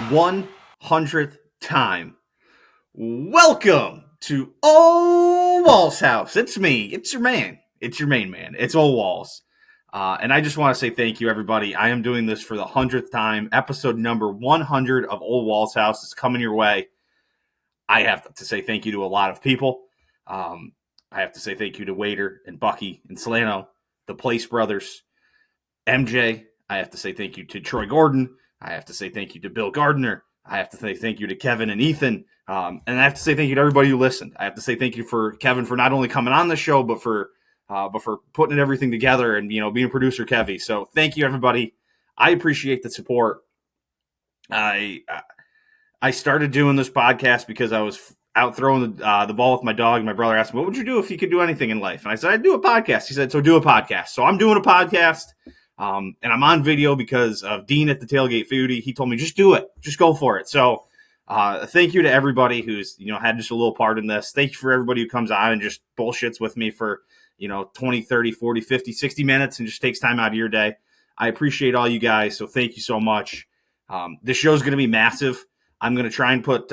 100th time. Welcome to Ole Walls House. It's me. It's your man. It's your main man. It's Ole Walls. And I just want to say thank you, everybody. I am doing this for the 100th time. Episode number 100 of Ole Walls House is coming your way. I have to say thank you to a lot of people. I have to say thank you to Wiater and Bucky and Slano, the Place Brothers, MJ. I have to say thank you to Troy Gordon. I have to say thank you to Bill Gardner. I have to say thank you to Kevin and Ethan. And I have to say thank you to everybody who listened. I have to say thank you for Kevin for not only coming on the show, but for putting everything together and, being producer Kevy. So thank you, everybody. I appreciate the support. I started doing this podcast because I was out throwing the ball with my dog. My brother asked me, what would you do if you could do anything in life? And I said, I'd do a podcast. He said, so do a podcast. So I'm doing a podcast. And I'm on video because of Dean at the Tailgate Foodie. He told me, just do it. Just go for it. So thank you to everybody who's, had just a little part in this. Thank you for everybody who comes on and just bullshits with me for, 20, 30, 40, 50, 60 minutes and just takes time out of your day. I appreciate all you guys. So thank you so much. This show's going to be massive. I'm going to try and put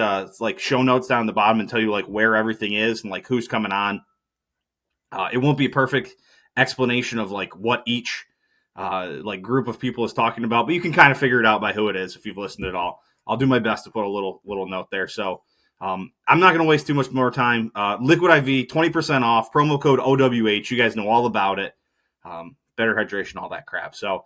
show notes down the bottom and tell you where everything is and who's coming on. It won't be a perfect explanation of what each group of people is talking about, but you can kind of figure it out by who it is if you've listened at all. I'll do my best to put a little note there. So I'm not going to waste too much more time. Liquid IV, 20% off, promo code OWH. You guys know all about it. Better hydration, all that crap. So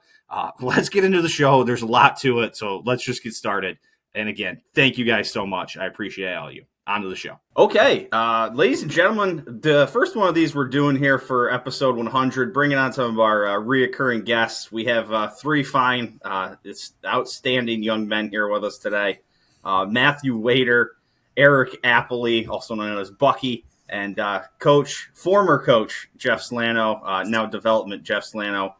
let's get into the show. There's a lot to it, so let's just get started. And again, thank you guys so much. I appreciate all you. On to the show. Okay, ladies and gentlemen, the first one of these we're doing here for episode 100, bringing on some of our reoccurring guests. We have three fine, outstanding young men here with us today. Matthew Wiater, Eric Appley, also known as Bucky, and former coach Jeff Slano, now development Jeff Slano.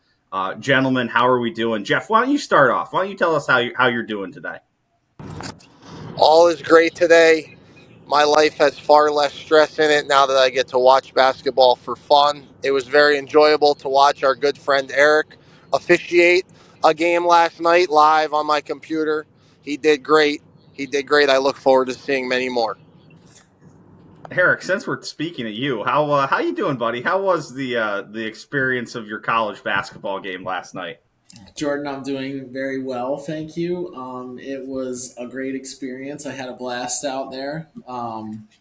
Gentlemen, how are we doing? Jeff, why don't you start off? Why don't you tell us how you're doing today? All is great today. My life has far less stress in it now that I get to watch basketball for fun. It was very enjoyable to watch our good friend Eric officiate a game last night live on my computer. He did great. I look forward to seeing many more. Eric, since we're speaking of you, how you doing, buddy? How was the experience of your college basketball game last night? Jordan, I'm doing very well, thank you. It was a great experience. I had a blast out there.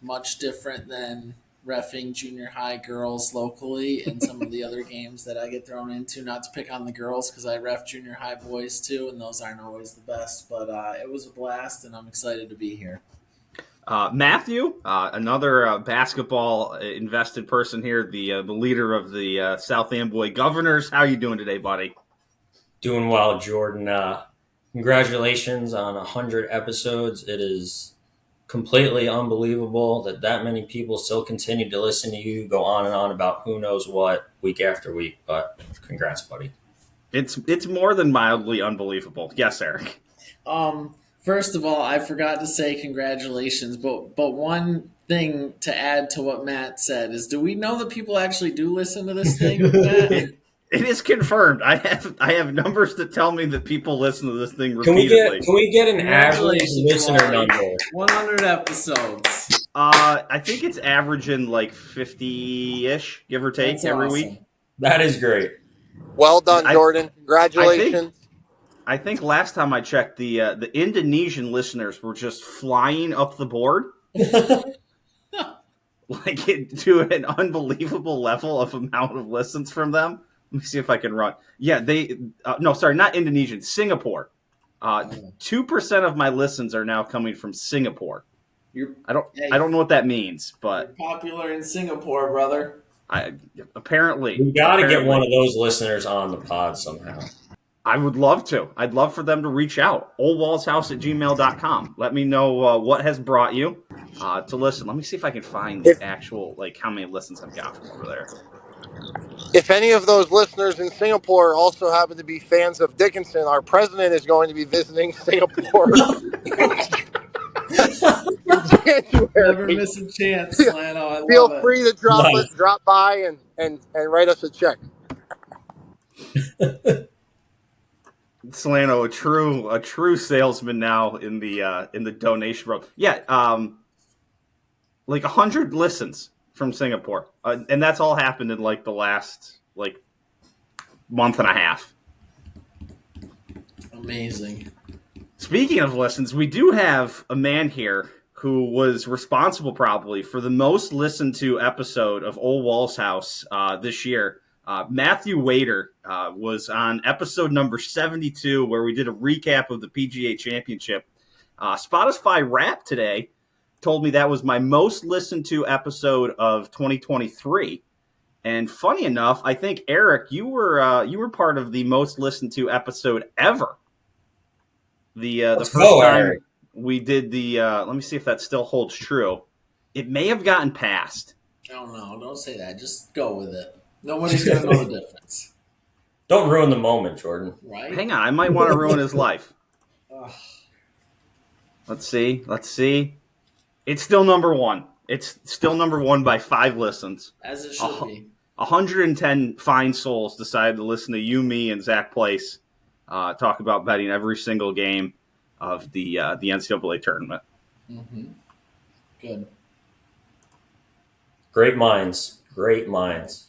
Much different than reffing junior high girls locally and some of the other games that I get thrown into. Not to pick on the girls because I ref junior high boys too, and those aren't always the best. But it was a blast, and I'm excited to be here. Matthew, another basketball invested person here, the leader of the South Amboy Governors. How are you doing today, buddy? Doing well, Jordan. Congratulations on 100 episodes. It is completely unbelievable that many people still continue to listen to you go on and on about who knows what week after week. But congrats, buddy. It's more than mildly unbelievable. Yes, Eric. First of all, I forgot to say congratulations, but one thing to add to what Matt said is, do we know that people actually do listen to this thing, Matt? It is confirmed. I have numbers that tell me that people listen to this thing repeatedly. Can we get an average listener number? 100 episodes. I think it's averaging 50-ish, give or take. That's every awesome. Week. That is great. Well done, Jordan. Congratulations. I think last time I checked, the Indonesian listeners were just flying up the board. To an unbelievable level of amount of listens from them. Let me see if I can run. Yeah, not Indonesian, Singapore. 2% of my listens are now coming from Singapore. I don't know what that means, but you're popular in Singapore, brother. Apparently. We got to get one of those listeners on the pod somehow. I would love to. I'd love for them to reach out. olewallshouse@gmail.com. Let me know what has brought you to listen. Let me see if I can find the actual, how many listens I've got from over there. If any of those listeners in Singapore also happen to be fans of Dickinson, our president is going to be visiting Singapore. Never miss a chance, Slano. Feel free to drop by and write us a check. Slano, a true salesman now in the donation room. Yeah, like 100 listens from Singapore, and that's all happened in like the last like month and a half. Amazing. Speaking of listens, we do have a man here who was responsible probably for the most listened to episode of Ole Walls House this year. Matthew Wiater was on episode number 72, where we did a recap of the PGA Championship. Spotify Wrap today told me that was my most listened to episode of 2023. And funny enough, I think Eric, you were part of the most listened to episode ever. The first time Eric. we did the let me see if that still holds true. It may have gotten passed. Oh no, don't say that. Just go with it. Nobody's gonna know the difference. Don't ruin the moment, Jordan. Right? Hang on, I might want to ruin his life. Ugh. Let's see. It's still number one. It's still number one by 5 listens. As it should be. 110 fine souls decided to listen to you, me, and Zach Place talk about betting every single game of the NCAA tournament. Mm-hmm. Good. Great minds. Great minds.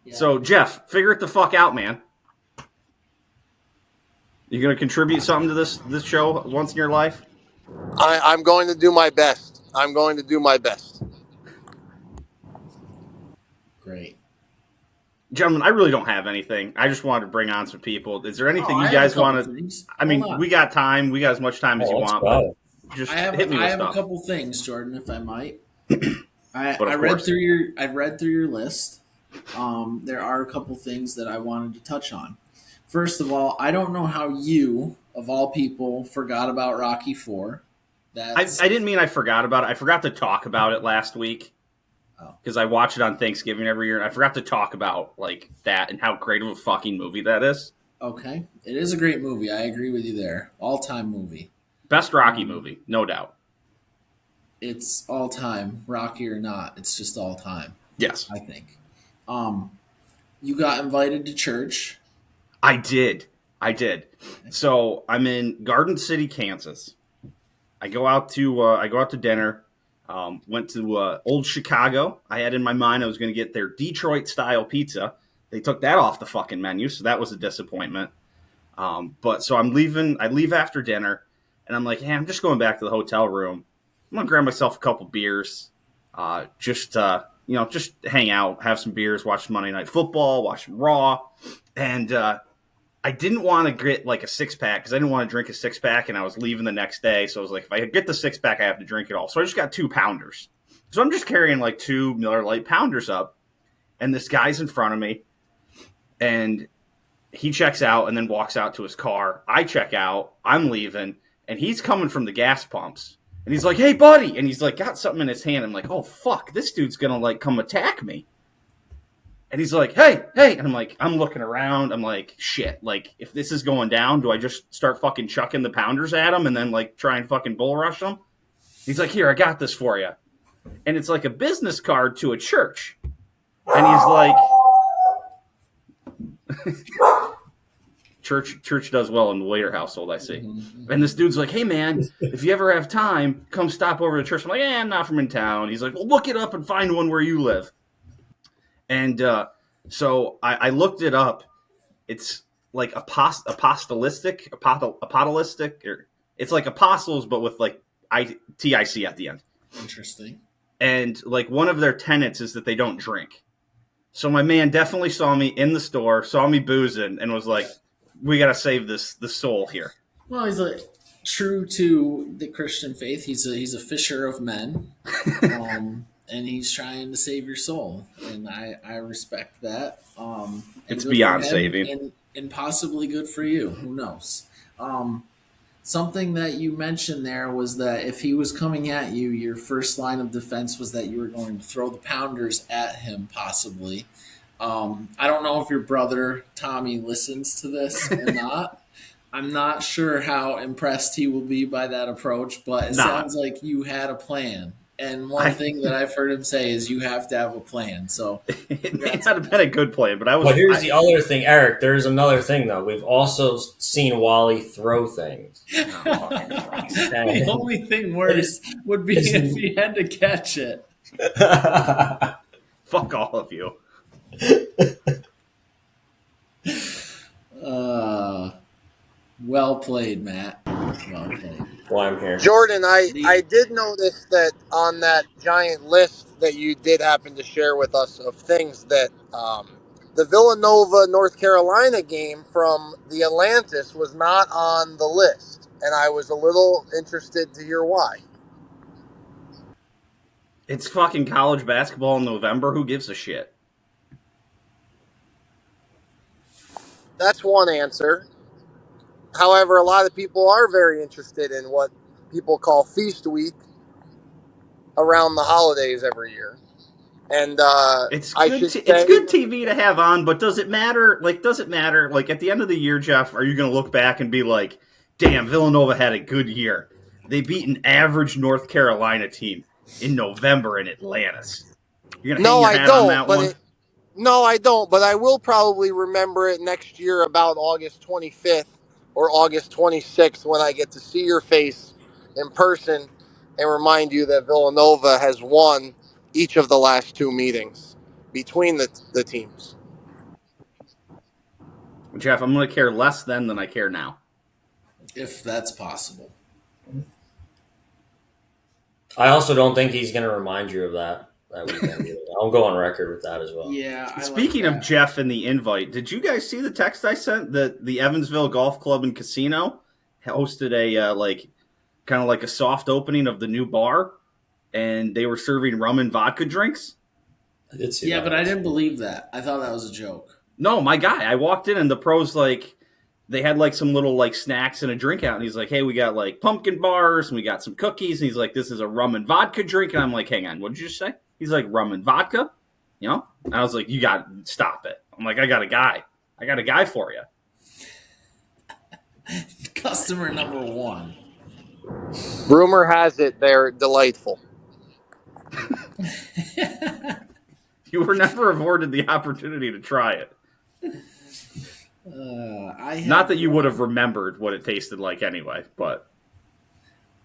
Yeah. So, Jeff, figure it the fuck out, man. You going to contribute something to this show once in your life? I'm going to do my best. I'm going to do my best. Great. Gentlemen, I really don't have anything. I just wanted to bring on some people. Is there anything I you have guys a couple want to? things. I mean, Hold on. we got time. We got as much time as you let's want. go. But just I have hit me with a stuff. couple things, Jordan, if I might. But of I read course. through your list. There are a couple things that I wanted to touch on. First of all, I don't know how you, of all people, forgot about Rocky IV. I didn't mean I forgot about it. I forgot to talk about it last week because I watch it on Thanksgiving every year. And I forgot to talk about like that and how great of a fucking movie that is. Okay, it is a great movie. I agree with you there. All-time movie. Best Rocky movie, no doubt. It's all-time, Rocky or not. It's just all-time. Yes, I think. You got invited to church. I did. So I'm in Garden City, Kansas. I go out to dinner. Went to Old Chicago. I had in my mind I was going to get their Detroit style pizza. They took that off the fucking menu, so that was a disappointment. But so I'm leaving. I leave after dinner, and I'm like, hey, I'm just going back to the hotel room. I'm gonna grab myself a couple beers, just hang out, have some beers, watch Monday Night Football, watch Raw, and I didn't want to get like a 6-pack because I didn't want to drink a 6-pack, and I was leaving the next day. So I was like, if I get the 6-pack, I have to drink it all. So I just got 2 pounders. So I'm just carrying like 2 Miller Lite pounders up, and this guy's in front of me, and he checks out and then walks out to his car. I check out, I'm leaving, and he's coming from the gas pumps. And he's like, hey, buddy. And he's like, got something in his hand. I'm like, oh, fuck, this dude's going to like come attack me. And he's like, hey. And I'm like, I'm looking around. I'm like, shit, like if this is going down, do I just start fucking chucking the pounders at him and then like try and fucking bull rush him? He's like, here, I got this for you. And it's like a business card to a church. And he's like, church does well in the Wiater household, I see. Mm-hmm. And this dude's like, hey, man, if you ever have time, come stop over to church. I'm like, I'm not from in town. He's like, well, look it up and find one where you live. And so I looked it up. It's like apostolistic, or it's like apostles, but with like TIC at the end. Interesting. And like one of their tenets is that they don't drink. So my man definitely saw me in the store, saw me boozing, and was like, we got to save the soul here. Well, he's like true to the Christian faith. He's a fisher of men, and he's trying to save your soul, and I respect that. It's beyond saving, and possibly good for you. Who knows? Something that you mentioned there was that if he was coming at you, your first line of defense was that you were going to throw the pounders at him, possibly. I don't know if your brother Tommy listens to this or not. I'm not sure how impressed he will be by that approach, but it sounds like you had a plan. And one thing that I've heard him say is you have to have a plan. So it may not have been a good plan, but But here's the other thing, Eric. There's another thing, though. We've also seen Wally throw things. The only thing worse would be if he had to catch it. Fuck all of you. Well played, Matt. Well played. Why I'm here. Jordan, I did notice that on that giant list that you did happen to share with us of things that the Villanova, North Carolina game from the Atlantis was not on the list. And I was a little interested to hear why. It's fucking college basketball in November. Who gives a shit? That's one answer. However, a lot of people are very interested in what people call Feast Week around the holidays every year. And it's good TV to have on, but does it matter? Like, does it matter? Like, at the end of the year, Jeff, are you going to look back and be like, damn, Villanova had a good year. They beat an average North Carolina team in November in Atlantis. You're going to hang your hat on that one? No, I don't, but I will probably remember it next year about August 25th or August 26th when I get to see your face in person and remind you that Villanova has won each of the last two meetings between the teams. Jeff, I'm going to care less then than I care now. If that's possible. I also don't think he's going to remind you of that weekend. I'll go on record with that as well. Yeah. Speaking of Jeff and the invite, did you guys see the text I sent? The Evansville Golf Club and Casino hosted a kind of like a soft opening of the new bar, and they were serving rum and vodka drinks. I did see that. But I didn't believe that. I thought that was a joke. No, my guy. I walked in and the pros they had some little snacks and a drink out, and he's like, "Hey, we got pumpkin bars and we got some cookies." And he's like, "This is a rum and vodka drink." And I'm like, "Hang on, what did you say?" He's like, "Rum and vodka," And I was like, "You got to stop it." I'm like, "I got a guy for you." Customer number one. Rumor has it they're delightful. You were never afforded the opportunity to try it. Not that you would have remembered what it tasted like anyway, but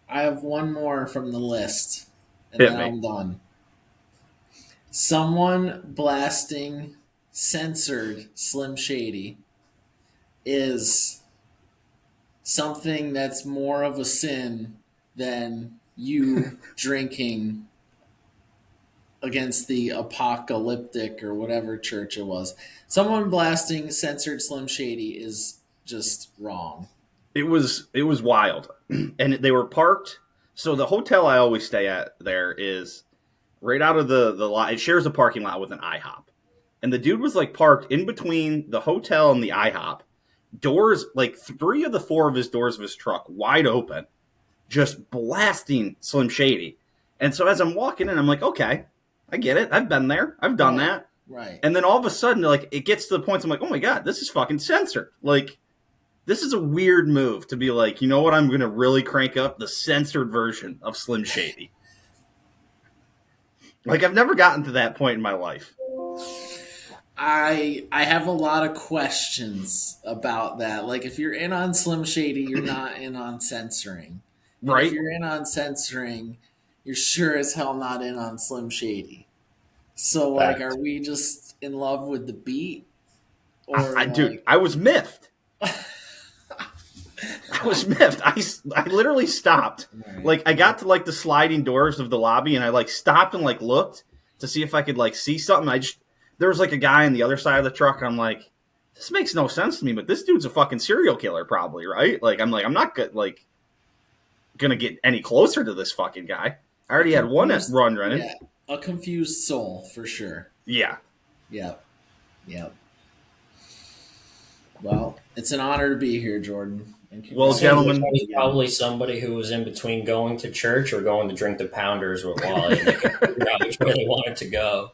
I have one more from the list, and Hit then me. I'm done. Someone blasting censored Slim Shady is something that's more of a sin than you drinking against the apocalyptic or whatever church it was. Someone blasting censored Slim Shady is just wrong. It was wild. And they were parked. So the hotel I always stay at there is right out of the lot. It shares a parking lot with an IHOP. And the dude was parked in between the hotel and the IHOP. Doors, 3 of the 4 of his doors of his truck wide open, just blasting Slim Shady. And so as I'm walking in, I'm like, okay, I get it. I've been there. I've done that. Right. And then all of a sudden, it gets to the point, I'm like, oh my God, this is fucking censored. This is a weird move to be like, you know what? I'm going to really crank up the censored version of Slim Shady. I've never gotten to that point in my life. I have a lot of questions about that. If you're in on Slim Shady, you're not in on censoring. Right. If you're in on censoring, you're sure as hell not in on Slim Shady. So, are we just in love with the beat? Or dude, I was miffed. I was miffed. I literally stopped. Right. I got to the sliding doors of the lobby, and I stopped and looked to see if I could see something. There was a guy on the other side of the truck. And I'm like, this makes no sense to me, but this dude's a fucking serial killer, probably, right? I'm not good. Gonna get any closer to this fucking guy. I already had one run running. Yeah, a confused soul for sure. Yeah. Yep. Well, it's an honor to be here, Jordan. Well, gentlemen, probably somebody who was in between going to church or going to drink the Pounders with Wally. They could figure out which way they wanted to go.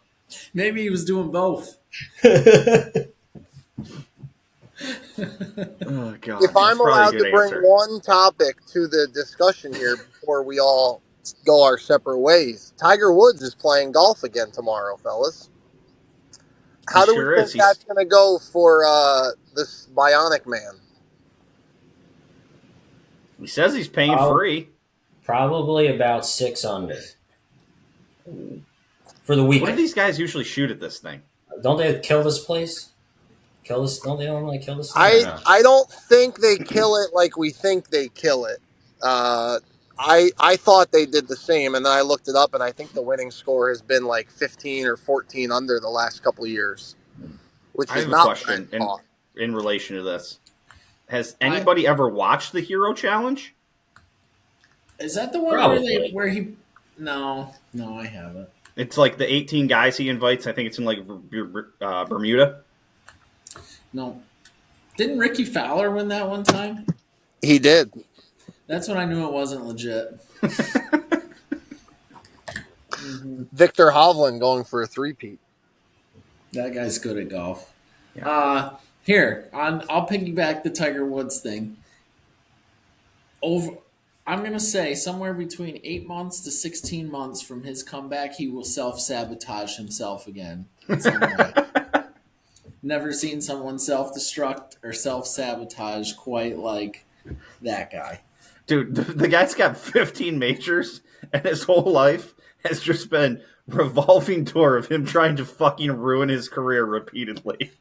Maybe he was doing both. Oh, God. If I'm allowed to bring one topic to the discussion here before we all go our separate ways. Tiger Woods is playing golf again tomorrow, fellas. He How do we sure think is. that's going to go for this bionic man? He says he's paying free. Probably about 6 under for the What weekend. do these guys usually shoot at this thing? Don't they kill this place? Don't they normally kill this thing? I don't think they kill it like we think they kill it. I thought they did the same, and then I looked it up, and I think the winning score has been like 15 or 14 under the last couple of years, which I is have a not question what I thought. in relation to this. Has anybody ever watched the Hero Challenge? Is that the one Probably. where he? No, I haven't. It's like the 18 guys he invites. I think it's in like Bermuda. No, didn't Ricky Fowler win that one time? He did. That's when I knew it wasn't legit. Victor Hovland going for a three-peat. That guy's good at golf. Yeah. I'll piggyback the Tiger Woods thing. I'm gonna say somewhere between 8 months to 16 months from his comeback, he will self-sabotage himself again. In some way. Never seen someone self-destruct or self-sabotage quite like that guy. Dude, the guy's got 15 majors, and his whole life has just been revolving door of him trying to fucking ruin his career repeatedly.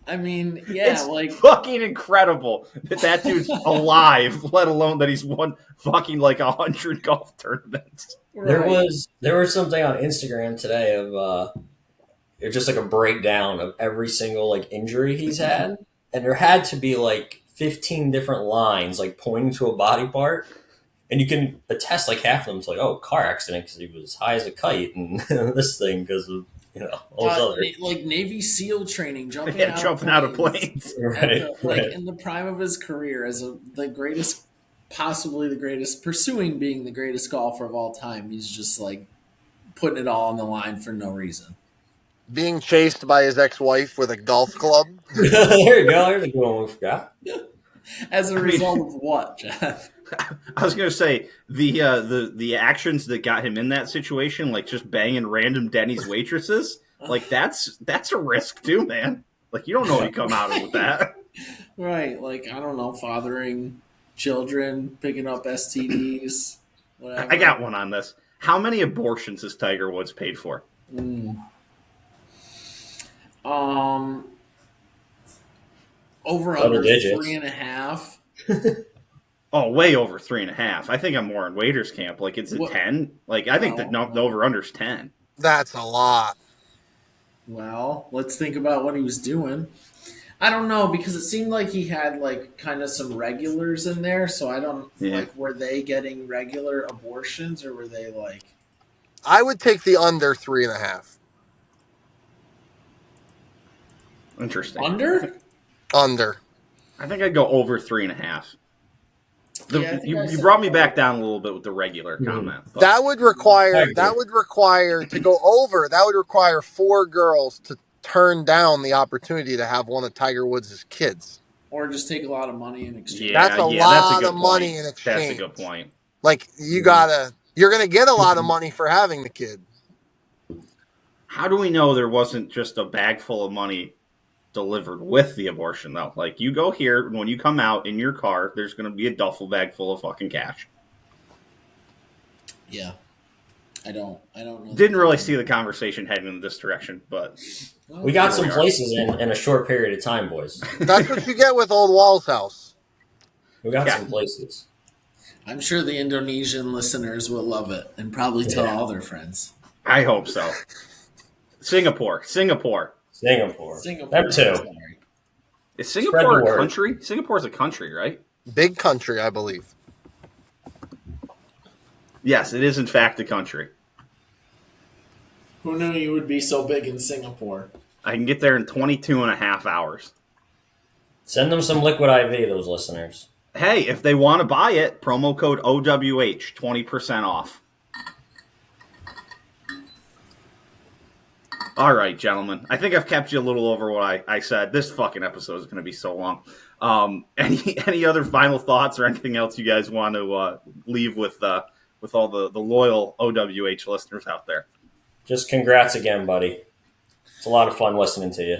I mean, yeah, it's like fucking incredible that dude's alive, let alone that he's won fucking like 100 golf tournaments. right. There was something on Instagram today of it's just like a breakdown of every single like injury he's had, and there had to be like 15 different lines like pointing to a body part, and you can attest like half of them to like, oh, car accident because he was high as a kite, and this thing because of all those other like Navy SEAL training, jumping out of planes. right, in the prime of his career as the greatest, possibly the greatest, pursuing being the greatest golfer of all time. He's just like putting it all on the line for no reason. Being chased by his ex-wife with a golf club. there you go. There's a good one we forgot. As a result of what, Jeff? I was gonna say the actions that got him in that situation, like just banging random Denny's waitresses, like that's a risk too, man. Like you don't know you come out with that. Right, like I don't know, fathering children, picking up STDs, whatever. I got one on this. How many abortions has Tiger Woods paid for? Over Double under digits. 3.5. Oh, way over 3.5. I think I'm more in Waiter's camp. Like it's a 10. Like I think the over under's 10. That's a lot. Well, let's think about what he was doing. I don't know because it seemed like he had like kind of some regulars in there, so I don't like were they getting regular abortions or were they like I would take the under 3.5. Interesting. Under. I think I'd go over 3.5. Yeah, you brought me back down a little bit with the regular comment. But. That would require to go over. That would require 4 girls to turn down the opportunity to have one of Tiger Woods' kids. Or just take a lot of money in exchange. That's a lot of money in exchange. That's a good point. Like you're gonna get a lot of money for having the kid. How do we know there wasn't just a bag full of money delivered with the abortion though? Like you go here, when you come out in your car, there's going to be a duffel bag full of fucking cash. Yeah, I don't know. Didn't really see the conversation heading in this direction, but we got some places in a short period of time, boys. That's what you get with Ole Walls House. We got some places. I'm sure the Indonesian listeners will love it and probably tell all their friends. I hope so. Singapore. Them too. Is Singapore a country? Singapore's a country, right? Big country, I believe. Yes, it is in fact a country. Who knew you would be so big in Singapore? I can get there in 22 and a half hours. Send them some liquid IV, those listeners. Hey, if they want to buy it, promo code OWH, 20% off. All right, gentlemen. I think I've kept you a little over what I said. This fucking episode is going to be so long. Any other final thoughts or anything else you guys want to leave with with all the loyal OWH listeners out there. Just congrats again, buddy. It's a lot of fun listening to you.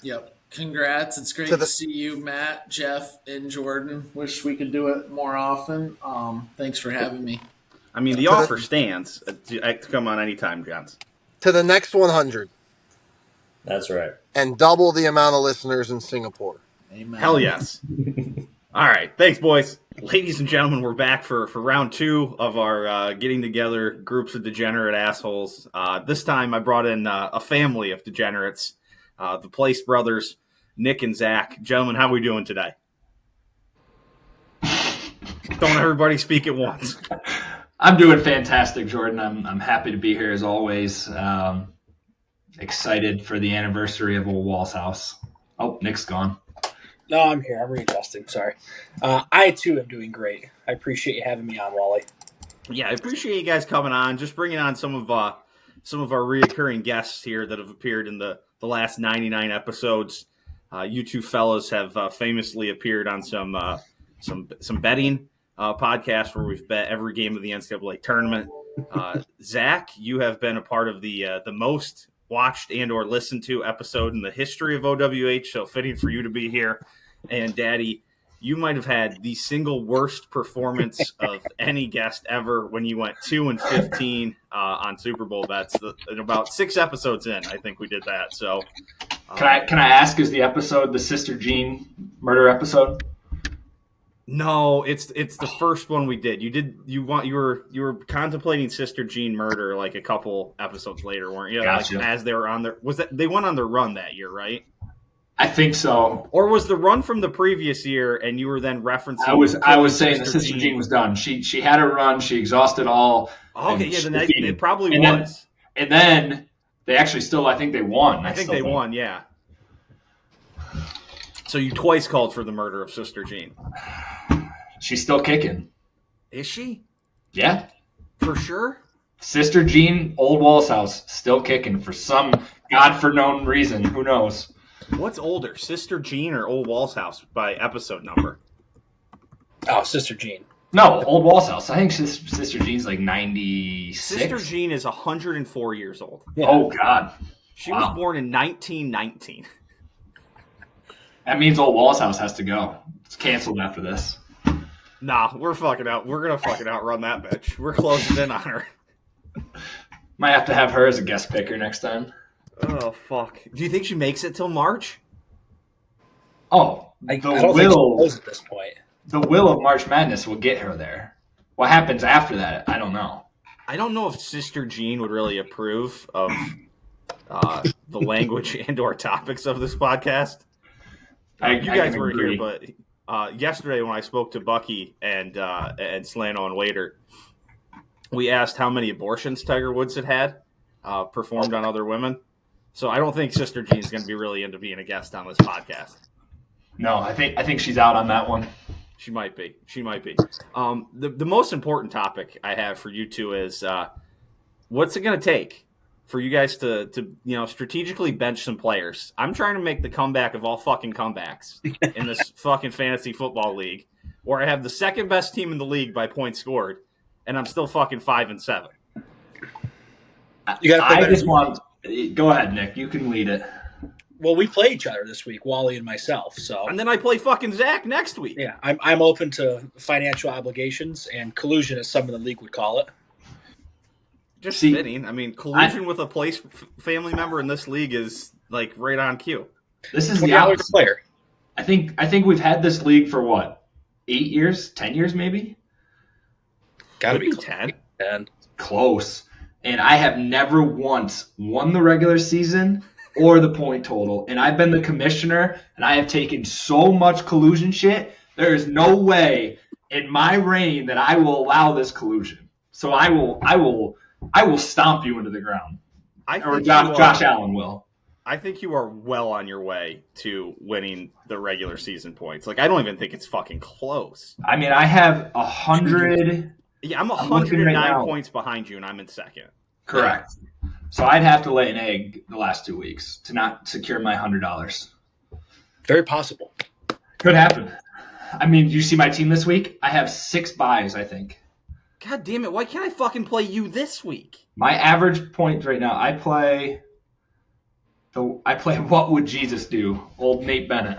Yep. Congrats. It's great to see you, Matt, Jeff, and Jordan. Wish we could do it more often. Thanks for having me. I mean, the offer stands. Come on anytime, Johns. To the next 100. That's right. And double the amount of listeners in Singapore. Amen. Hell yes. All right. Thanks, boys. Ladies and gentlemen, we're back for round 2 of our getting together groups of degenerate assholes. This time I brought in a family of degenerates, the Place brothers, Nick and Zach. Gentlemen, how are we doing today? Don't everybody speak at once. I'm doing fantastic, Jordan. I'm happy to be here as always. Excited for the anniversary of Ole Walls House. Oh, Nick's gone. No, I'm here. I'm readjusting. Sorry. I, too, am doing great. I appreciate you having me on, Wally. Yeah, I appreciate you guys coming on. Just bringing on some of our reoccurring guests here that have appeared in the last 99 episodes. You two fellows have famously appeared on some betting podcasts where we've bet every game of the NCAA tournament. Zach, you have been a part of the most watched and or listened to episode in the history of OWH, so fitting for you to be here. And Daddy, you might have had the single worst performance of any guest ever when you went 2-15 on Super Bowl bets. In about 6 episodes in, I think we did that. So, can I ask, is the episode the Sister Jean murder episode? No, it's the first one we did. You were contemplating Sister Jean murder like a couple episodes later, weren't you? Gotcha. Like as they were on their they went on their run that year, right? I think so. Or was the run from the previous year, and you were then referencing? I was saying the Sister Jean was done. She had her run. She exhausted all. Okay, yeah, then it probably was. And then they actually still, I think they won. I think they won, yeah. So you twice called for the murder of Sister Jean. She's still kicking. Is she? Yeah. For sure? Sister Jean, Ole Walls House, still kicking for some God-for-known reason. Who knows? What's older, Sister Jean or Ole Walls House by episode number? Oh, Sister Jean. No, Ole Walls House. I think Sister Jean's like 96. Sister Jean is 104 years old. Yeah. Oh, God. She was born in 1919. That means Ole Walls House has to go. It's canceled after this. Nah, we're fucking out. We're going to fucking outrun that bitch. We're closing in on her. Might have to have her as a guest picker next time. Oh, fuck. Do you think she makes it till March? Oh, I don't think she knows at this point. The will of March Madness will get her there. What happens after that, I don't know. I don't know if Sister Jean would really approve of the language and or topics of this podcast. You guys were here, but yesterday when I spoke to Bucky and Slano and Wiater, we asked how many abortions Tiger Woods had performed on other women. So I don't think Sister Jean's going to be really into being a guest on this podcast. No, I think she's out on that one. She might be. The most important topic I have for you two is what's it going to take for you guys to strategically bench some players? I'm trying to make the comeback of all fucking comebacks in this fucking fantasy football league, where I have the second best team in the league by points scored, and I'm still fucking 5-7. You got to play better. Go ahead, Nick. You can lead it. Well, we play each other this week, Wally and myself. So, and then I play fucking Zach next week. Yeah, I'm open to financial obligations and collusion, as some in the league would call it. Just fitting. I mean, collusion with a place family member in this league is like right on cue. This is the opposite player. I think we've had this league for what? 8 years? 10 years maybe? Gotta be 10. 10. Close. And I have never once won the regular season or the point total. And I've been the commissioner, and I have taken so much collusion shit. There is no way in my reign that I will allow this collusion. So I will stomp you into the ground. Or Josh Allen will. I think you are well on your way to winning the regular season points. Like, I don't even think it's fucking close. I mean, I have 100. Yeah, I'm 109 points behind you, and I'm in second. Correct. Yeah. So I'd have to lay an egg the last 2 weeks to not secure my $100. Very possible. Could happen. I mean, do you see my team this week? I have 6 buys, I think. God damn it! Why can't I fucking play you this week? My average points right now, I play What Would Jesus Do? Old Nate Bennett.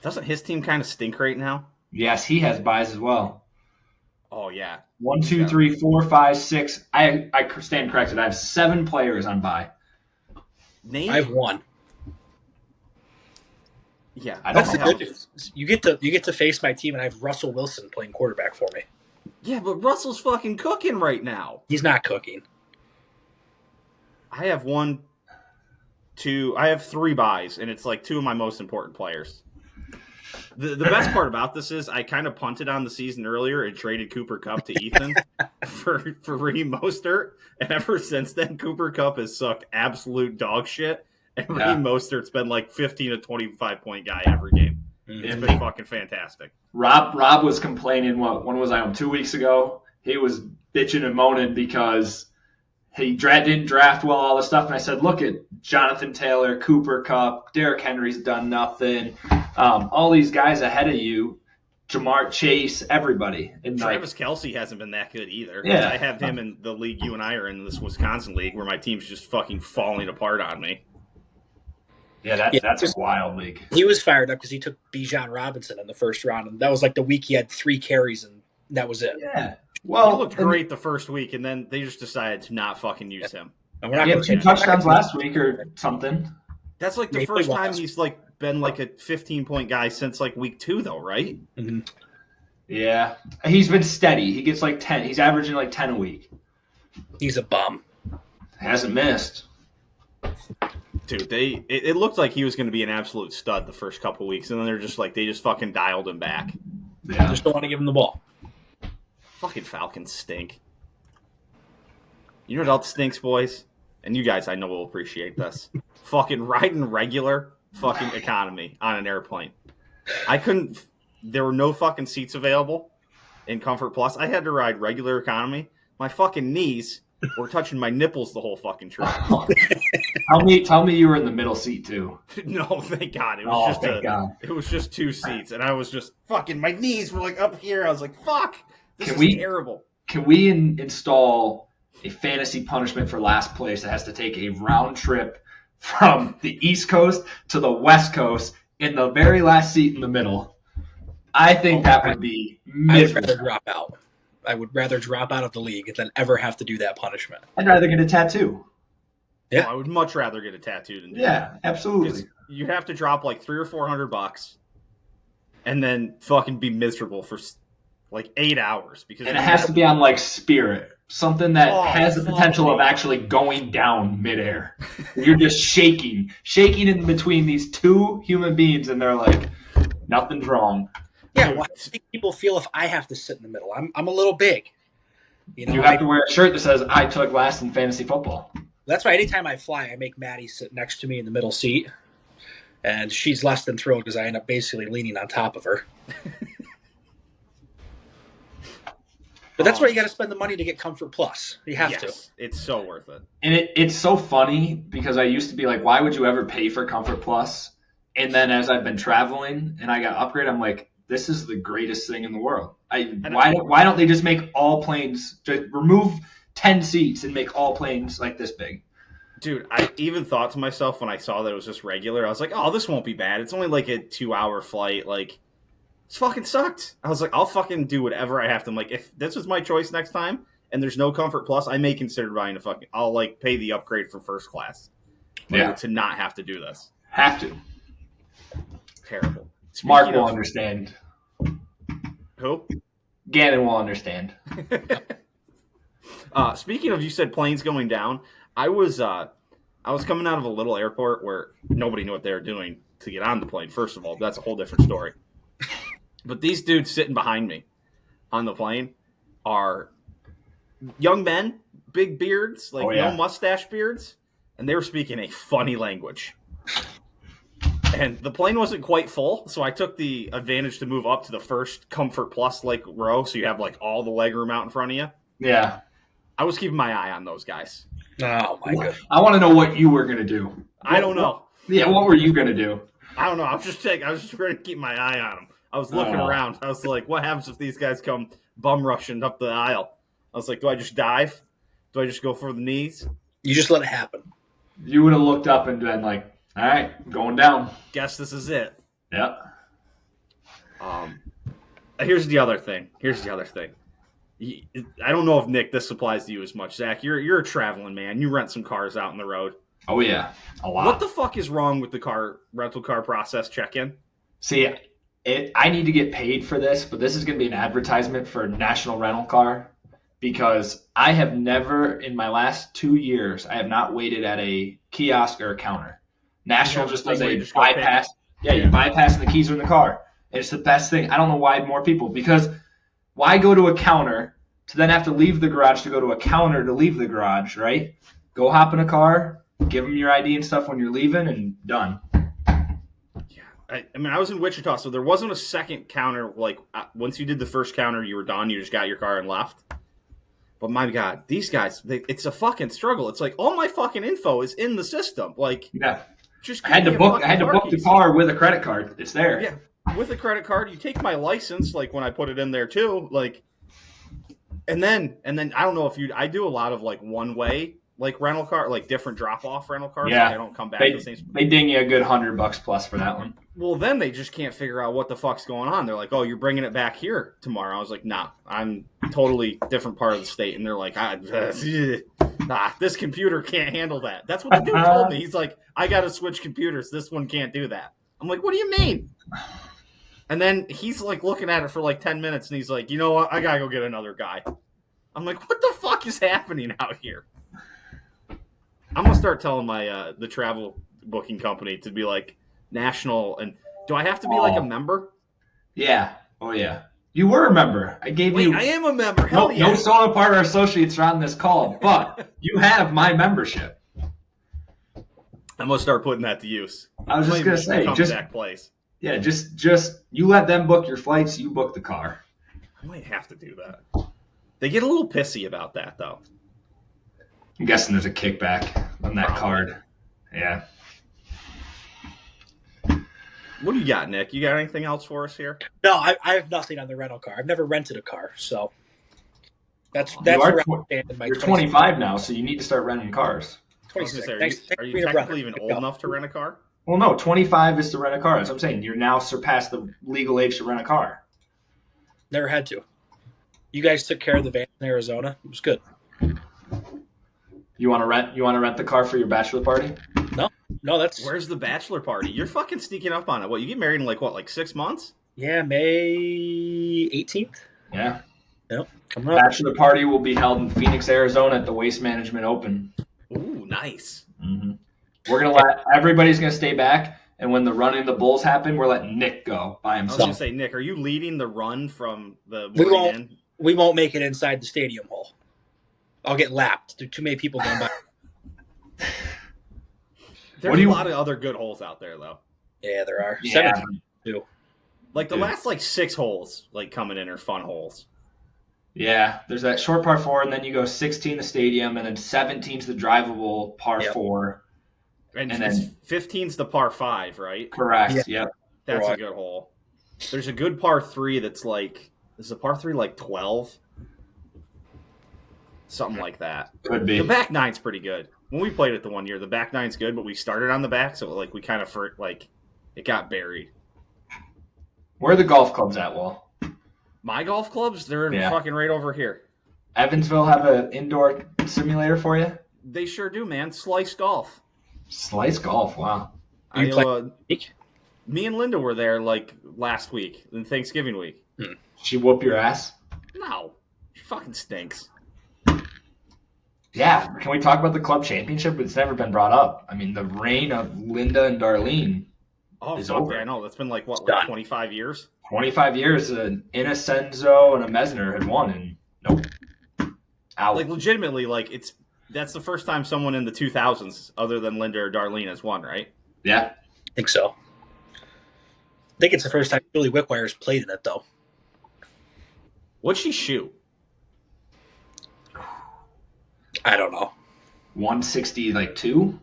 Doesn't his team kind of stink right now? Yes, he has buys as well. Oh yeah. 1, 2, 3, 4, 5, 6. I stand corrected. I have 7 players on buy. Nate? I have 1. Yeah, I don't That's the know. good news. You get to face my team, and I have Russell Wilson playing quarterback for me. Yeah, but Russell's fucking cooking right now. He's not cooking. I have 1, 2. I have 3 buys, and it's like 2 of my most important players. The best part about this is I kind of punted on the season earlier and traded Cooper Kupp to Ethan for Raheem Mostert, and ever since then, Cooper Kupp has sucked absolute dog shit, and Raheem Mostert's been like 15 to 25 point guy every game. It's been fucking fantastic. Rob was complaining. When was I 2 weeks ago? He was bitching and moaning because he didn't draft well, all this stuff. And I said, look at Jonathan Taylor, Cooper Kupp, Derrick Henry's done nothing. All these guys ahead of you, Jamar Chase, everybody. And Travis Kelce hasn't been that good either. Yeah. I have him in the league you and I are in, this Wisconsin league, where my team's just fucking falling apart on me. That's a wild league. He was fired up because he took Bijan Robinson in the first round, and that was like the week he had 3 carries, and that was it. Yeah. He Well, looked great the first week, and then they just decided to not fucking use him. And we're not he had gonna 2 change- touchdowns last week or something. That's like the They first play time well. he's like been like a 15-point guy since like week 2, though, right? Mm-hmm. Yeah. He's been steady. He gets like 10. He's averaging like 10 a week. He's a bum. Hasn't missed. Dude, it looked like he was going to be an absolute stud the first couple weeks, and then they just fucking dialed him back. Yeah. Just don't want to give him the ball. Fucking Falcons stink. You know what else stinks, boys? And you guys, I know, will appreciate this. Fucking riding regular fucking economy on an airplane. There were no fucking seats available in Comfort Plus. I had to ride regular economy. My fucking knees were touching my nipples the whole fucking trip. Tell me you were in the middle seat too. No, thank God. It was it was just 2 seats, and I was just fucking, my knees were like up here. I was like, fuck, this is terrible. Can we install a fantasy punishment for last place that has to take a round trip from the East Coast to the West Coast in the very last seat in the middle? I think that would be I would miserable. rather drop out. I would rather drop out of the league than ever have to do that punishment. I'd rather get a tattoo. Yeah. Oh, I would much rather get a tattoo than do that. Yeah, 'Cause absolutely. you have to drop like $300 or $400 and then fucking be miserable for like 8 hours because And it has to be on like Spirit, something that has the fuck potential me. of actually going down midair. You're just shaking in between these 2 human beings, and they're like, nothing's wrong. Yeah, well, how do you think people feel if I have to sit in the middle? I'm a little big. You know, You have to wear a shirt that says, I took last in fantasy football. that's why anytime I fly, I make Maddie sit next to me in the middle seat, and she's less than thrilled because I end up basically leaning on top of her. But that's why you got to spend the money to get Comfort Plus. You have to. It's so worth it. And it's so funny because I used to be like, why would you ever pay for Comfort Plus? And then as I've been traveling and I got upgraded, I'm like, this is the greatest thing in the world. Why don't they just make all planes, just remove 10 seats and make all planes like this big? Dude, I even thought to myself when I saw that it was just regular, I was like, oh, this won't be bad. It's only like a 2-hour flight. Like, it's fucking sucked. I was like, I'll fucking do whatever I have to. I'm like, if this is my choice next time and there's no Comfort Plus, I may consider buying I'll like pay the upgrade for first class. To not have to do this. Have to. Terrible. Mark will understand. Who? Gannon will understand. Speaking of, you said planes going down. I was coming out of a little airport where nobody knew what they were doing to get on the plane. First of all, that's a whole different story. But these dudes sitting behind me on the plane are young men, big beards, no mustache beards, and they were speaking a funny language. And the plane wasn't quite full, so I took the advantage to move up to the first Comfort Plus row, so you have all the leg room out in front of you. Yeah. I was keeping my eye on those guys. Oh, my God. I want to know what you were going to do. I don't know. Yeah, what were you going to do? I don't know. I was just trying to keep my eye on them. I was looking around. I was like, what happens if these guys come bum rushing up the aisle. I was like, do I just dive? Do I just go for the knees? You just let it happen. You would have looked up and been like, all right, going down. Guess this is it. Yep. Here's the other thing. I don't know if, Nick, this applies to you as much. Zach, you're a traveling man. You rent some cars out on the road. Oh, yeah. A lot. What the fuck is wrong with the rental car process check-in? See, I need to get paid for this, but this is going to be an advertisement for National Rental Car because I have never, in my last 2 years, I have not waited at a kiosk or a counter. National just does a bypass. Yeah, you bypass and the keys are in the car. It's the best thing. I don't know why more people, because why go to a counter to then have to leave the garage to go to a counter to leave the garage, right? Go hop in a car, give them your ID and stuff when you're leaving, and done. Yeah, I mean, I was in Wichita, so there wasn't a second counter. Like, once you did the first counter, you were done. You just got your car and left. But my God, these guys, it's a fucking struggle. It's like, all my fucking info is in the system. Like, yeah. Just I had to book the car with a credit card. It's there. Yeah. With a credit card, you take my license, like when I put it in there too, like, and then I don't know if I do a lot of like one way, like rental car, like different drop off rental cars. Yeah, like I don't come back to the same. They ding you a good $100 plus for that one. Well, then they just can't figure out what the fuck's going on. They're like, "Oh, you're bringing it back here tomorrow." I was like, "Nah, I'm totally different part of the state," and they're like, "Nah, this computer can't handle that." That's what the dude told me. He's like, "I got to switch computers. This one can't do that." I'm like, "What do you mean?" And then he's like looking at it for like 10 minutes and he's like, you know what? I got to go get another guy. I'm like, what the fuck is happening out here? I'm going to start telling my the travel booking company to be like national. And do I have to be like a member? Yeah. Oh, yeah. You were a member. I gave you. I am a member. Hell yeah. No Solo Partner Associates are on this call, but you have my membership. I'm going to start putting that to use. I was just going to say, Zach plays. Yeah, just you let them book your flights, you book the car. I might have to do that. They get a little pissy about that, though. I'm guessing there's a kickback on that card. Yeah. What do you got, Nick? You got anything else for us here? No, I have nothing on the rental car. I've never rented a car, so that's where I stand in my. You're 25 now, so you need to start renting cars. 26. Are you technically even old enough to rent a car? Well, no, 25 is to rent a car. That's what I'm saying. You're now surpassed the legal age to rent a car. Never had to. You guys took care of the van in Arizona. It was good. You want to rent the car for your bachelor party? No, that's. Where's the bachelor party? You're fucking sneaking up on it. What, you get married in like 6 months? Yeah, May 18th. Yeah. Yep. Coming up. Bachelor party will be held in Phoenix, Arizona at the Waste Management Open. Ooh, nice. Mm-hmm. We're gonna everybody's gonna stay back, and when the running the bulls happen, we're letting Nick go by himself. I was gonna say, Nick, are you leading the run from the? We won't make it inside the stadium hole. I'll get lapped. There are too many people going by. There's a lot of other good holes out there, though. Yeah, there are. Yeah. 17. Like the last 6 holes, like coming in are fun holes. Yeah, there's that short par 4, and then you go 16 the stadium, and then 17's the drivable par 4. And then 15's the par 5, right? Correct. Yeah. Yep. That's a good hole. There's a good par 3 that's like, is the par 3 like 12? Something like that. Could be. The back nine's pretty good. When we played it the one year, the back nine's good, but we started on the back, so like we kind of it got buried. Where are the golf clubs at, Wall? My golf clubs, they're fucking right over here. Evansville have an indoor simulator for you? They sure do, man. Slice Golf. Slice Golf, wow. Me and Linda were there like last week, in Thanksgiving week. She whoop your ass? No. She fucking stinks. Yeah. Can we talk about the club championship? It's never been brought up. I mean, the reign of Linda and Darlene is over. Yeah, I know. That's been like 25 years? 25 years. An Innocenzo and a Mesner had won, and nope. Out. Like, legitimately, like, that's the first time someone in the 2000s, other than Linda or Darlene, has won, right? Yeah. I think so. I think it's the first time Julie Wickwire's played in it, though. What'd she shoot? I don't know. 160, like 2?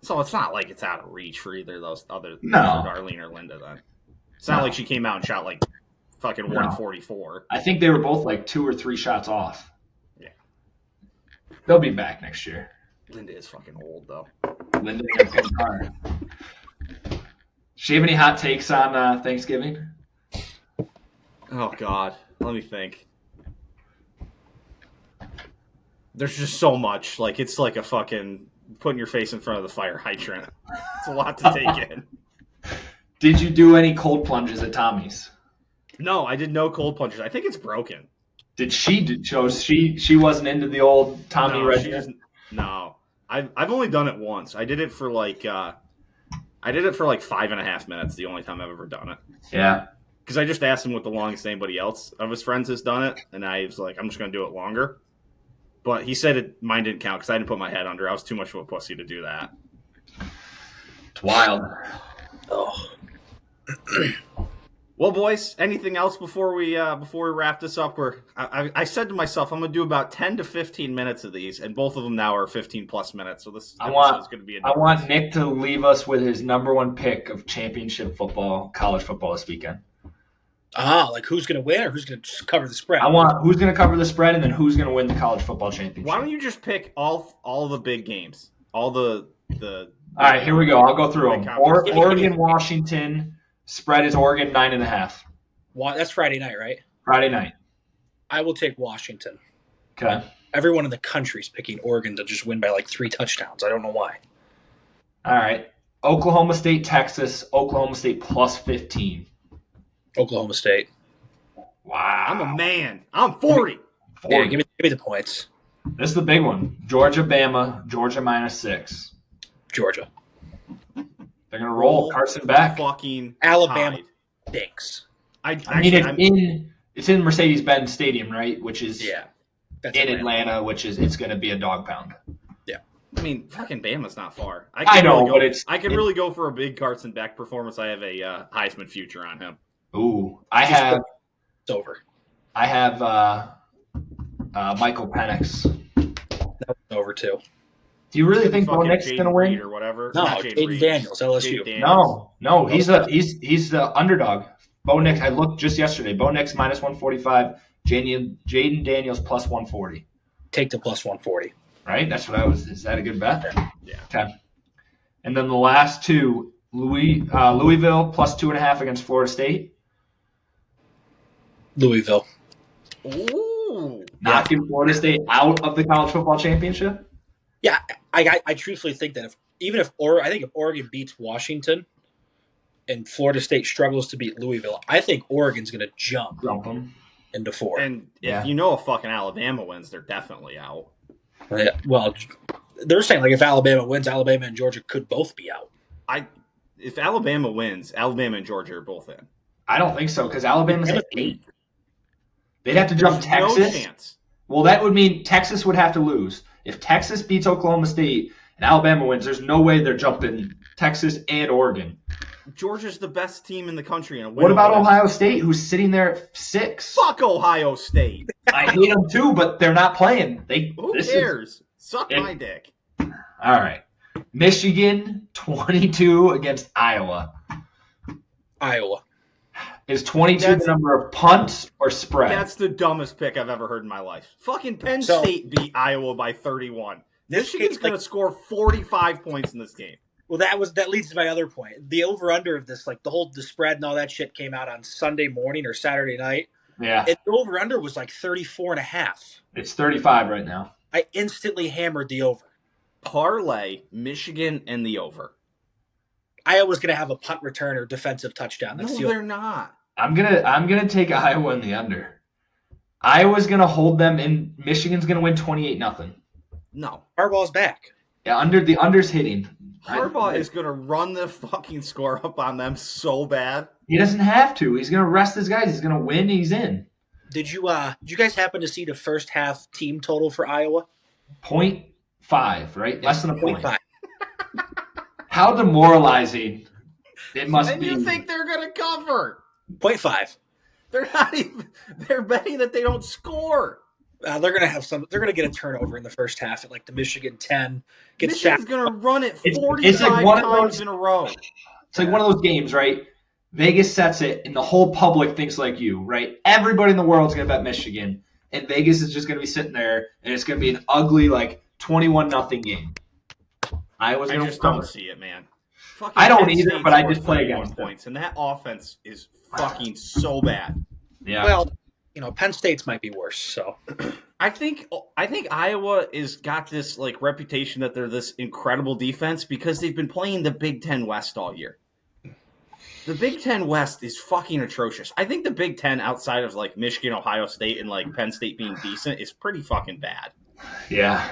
So it's not like it's out of reach for either of those other No. for Darlene or Linda, then. It's not like she came out and shot like fucking No. 144. I think they were both like 2 or 3 shots off. Yeah. They'll be back next year. Linda is fucking old, though. Linda and Pink Car. Does she have any hot takes on Thanksgiving? Oh, God. Let me think. There's just so much. Like, it's like a fucking putting your face in front of the fire hydrant. It's a lot to take in. Did you do any cold plunges at Tommy's? No, I did no cold plunges. I think it's broken. Did she she wasn't into the old Tommy No, regimen? No. I've only done it once. I did it for like 5.5 minutes, the only time I've ever done it. Yeah. Because I just asked him what the longest anybody else of his friends has done it, and I was like, I'm just going to do it longer. But he said mine didn't count because I didn't put my head under. I was too much of a pussy to do that. It's wild. Oh. Well, boys, anything else before we wrap this up? I said to myself, I'm going to do about 10 to 15 minutes of these, and both of them now are 15 plus minutes. So this episode is going to be I want Nick to leave us with his number one pick of championship football, college football this weekend. Like who's going to win or who's going to just cover the spread? I want who's going to cover the spread and then who's going to win the college football championship. Why don't you just pick all the big games, all the. All right, here we go. I'll go through them. Conference. Oregon, Washington. Spread is Oregon 9.5. That's Friday night, right? Friday night. I will take Washington. Okay. Everyone in the country's picking Oregon to just win by like 3 touchdowns. I don't know why. All right. Oklahoma State, Texas. Oklahoma State plus 15. Oklahoma State. Wow. I'm a man. I'm 40. Yeah, give me the points. This is the big one. Georgia, Bama. Georgia minus 6. Georgia. They're going to roll Carson back. Fucking Alabama Tide. stinks. It's in Mercedes-Benz Stadium, right? Which is That's in Atlanta, which is it's going to be a dog pound. Yeah. I mean, fucking Bama's not far. I know, but I could really go for a big Carson Beck performance. I have a Heisman future on him. Ooh, It's over. I have Michael Penix. That's over too. Do you really think Bo Nix is going to win? Or whatever? No, Not Jaden Jaden Reed. Daniels, LSU. Jaden Daniels. No, he's the underdog. Bo Nix. I looked just yesterday. Bo Nix minus 145. Jaden Daniels plus 140. Take the plus 140. Right? That's what I was. Is that a good bet? Yeah. Okay. And then the last two, Louisville plus 2.5 against Florida State. Louisville. Ooh. Knocking Florida State out of the college football championship. Yeah, I truthfully think that if Oregon beats Washington and Florida State struggles to beat Louisville, I think Oregon's going to jump them into 4. And if you know if fucking Alabama wins, they're definitely out. Yeah, well, they're saying like if Alabama wins, Alabama and Georgia could both be out. If Alabama wins, Alabama and Georgia are both in. I don't think so because Alabama's at 8. They'd have to jump Texas. No chance. Well, that would mean Texas would have to lose. If Texas beats Oklahoma State and Alabama wins, there's no way they're jumping Texas and Oregon. Georgia's the best team in the country. What about Ohio State, who's sitting there at 6? Fuck Ohio State. I hate them too, but they're not playing. Who cares? Suck my dick. All right. Michigan, 22 against Iowa. Iowa. Is 22 the number of punts or spread? That's the dumbest pick I've ever heard in my life. Fucking Penn State beat Iowa by 31. Michigan's going to score 45 points in this game. Well, that leads to my other point. The over-under of this, like the spread and all that shit came out on Sunday morning or Saturday night. Yeah. And the over-under was like 34.5. It's 35 right now. I instantly hammered the over. Parlay Michigan and the over. Iowa's going to have a punt return or defensive touchdown. No, they're not. I'm gonna take Iowa in the under. Iowa's gonna hold them, and Michigan's gonna win 28-0. No. Harbaugh's back. Yeah, the under's hitting. Harbaugh is gonna run the fucking score up on them so bad. He doesn't have to. He's gonna rest his guys. He's gonna win. He's in. Did you guys happen to see the first half team total for Iowa? 0.5, right? Less than a point. 0.5. How demoralizing it must and be. you think they're gonna cover? 0.5. They're not even. They're betting that they don't score. They're gonna have some. They're gonna get a turnover in the first half at like the Michigan 10. Michigan's gonna run it 45 it's like one of times those, in a row. It's like one of those games, right? Vegas sets it, and the whole public thinks like you, right? Everybody in the world is going to bet Michigan, and Vegas is just going to be sitting there, and it's going to be an ugly, 21-0 game. I just don't see it, man. Fucking I don't Penn either, State but I scored just play 31 against points, and that offense is fucking so bad. Yeah. Well, Penn State's might be worse. So I think Iowa is got this reputation that they're this incredible defense because they've been playing the Big Ten West all year. The Big Ten West is fucking atrocious. I think the Big Ten outside of Michigan, Ohio State, and Penn State being decent is pretty fucking bad. Yeah.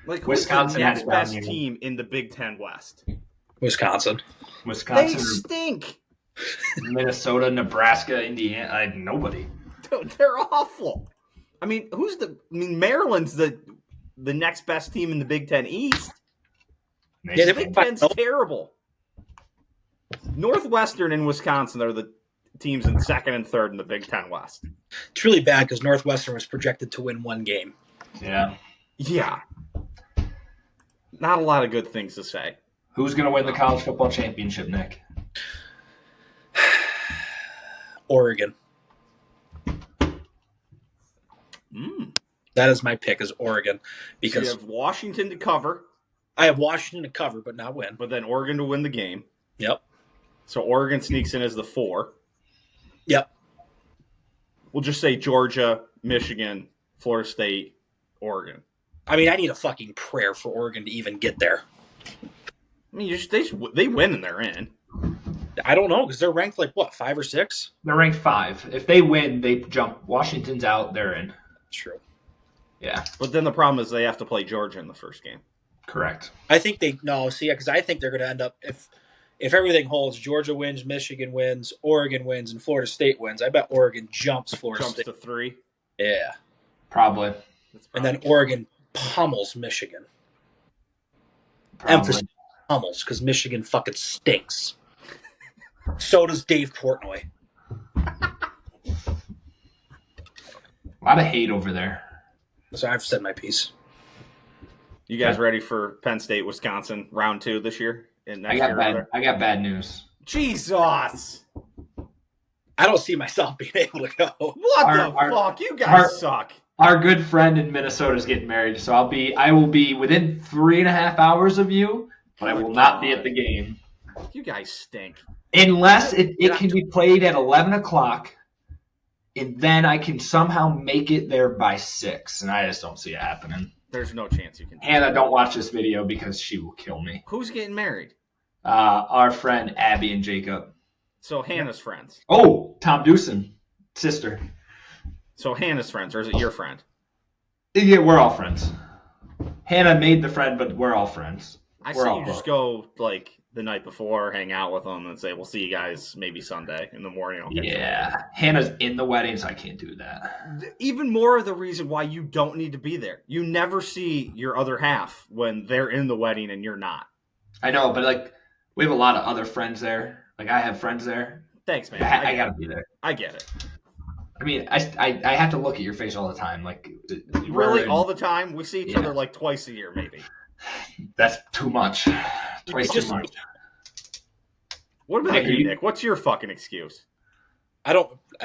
Who's Wisconsin the had next it down best here. team in the Big Ten West? Wisconsin. They stink. Minnesota, Nebraska, Indiana, nobody. Dude, they're awful. I mean, Maryland's the next best team in the Big Ten East. Yeah, The Big Ten's terrible. Northwestern and Wisconsin are the teams in second and third in the Big Ten West. It's really bad because Northwestern was projected to win one game. Yeah. Yeah. Not a lot of good things to say. Who's going to win the college football championship, Nick? Oregon. That is my pick, is Oregon, because So you have Washington to cover, I have Washington to cover but not win. but then Oregon to win the game. Yep. So Oregon sneaks in as the 4. Yep. We'll just say Georgia, Michigan, Florida State, Oregon. I mean, I need a fucking prayer for Oregon to even get there. I mean, they win and they're in. I don't know because they're ranked 5 or 6. They're ranked 5. If they win, they jump. Washington's out. They're in. True. Yeah. But then the problem is they have to play Georgia in the first game. Correct. I think because I think they're going to end up if everything holds, Georgia wins, Michigan wins, Oregon wins, and Florida State wins. I bet Oregon jumps Florida Jumps State. to 3. Yeah. Probably. And then Oregon pummels Michigan. Probably. Emphasis pummels because Michigan fucking stinks. So does Dave Portnoy. A lot of hate over there. So I've said my piece. You guys ready for Penn State, Wisconsin, round 2 this year? I got bad news. Jesus! I don't see myself being able to go. What the fuck? You guys suck. Our good friend in Minnesota is getting married, so I will be within 3.5 hours of you, but I will not be at the game. You guys stink. Unless it can be played at 11 o'clock, and then I can somehow make it there by 6, and I just don't see it happening. There's no chance you can. Hannah, don't watch this video because she will kill me. Who's getting married? Our friend Abby and Jacob. So Hannah's friends. Oh, Tom Dewson, sister. So Hannah's friends, or is it your friend? Yeah, we're all friends. Hannah made the friend, but we're all friends. I We're say all you just go the night before, hang out with them, and say, we'll see you guys maybe Sunday in the morning. Yeah. Hannah's in the wedding, so I can't do that. Even more of the reason why you don't need to be there. You never see your other half when they're in the wedding and you're not. I know, but we have a lot of other friends there. I have friends there. Thanks, man. I gotta be there. I get it. I mean, I have to look at your face all the time. Really? All the time? We see each other twice a year, maybe. That's too much. Twice too much. What about Nick? What's your fucking excuse? I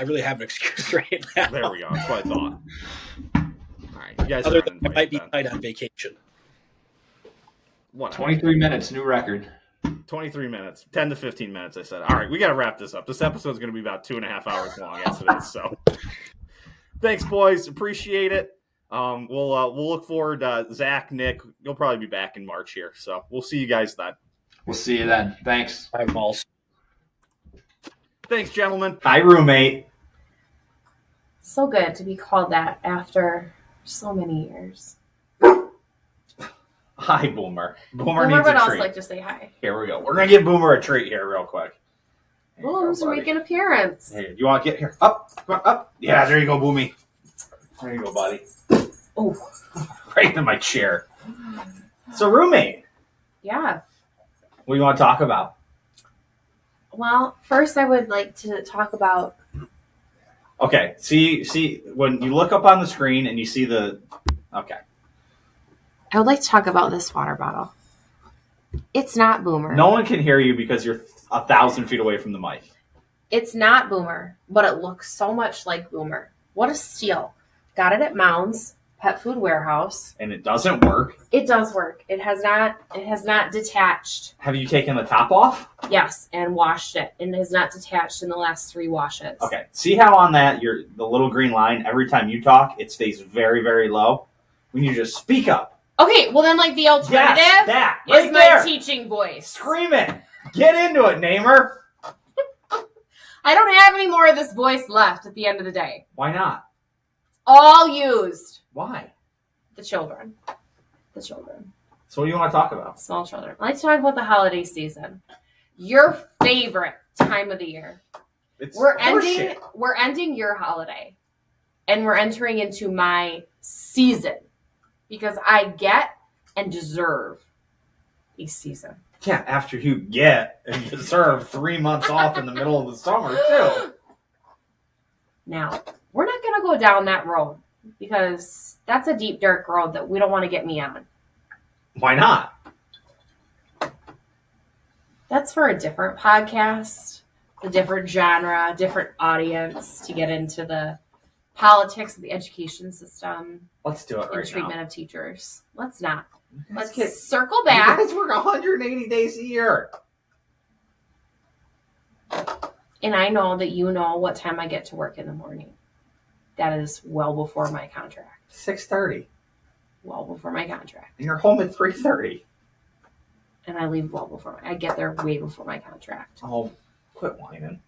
really have an excuse right now. There we go. That's what I thought. All right, you guys. Other than I might be tight on vacation. What? 23 minutes, new record. 23 minutes, 10 to 15 minutes. I said. All right, we got to wrap this up. This episode's going to be about 2.5 hours long as it is. So, thanks, boys. Appreciate it. We'll look forward to Zach, Nick. You'll probably be back in March here, so we'll see you guys then. We'll see you then. Thanks. Bye, balls. Thanks, gentlemen. Hi, roommate. So good to be called that after so many years. Hi, Boomer. Boomer needs would a also treat. like to say hi. Here we go. We're gonna give Boomer a treat here, real quick. Booms are making an appearance. Hey, you want to get here? Up, up. Yeah, there you go, Boomy. There you go, buddy. Oh, Right into my chair. So, roommate, yeah. what do you want to talk about? Well, first I would like to talk about. Okay, see, when you look up on the screen and you see the. Okay. I would like to talk about this water bottle. It's not Boomer. No one can hear you because you're 1,000 feet away from the mic. It's not Boomer, but it looks so much like Boomer. What a steal. Got it at Mound's Pet Food Warehouse. And it doesn't work. It does work. It has not detached. Have you taken the top off? Yes, and washed it. And it has not detached in the last 3 washes. Okay. See how on that, the little green line, every time you talk, it stays very, very low? When you just speak up. Okay, well then the alternative that, right is my there. teaching voice. Scream it. Get into it, Namer. I don't have any more of this voice left at the end of the day. Why not? All used. Why? The children. So what do you want to talk about? Small children. I like to talk about the holiday season. Your favorite time of the year. We're ending your holiday. And we're entering into my season. Because I get and deserve a season. Yeah, after you get and deserve 3 months off in the middle of the summer, too. Now, we're not going to go down that road. Because that's a deep, dark road that we don't want to get me on. Why not? That's for a different podcast, a different genre, different audience to get into the politics of the education system. Let's do it right now. And treatment of teachers. Let's not. Let's get circle back. You guys work 180 days a year. And I know that you know what time I get to work in the morning. That is well before my contract. 6:30. Well before my contract. And you're home at 3:30. And I leave well before I get there way before my contract. Oh, quit whining.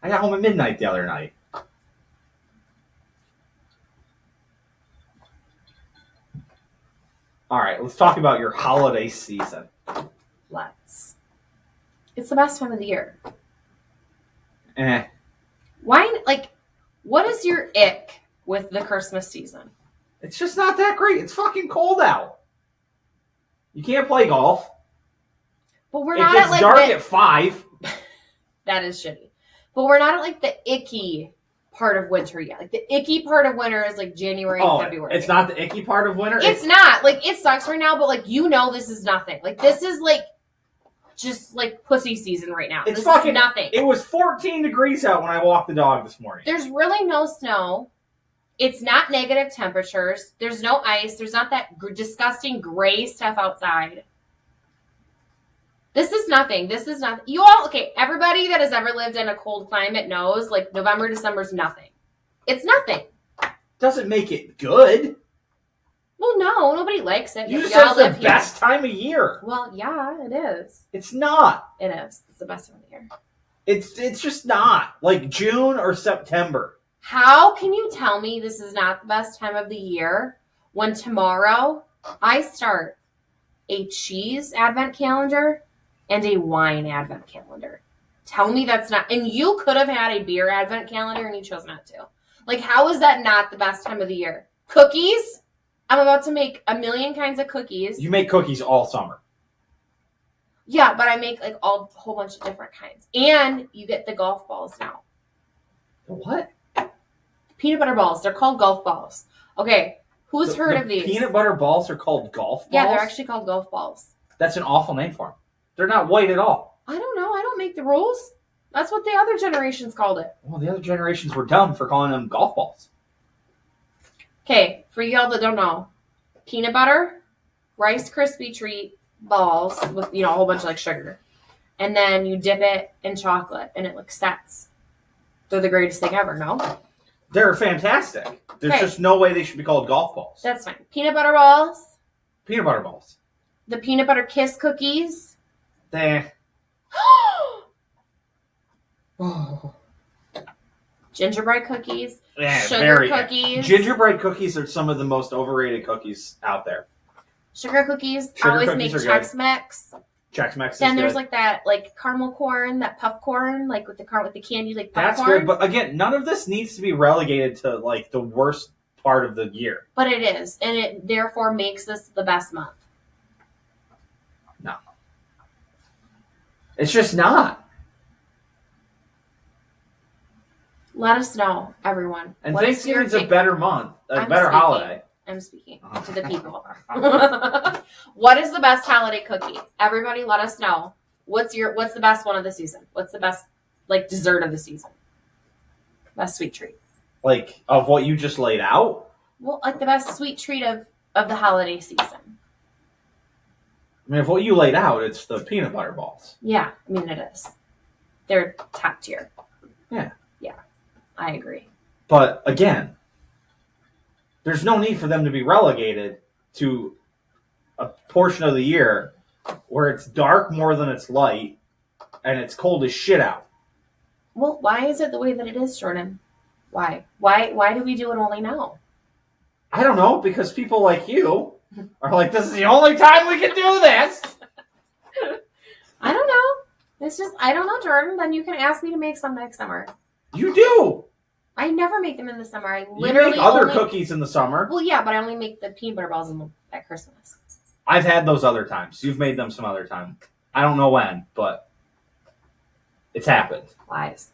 I got home at midnight the other night. All right, let's talk about your holiday season. Let's. It's the best time of the year. Why? What is your ick with the Christmas season? It's just not that great. It's fucking cold out. You can't play golf. But we're it not gets at dark at 5. That is shitty. But we're not at the icky part of winter yet. The icky part of winter is January and February. It's not the icky part of winter? It's not. It sucks right now, but this is nothing. This is just pussy season right now. It's this fucking is nothing. It was 14 degrees out when I walked the dog this morning. There's really no snow. It's not negative temperatures. There's no ice. There's not that disgusting gray stuff outside. This is nothing. This is nothing. You all, okay, everybody that has ever lived in a cold climate knows, November, December's nothing. It's nothing. Doesn't make it good. Well, no, nobody likes it. You just said it's the best time of year. Well, yeah, it is. It's not. It is. It's the best time of the year. It's just not. June or September. How can you tell me this is not the best time of the year when tomorrow I start a cheese advent calendar and a wine advent calendar? Tell me that's not. And you could have had a beer advent calendar and you chose not to. How is that not the best time of the year? Cookies? I'm about to make a million kinds of cookies. You make cookies all summer. Yeah, but I make a whole bunch of different kinds. And you get the golf balls now. The what? Peanut butter balls. They're called golf balls. Okay, who's heard of these? Peanut butter balls are called golf balls? Yeah, they're actually called golf balls. That's an awful name for them. They're not white at all. I don't know. I don't make the rules. That's what the other generations called it. Well, the other generations were dumb for calling them golf balls. Okay, for y'all that don't know, peanut butter, Rice Krispie treat balls with, a whole bunch of sugar. And then you dip it in chocolate and it sets. They're the greatest thing ever, no? They're fantastic. There's just no way they should be called golf balls. That's fine. Peanut butter balls. Peanut butter balls. The peanut butter kiss cookies. Oh. Gingerbread cookies. Yeah, sugar cookies. Gingerbread cookies are some of the most overrated cookies out there. Sugar cookies. Sugar I always cookies make are Chex Mix. Chex Mix is Then there's good. that caramel corn, that puff corn, with the candy popcorn. That's good, but again, none of this needs to be relegated to the worst part of the year. But it is, and it therefore makes this the best month. No. It's just not. Let us know, everyone. And What is Thanksgiving's your a better month, a I'm better speaking. holiday. I'm speaking to the people. What is the best holiday cookie? Everybody let us know. What's the best one of the season? What's the best dessert of the season? Best sweet treat. Of what you just laid out? Well, the best sweet treat of the holiday season. I mean, if what you laid out, it's the peanut butter balls. Yeah, I mean it is. They're top tier. Yeah. Yeah, I agree. But again, there's no need for them to be relegated to a portion of the year where it's dark more than it's light and it's cold as shit out. Well, why is it the way that it is, Jordan? Why? Why do we do it only now? I don't know, because people like you are like, this is the only time we can do this. I don't know. It's just, I don't know, Jordan. Then you can ask me to make some next summer. You do. I never make them in the summer. I literally you make other cookies in the summer. Well, yeah, but I only make the peanut butter balls at Christmas. I've had those other times. You've made them some other time. I don't know when, but it's happened. Lies.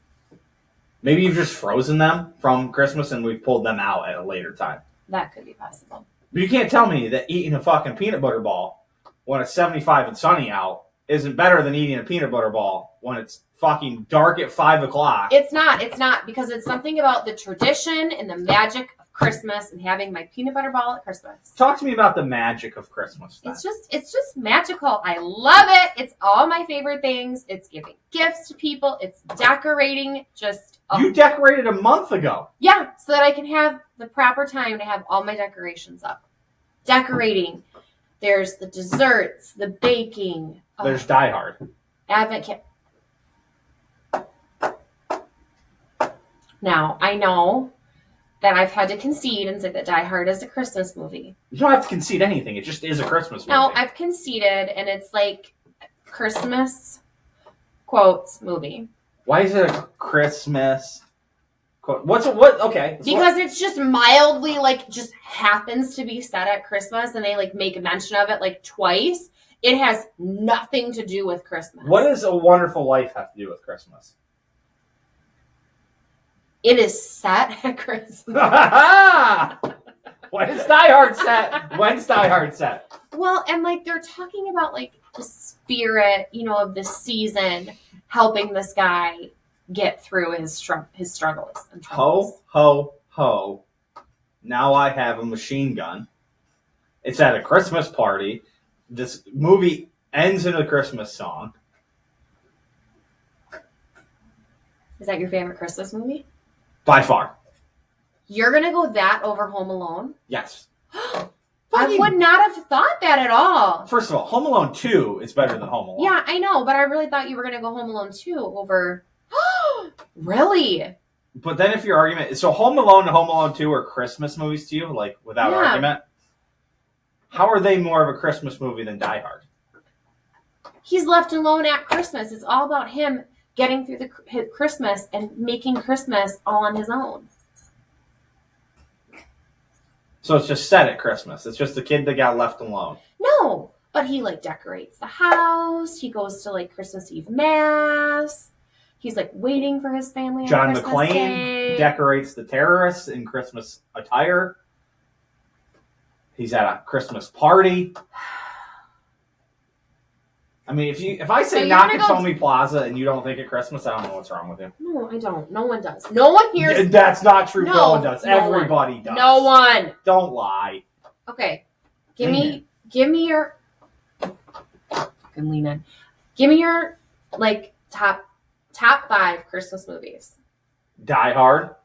Maybe you've just frozen them from Christmas and we've pulled them out at a later time. That could be possible. But you can't tell me that eating a fucking peanut butter ball when it's 75 and sunny out isn't better than eating a peanut butter ball when it's fucking dark at 5 o'clock. It's not, because it's something about the tradition and the magic of Christmas and having my peanut butter ball at Christmas. Talk to me about the magic of Christmas then. It's just magical. I love it. It's all my favorite things. It's giving gifts to people. It's decorating. You decorated a month ago. Yeah, so that I can have the proper time to have all my decorations up. Decorating. There's the desserts, the baking. There's Die Hard. Advent kit. Now, I know that I've had to concede and say that Die Hard is a Christmas movie. You don't have to concede anything. It just is a Christmas movie. No, I've conceded, and it's like Christmas quotes movie. Why is it a Christmas quote? What? Okay. Because it's just mildly just happens to be said at Christmas, and they make mention of it twice. It has nothing to do with Christmas. What does A Wonderful Life have to do with Christmas? It is set at Christmas. When is Die Hard set? When's Die Hard set? Well, and they're talking about the spirit, of the season, helping this guy get through his struggles and troubles. Ho, ho, ho. Now I have a machine gun. It's at a Christmas party. This movie ends in a Christmas song. Is that your favorite Christmas movie? By far. You're going to go that over Home Alone? Yes. I would not have thought that at all. First of all, Home Alone 2 is better than Home Alone. Yeah, I know, but I really thought you were going to go Home Alone 2 over... Really? But then if your argument... So Home Alone and Home Alone 2 are Christmas movies to you? Without argument? How are they more of a Christmas movie than Die Hard? He's left alone at Christmas. It's all about him getting through the Christmas and making Christmas all on his own. So it's just set at Christmas. It's just the kid that got left alone. No, but he decorates the house. He goes to Christmas Eve Mass. He's waiting for his family. John on Christmas McClane Day. decorates the terrorists in Christmas attire. He's at a Christmas party. I mean, if I say Nakatomi Plaza and you don't think of Christmas, I don't know what's wrong with you. No, I don't. No one does. No one here. That's not true. No one does. Everybody does. No one. Don't lie. Okay. Give me your. Fucking lean in. Give me your top 5 Christmas movies. Die Hard.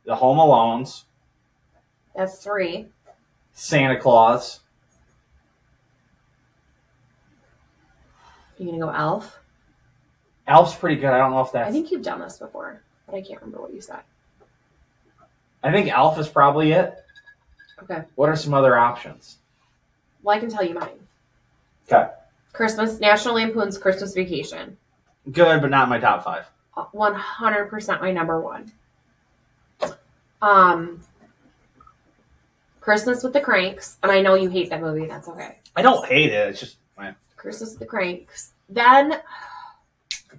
The Home Alones. That's 3. Santa Claus. You gonna go Elf? Elf's pretty good. I don't know if that's... I think you've done this before, but I can't remember what you said. I think Elf is probably it. Okay. What are some other options? Well, I can tell you mine. Okay. Christmas, National Lampoon's Christmas Vacation. Good, but not my top 5. 100% my number 1. Christmas with the Cranks, and I know you hate that movie. That's okay. I don't hate it. It's just... Christmas with the Cranks. Then...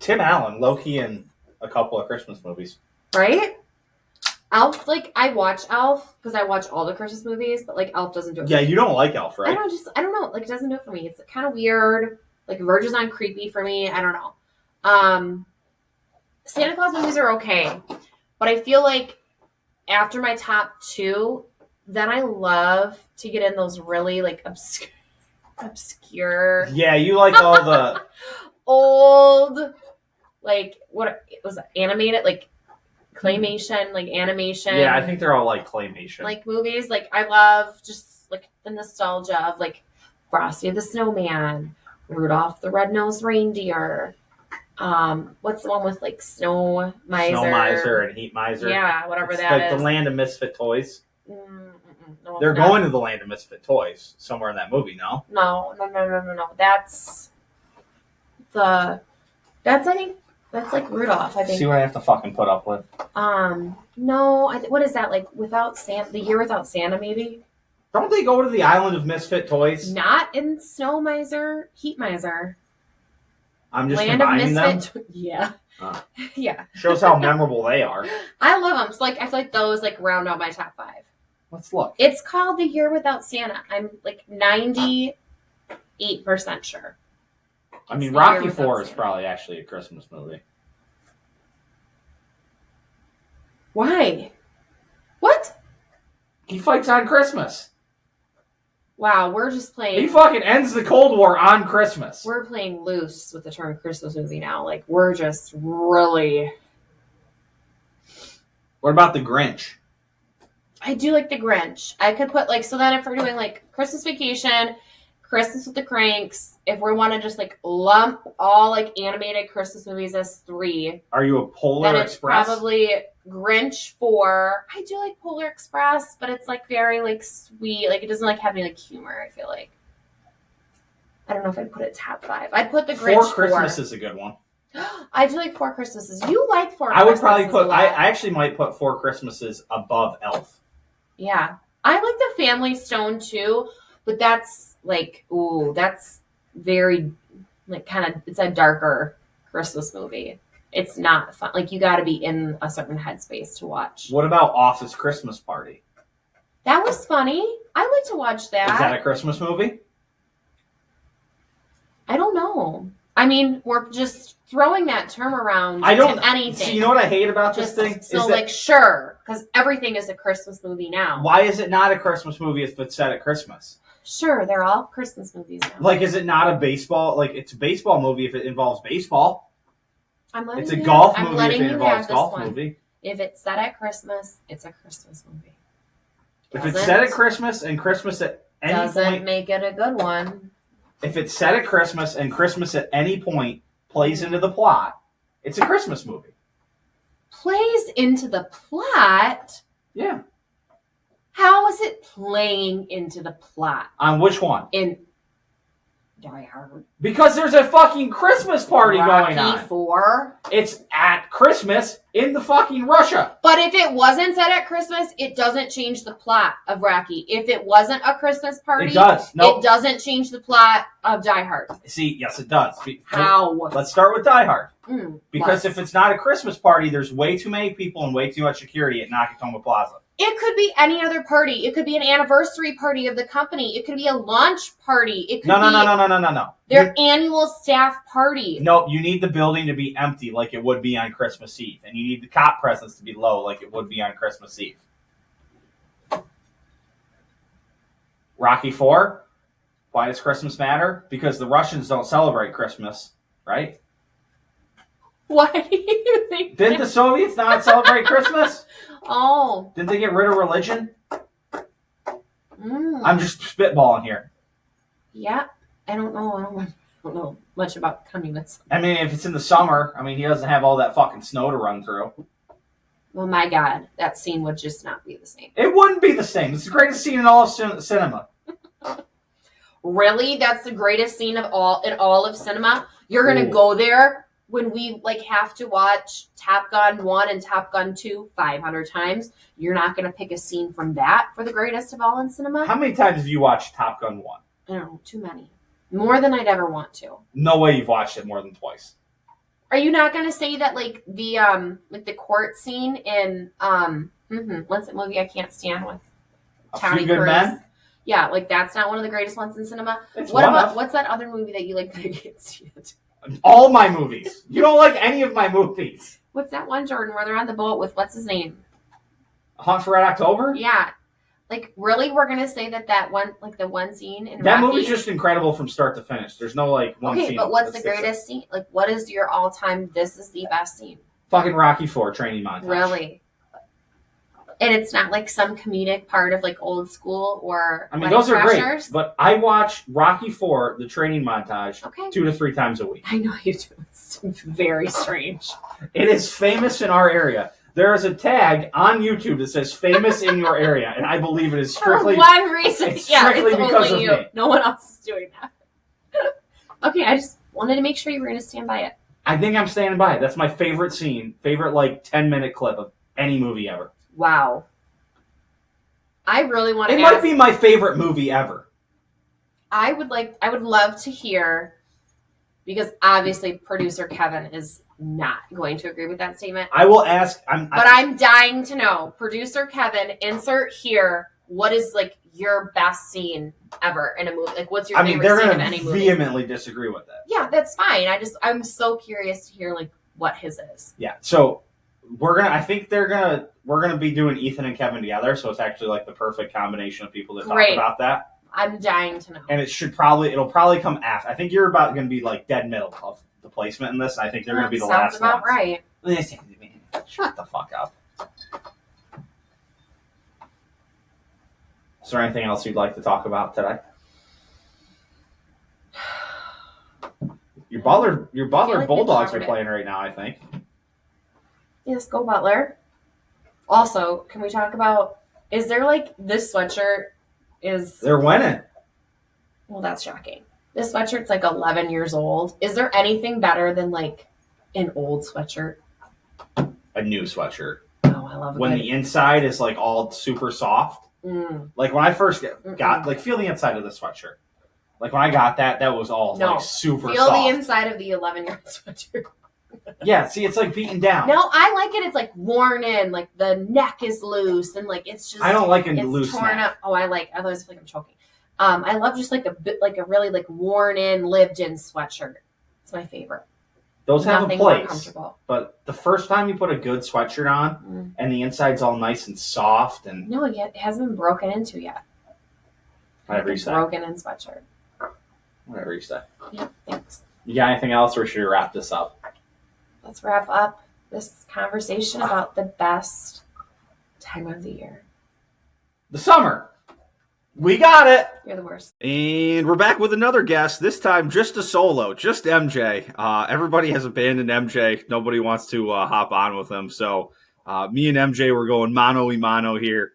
Tim Allen, low-key in a couple of Christmas movies. Right? Elf, like I watch Elf because I watch all the Christmas movies, but like Elf doesn't do it. Yeah, for me. you don't like Elf, I right? don't know. Like it doesn't do it for me. It's kind of weird. Like verges on creepy for me. I don't know. Santa Claus movies are okay, but I feel like after my top two, then I love to get in those really like obscure. Yeah, you like all the old, like what was it, animated, like claymation, like animation. Yeah, I think they're all like claymation. Like movies. Like I love just like the nostalgia of like Frosty the Snowman, Rudolph the Red-Nosed Reindeer. What's the one with like Snow Miser? Snow Miser and Heat Miser. Yeah, whatever it's that like is. The Land of Misfit Toys. No, They're going to the Land of Misfit Toys somewhere in that movie, no? No. That's I think that's like Rudolph. I think. See what I have to fucking put up with. No. What is that like? Without Santa, the Year Without Santa, maybe. Don't they go to the Island of Misfit Toys? Not in Snow Miser, Heat Miser. I'm just Land of combining them. Yeah. Yeah. Shows how memorable they are. I love them. So like I feel like those like round out my top 5. Let's look. It's called The Year Without Santa. I'm like 98% sure. I mean, The Rocky Year 4 Without is Santa. probably actually a Christmas movie. Why? What? He fights on Christmas. Wow, we're just He playing. fucking ends the Cold War on Christmas. We're playing loose with the term Christmas movie now. Like we're just really. What about the Grinch? I do like the Grinch. I could put like so that if we're doing like Christmas Vacation, Christmas with the Cranks, if we want to just like lump all like animated Christmas movies as 3, Are you a Polar then it's Express? probably Grinch 4. I do like Polar Express, but it's like very like sweet. Like it doesn't like have any like humor. I feel like. I don't know if I'd put it top 5. I'd put the Grinch 4. Christmas is a good one. I do like 4 Christmases. You like 4 I would Christmases probably a put. lot. I actually might put 4 Christmases above Elf. Yeah. I like the Family Stone too, but that's like, ooh, that's very, like, kind of, it's a darker Christmas movie. It's not fun. Like, you got to be in a certain headspace to watch. What about Office Christmas Party? That was funny. I like to watch that. Is that a Christmas movie? I don't know. I mean, we're just throwing that term around I don't. to anything. See, you know what I hate about just, this thing? So, is that, like, sure, because everything is a Christmas movie now. why is it not a Christmas movie if it's set at Christmas? Sure, they're all Christmas movies now. Like, is it not a baseball? Like, it's a baseball movie if it involves baseball. It's a you golf have- I'm movie if letting it you involves have this golf one. movie. If it's set at Christmas, it's a Christmas movie. If it's set at Christmas and Christmas at any doesn't point, make it a good one. if it's set at Christmas and Christmas at any point plays into the plot, it's a Christmas movie. Plays into the plot. Yeah. How is it playing into the plot? On which one? In Die Hard. Because there's a fucking Christmas party going on. Rocky 4. It's at Christmas in the fucking Russia. But if it wasn't set at Christmas, it doesn't change the plot of Rocky. If it wasn't a Christmas party, It does. No. It doesn't change the plot of Die Hard. See, yes, it does. How? Let's start with Die Hard. Because what? if it's not a Christmas party, there's way too many people and way too much security at Nakatomi Plaza. It could be any other party. It could be an anniversary party of the company. It could be a launch party. It could No. their annual staff party. No, you need the building to be empty like it would be on Christmas Eve. And you need the cop presence to be low like it would be on Christmas Eve. Rocky 4, why does Christmas matter? Because the Russians don't celebrate Christmas, right? Why do you think Didn't the Soviets not celebrate Christmas? Oh. Didn't they get rid of religion? I'm just spitballing here. Yeah. I don't know. I don't know much about communism. I mean, if it's in the summer, I mean, he doesn't have all that fucking snow to run through. Well, my God, that scene would just not be the same. It wouldn't be the same. It's the greatest scene in all of cinema. Really? That's the greatest scene of all in all of cinema? You're going to go there when we like have to watch Top Gun 1 and Top Gun 2 500 times? You're not going to pick a scene from that for the greatest of all in cinema? How many times have you watched Top Gun 1? I don't know, too many. More than I'd ever want to. No way you've watched it more than twice. Are you not going to say that like the court scene in What's that movie I can't stand with A Tommy Few Good Cruise? Men? Yeah, like that's not one of the greatest ones in cinema. It's What one about of. what's that other movie that you like that I can't stand? All my movies. You don't like any of my movies. What's that one, Jordan, where they're on the boat with what's his name? Hunt for Red October? Yeah. Like, really, we're gonna say that one, like the one scene in That Rocky? movie's just incredible from start to finish. There's no like one scene. Okay, but what's that the sticks out. greatest scene? Like, what is your all-time? This is the best scene. Fucking Rocky IV training montage. Really? And it's not like some comedic part of like old school or. I mean, Wedding those are great. Crashers? But I watch Rocky IV, the training montage, Okay. 2 to 3 times a week. I know you do. It's very strange. It is famous in our area. There is a tag on YouTube that says "famous in your area," and I believe it is strictly. For one reason, it's yeah, strictly it's because only of you. me. No one else is doing that. Okay, I just wanted to make sure you were going to stand by it. I think I'm standing by it. That's my favorite scene, favorite like 10-minute clip of any movie ever. Wow. I really want to. It might be my favorite movie ever. I would love to hear, because obviously producer Kevin is not going to agree with that statement. I will ask. I'm dying to know, producer Kevin, insert here. What is like your best scene ever in a movie? Like, what's your favorite they're scene of going any to movie? vehemently disagree with that. Yeah, that's fine. I'm so curious to hear like what his is. Yeah. So we're gonna be doing Ethan and Kevin together. So it's actually like the perfect combination of people to talk Great. about that. I'm dying to know. And it'll probably come after. I think you're about going to be like dead middle of the placement in this. I think they're going to be the last Sounds about ones. right. Listen to me. Shut the fuck up. Is there anything else you'd like to talk about today? Your Butler like Bulldogs we've are covered it. playing right now, I think. Yes, go Butler. Also, can we talk about, is there like this sweatshirt is, They're winning. well, that's shocking. This sweatshirt's like 11 years old. Is there anything better than like an old sweatshirt? A new sweatshirt. Oh, I love it. When the inside is like all super soft. Like when I first got like feel the inside of the sweatshirt. Like when I got that was all like super Feel soft. the inside of the 11-year-old sweatshirt. Yeah, see, it's like beaten down. No, I like it. It's like worn in, like the neck is loose, and like it's just. I don't like a it's loose torn neck. up. Oh, otherwise I feel like I'm choking. I love just like a bit, like a really like worn in, lived in sweatshirt. It's my favorite. Those have Nothing a more place. comfortable. But the first time you put a good sweatshirt on and the inside's all nice and soft and No, yet it hasn't been broken into yet. whatever you It's say. broken in sweatshirt. Whatever you say. Yeah, thanks. You got anything else, or should we wrap this up? Let's wrap up this conversation about the best time of the year. The summer. We got it. You're the worst. And we're back with another guest, this time just a solo, just MJ. Everybody has abandoned MJ. Nobody wants to hop on with him. So me and MJ, we're going mano-y-mano here.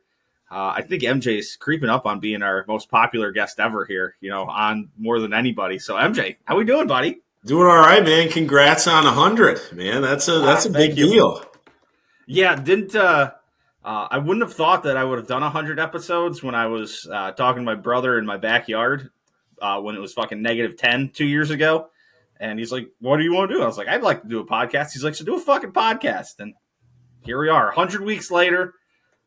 I think MJ's creeping up on being our most popular guest ever here, on more than anybody. So MJ, how we doing, buddy? Doing all right, man. Congrats on 100, man. That's a big deal. Yeah, I wouldn't have thought that I would have done 100 episodes when I was talking to my brother in my backyard when it was fucking -10 2 years ago. And he's like, what do you want to do? I was like, I'd like to do a podcast. He's like, so do a fucking podcast. And here we are, 100 weeks later.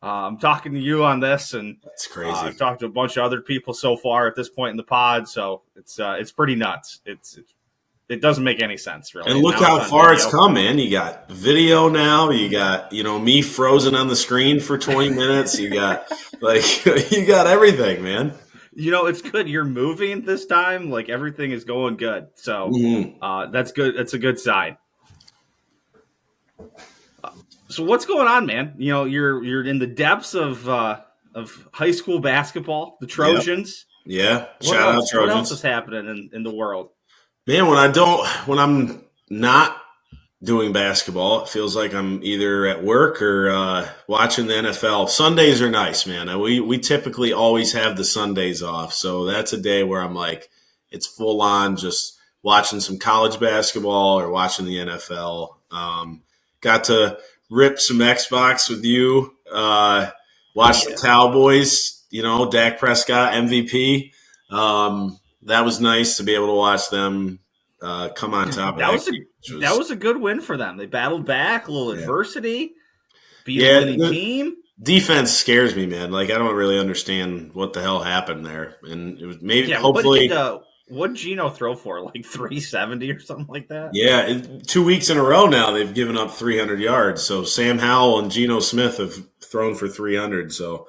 I'm talking to you on this, and that's crazy. I've talked to a bunch of other people so far at this point in the pod, so it's pretty nuts. It doesn't make any sense, really. And look how far it's come, man. You got video now. You got me frozen on the screen for 20 minutes. You got you got everything, man. It's good. You're moving this time. Like everything is going good. So that's good. That's a good sign. So what's going on, man? You're in the depths of high school basketball, the Trojans. Yeah. Shout out Trojans. What else is happening in the world? Man, when I'm not doing basketball, it feels like I'm either at work or watching the NFL. Sundays are nice, man. We typically always have the Sundays off, so that's a day where I'm like, it's full on just watching some college basketball or watching the NFL. Got to rip some Xbox with you. Watch the Cowboys. Dak Prescott MVP. That was nice to be able to watch them come on top. That was a good win for them. They battled back, a little adversity, beat a winning team. defense scares me, man. Like I don't really understand what the hell happened there, and it was maybe Yeah, hopefully. what did Geno throw for? Like 370 or something like that? Yeah, 2 weeks in a row now they've given up 300 yards. So Sam Howell and Geno Smith have thrown for 300. So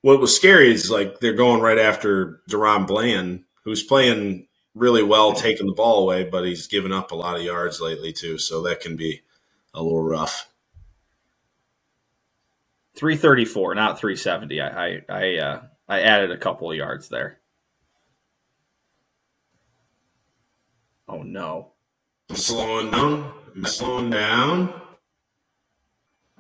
what was scary is like they're going right after Deron Bland, who's playing really well, taking the ball away, but he's given up a lot of yards lately too. So that can be a little rough. 334, not 370. I added a couple of yards there. Oh no. I'm slowing down.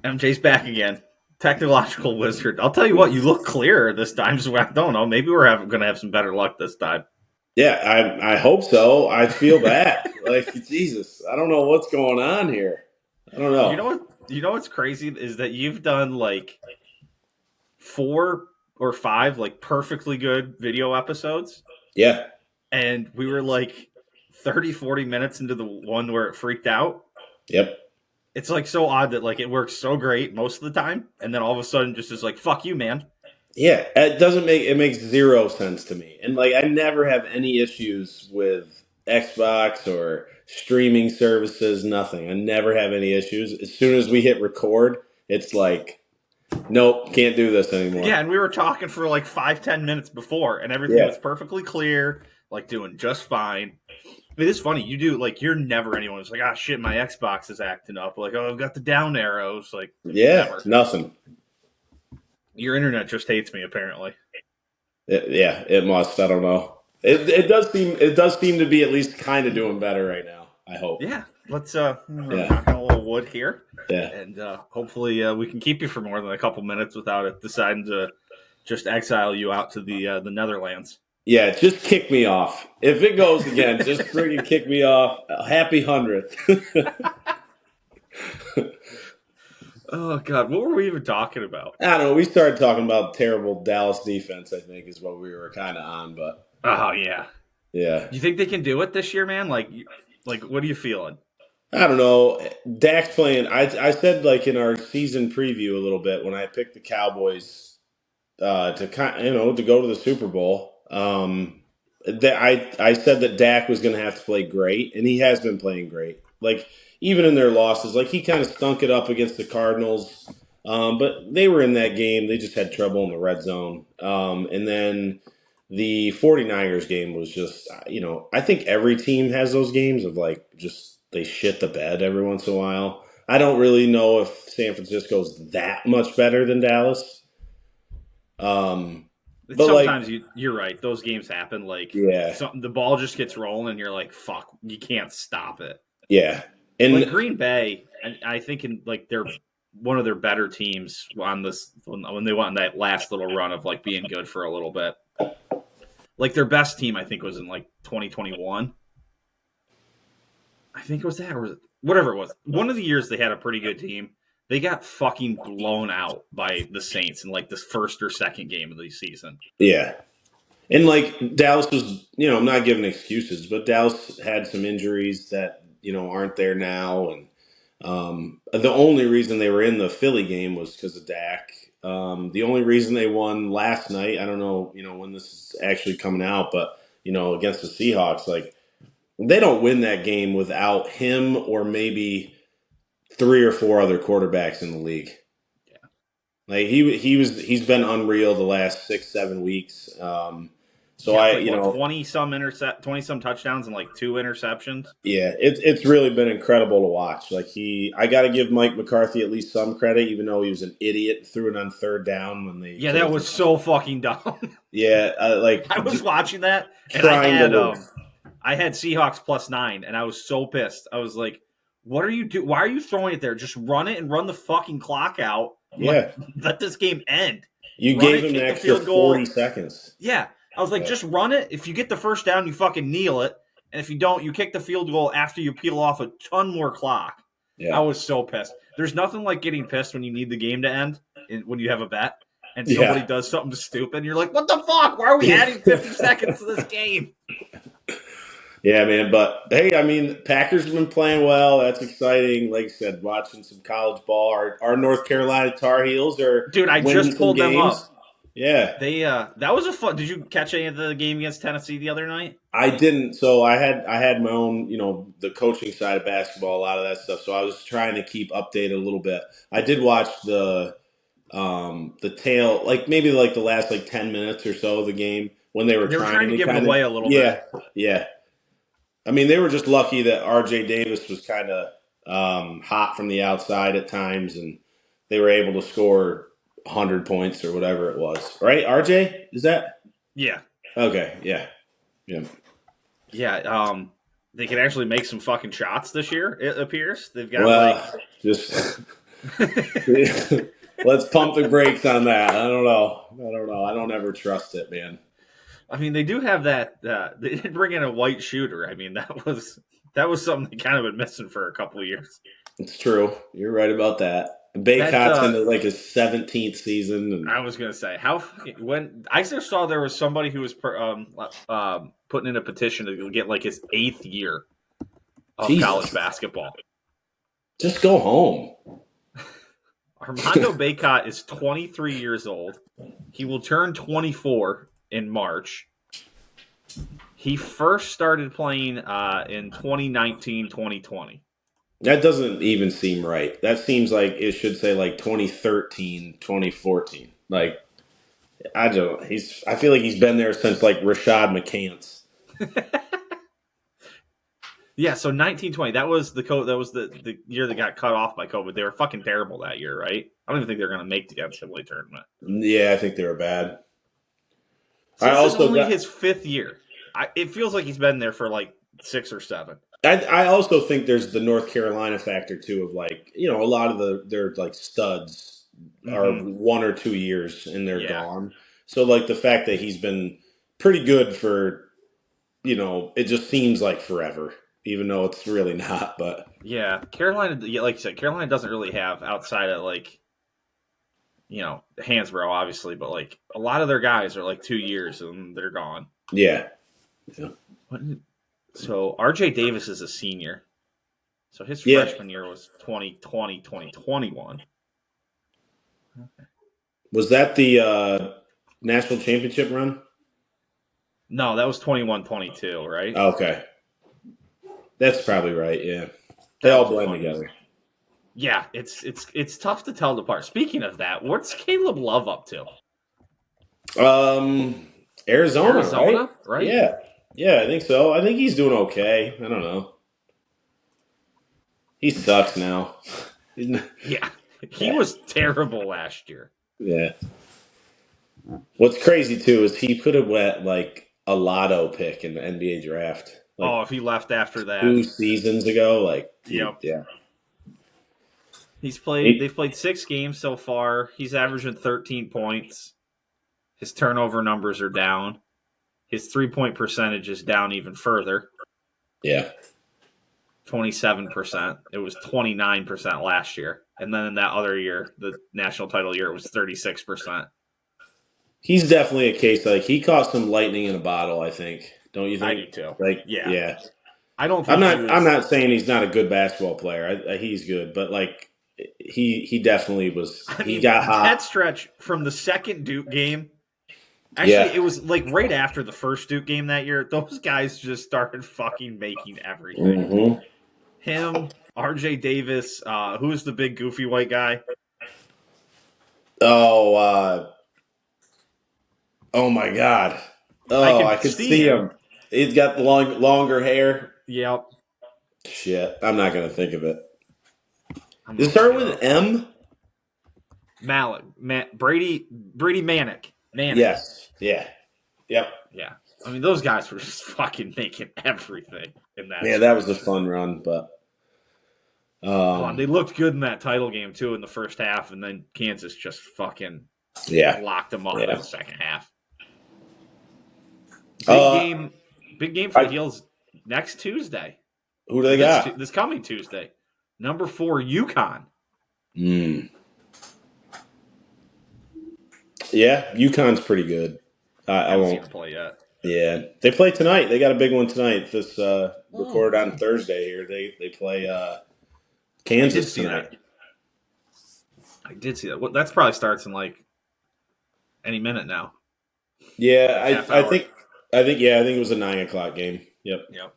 MJ's back again. Technological wizard. I'll tell you what, you look clearer this time, so I don't know. Maybe we're going to have some better luck this time. Yeah, I hope so. I feel bad. Like Jesus, I don't know what's going on here. I don't know. You know what's crazy is that you've done like 4 or 5 like perfectly good video episodes. Yeah. And we were like 30, 40 minutes into the one where it freaked out. Yep. It's like so odd that like it works so great most of the time, and then all of a sudden just is like, fuck you, man. Yeah, it makes zero sense to me. And like I never have any issues with Xbox or streaming services, nothing. I never have any issues. As soon as we hit record, it's like nope, can't do this anymore. Yeah, and we were talking for like 5-10 minutes before, and everything was perfectly clear, like doing just fine. It is funny, you do like you're never anyone who's like, ah shit, my Xbox is acting up. Like, oh, I've got the down arrows. Like, never. Nothing. Your internet just hates me, apparently. It must. I don't know. It does seem to be at least kind of doing better right now. I hope. Yeah, let's knock on a little wood here. Yeah, and hopefully we can keep you for more than a couple minutes without it deciding to just exile you out to the Netherlands. Yeah, just kick me off. If it goes again, just freaking kick me off. Happy 100th. Oh, God. What were we even talking about? I don't know. We started talking about terrible Dallas defense, I think, is what we were kind of on. But oh, yeah. Yeah. You think they can do it this year, man? Like what are you feeling? I don't know. Dak's playing. I said, like, in our season preview a little bit when I picked the Cowboys to go to the Super Bowl. I said that Dak was going to have to play great, and he has been playing great. Like, even in their losses, like, he kind of stunk it up against the Cardinals, but they were in that game. They just had trouble in the red zone. And then the 49ers game was just, I think every team has those games of, like, just they shit the bed every once in a while. I don't really know if San Francisco's that much better than Dallas. But sometimes you're right. Those games happen. Like, yeah, the ball just gets rolling, and you're like, "Fuck, you can't stop it." Yeah, and like Green Bay, I think they're one of their better teams on this when they went on that last little run of like being good for a little bit. Like their best team, I think, was in like 2021. I think it was that, or was it, whatever it was. One of the years they had a pretty good team. They got fucking blown out by the Saints in like this first or second game of the season. Yeah. And like Dallas was, I'm not giving excuses, but Dallas had some injuries that, aren't there now. And the only reason they were in the Philly game was because of Dak. The only reason they won last night, I don't know, when this is actually coming out, but, against the Seahawks, like they don't win that game without him or maybe 3 or 4 other quarterbacks in the league. Yeah, like he's been unreal the last 6-7 weeks. So yeah, 20 some touchdowns and like 2 interceptions. Yeah, it's really been incredible to watch. Like I got to give Mike McCarthy at least some credit, even though he was an idiot and threw it on 3rd down when they. Yeah, that was so fucking dumb. Yeah, I was watching that and I had Seahawks +9 and I was so pissed. I was like, what are you doing? Why are you throwing it there? Just run it and run the fucking clock out. Yeah. Let this game end. You gave him an extra 40 seconds. Yeah. I was like, just run it. If you get the first down, you fucking kneel it. And if you don't, you kick the field goal after you peel off a ton more clock. Yeah. I was so pissed. There's nothing like getting pissed when you need the game to end, when you have a bet, and somebody does something stupid, and you're like, what the fuck? Why are we adding 50 seconds to this game? Yeah, man. But hey, I mean, Packers have been playing well. That's exciting. Like I said, watching some college ball. Our North Carolina Tar Heels are Dude, I winning just some pulled them games. up. Yeah, They that was a fun. Did you catch any of the game against Tennessee the other night? I didn't. So I had my own, the coaching side of basketball, a lot of that stuff. So I was trying to keep updated a little bit. I did watch the tail, like maybe like the last like 10 minutes or so of the game when they were They were trying trying to to give it kind of away a little bit. yeah. I mean, they were just lucky that R.J. Davis was kind of hot from the outside at times, and they were able to score 100 points or whatever it was. Right, R.J. Is that Yeah, okay? Yeah, yeah. yeah. They can actually make some fucking shots this year. It appears they've got Well, just let's pump the brakes on that. I don't know. I don't ever trust it, man. I mean, they do have that. They did bring in a white shooter. I mean, that was something they kind of been missing for a couple of years. It's true. You're right about that. Baycott's into like his 17th season, and I was gonna say when I just saw there was somebody who was putting in a petition to get like his 8th year of Jesus. college basketball. Just go home. Armando Baycott is 23 years old. He will turn 24 in March. He first started playing in 2019, 2020. That doesn't even seem right. That seems like it should say like 2013, 2014. Like I feel like he's been there since like Rashad McCants. Yeah, so 1920. That was the year that got cut off by COVID. They were fucking terrible that year, right? I don't even think they're going to make the NCAA tournament. Yeah, I think they were bad. So this is only his 5th year. It feels like he's been there for like 6 or 7. I also think there's the North Carolina factor too of like, a lot of their like studs are 1 or 2 years and they're gone. So like the fact that he's been pretty good for, it just seems like forever, even though it's really not. But yeah, Carolina, like you said, Carolina doesn't really have outside of like, Hansbrough obviously, but like a lot of their guys are like 2 years and they're gone. Yeah. So RJ Davis is a senior. So his freshman year was 2020, 2021. Okay. Was that the national championship run? No, that was 21-22, right? Okay. That's probably right, yeah. They all blend together. Yeah, it's tough to tell apart. Speaking of that, what's Caleb Love up to? Arizona, right? Yeah. Yeah, I think so. I think he's doing okay. I don't know. He sucks now. Yeah. He was terrible last year. Yeah. What's crazy too is he could have went like a lotto pick in the NBA draft. Like if he left after that 2 seasons ago, yep. Yeah. They've played 6 games so far. He's averaging 13 points. His turnover numbers are down. His 3-point percentage is down even further. Yeah. 27%. It was 29% last year. And then in that other year, the national title year, it was 36%. He's definitely a case like he caught some lightning in a bottle, I think. Don't you think? I do too. Yeah. I don't think I'm not saying he's not a good basketball player. He's good, but like he definitely was. He got hot. That stretch from the second Duke game. Actually, it was like right after the first Duke game that year. Those guys just started fucking making everything. Mm-hmm. Him, R.J. Davis, who's the big goofy white guy? Oh my God! Oh, I could see him. He's got the longer hair. Yep. Shit, I'm not gonna think of it. Does it start with an M? Brady Manick. Yes. Yeah. Yep. Yeah. I mean, those guys were just fucking making everything in that. Yeah, that was a fun run, but they looked good in that title game too in the first half, and then Kansas just fucking locked them up in the second half. Big game for the Heels next Tuesday. Who do they got? This coming Tuesday. Number 4, UConn. Yeah, UConn's pretty good. I haven't won't seen them play yet. Yeah, they play tonight. They got a big one tonight. This recorded on Thursday here. They play Kansas see tonight. that. I did see that. Well, that's probably starts in like any minute now. Yeah, Like half I hour. think it was a 9 o'clock game. Yep. Yep.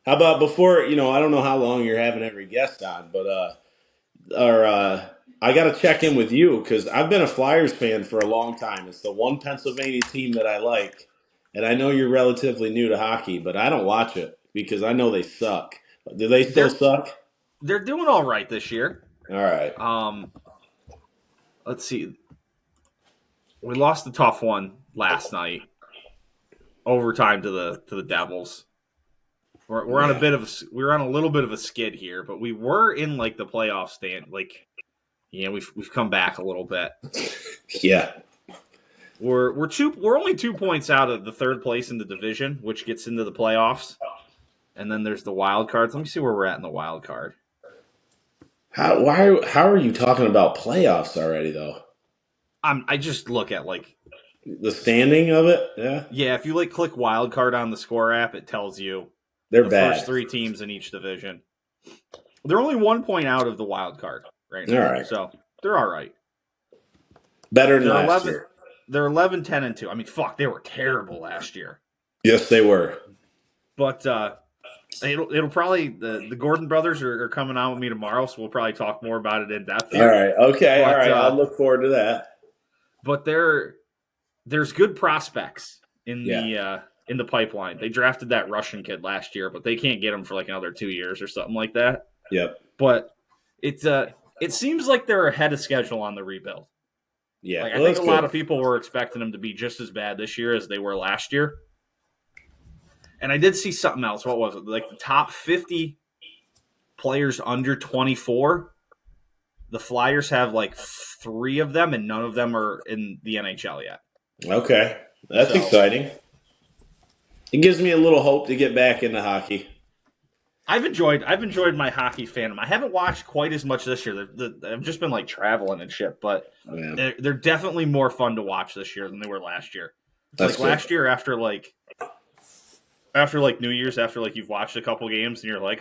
How about before? I don't know how long you're having every guest on, but I got to check in with you because I've been a Flyers fan for a long time. It's the one Pennsylvania team that I like, and I know you're relatively new to hockey, but I don't watch it because I know they suck. Do they still suck? They're doing all right this year. All right. Let's see. We lost the tough one last night, overtime to the Devils. We're on we're on a little bit of a skid here, but we were in like the playoff stand. Like, we've come back a little bit. Yeah. We're only 2 points out of the third place in the division, which gets into the playoffs. And then there's the wild cards. Let me see where we're at in the wild card. How are you talking about playoffs already though? I just look at like the standing of it. Yeah. Yeah, if you like click wild card on the score app, it tells you They're the bad. first 3 teams in each division. They're only 1 point out of the wild card right now. All right. So they're all right. Better than last year. They're 11, 10, and 2. I mean, fuck, they were terrible last year. Yes, they were. But it'll probably the Gordon brothers are coming on with me tomorrow, so we'll probably talk more about it in depth here. All right. Okay. All right. I'll look forward to that. But there's good prospects in the pipeline. They drafted that Russian kid last year, but they can't get him for like another 2 years or something like that. Yep. But it seems like they're ahead of schedule on the rebuild. Yeah, I think a lot of people were expecting them to be just as bad this year as they were last year. And I did see something else. What was it? Like the top 50 players under 24, the Flyers have like 3 of them, and none of them are in the NHL yet. Okay. That's exciting. It gives me a little hope to get back into hockey. I've enjoyed my hockey fandom. I haven't watched quite as much this year. I've just been like traveling and shit, but they're definitely more fun to watch this year than they were last year. Like last year, after New Year's, after like you've watched a couple games and you're like,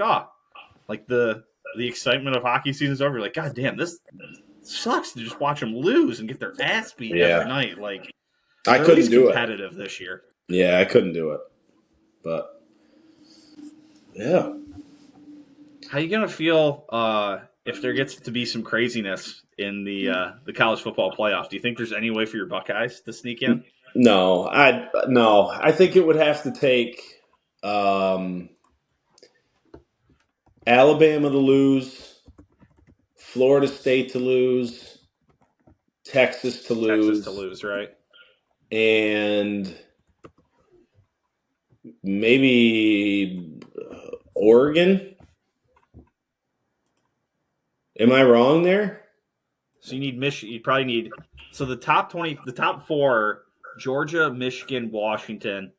like the excitement of hockey season's over. You're like, God damn, this sucks to just watch them lose and get their ass beat every night. Like, I couldn't do competitive this year. Yeah, I couldn't do it, but yeah. How you gonna feel if there gets to be some craziness in the college football playoff? Do you think there's any way for your Buckeyes to sneak in? No. I think it would have to take Alabama to lose, Florida State to lose, Texas to lose, right? And maybe Oregon. Am I wrong there? So you need Michigan. You probably need the top 4: Georgia, Michigan, Washington.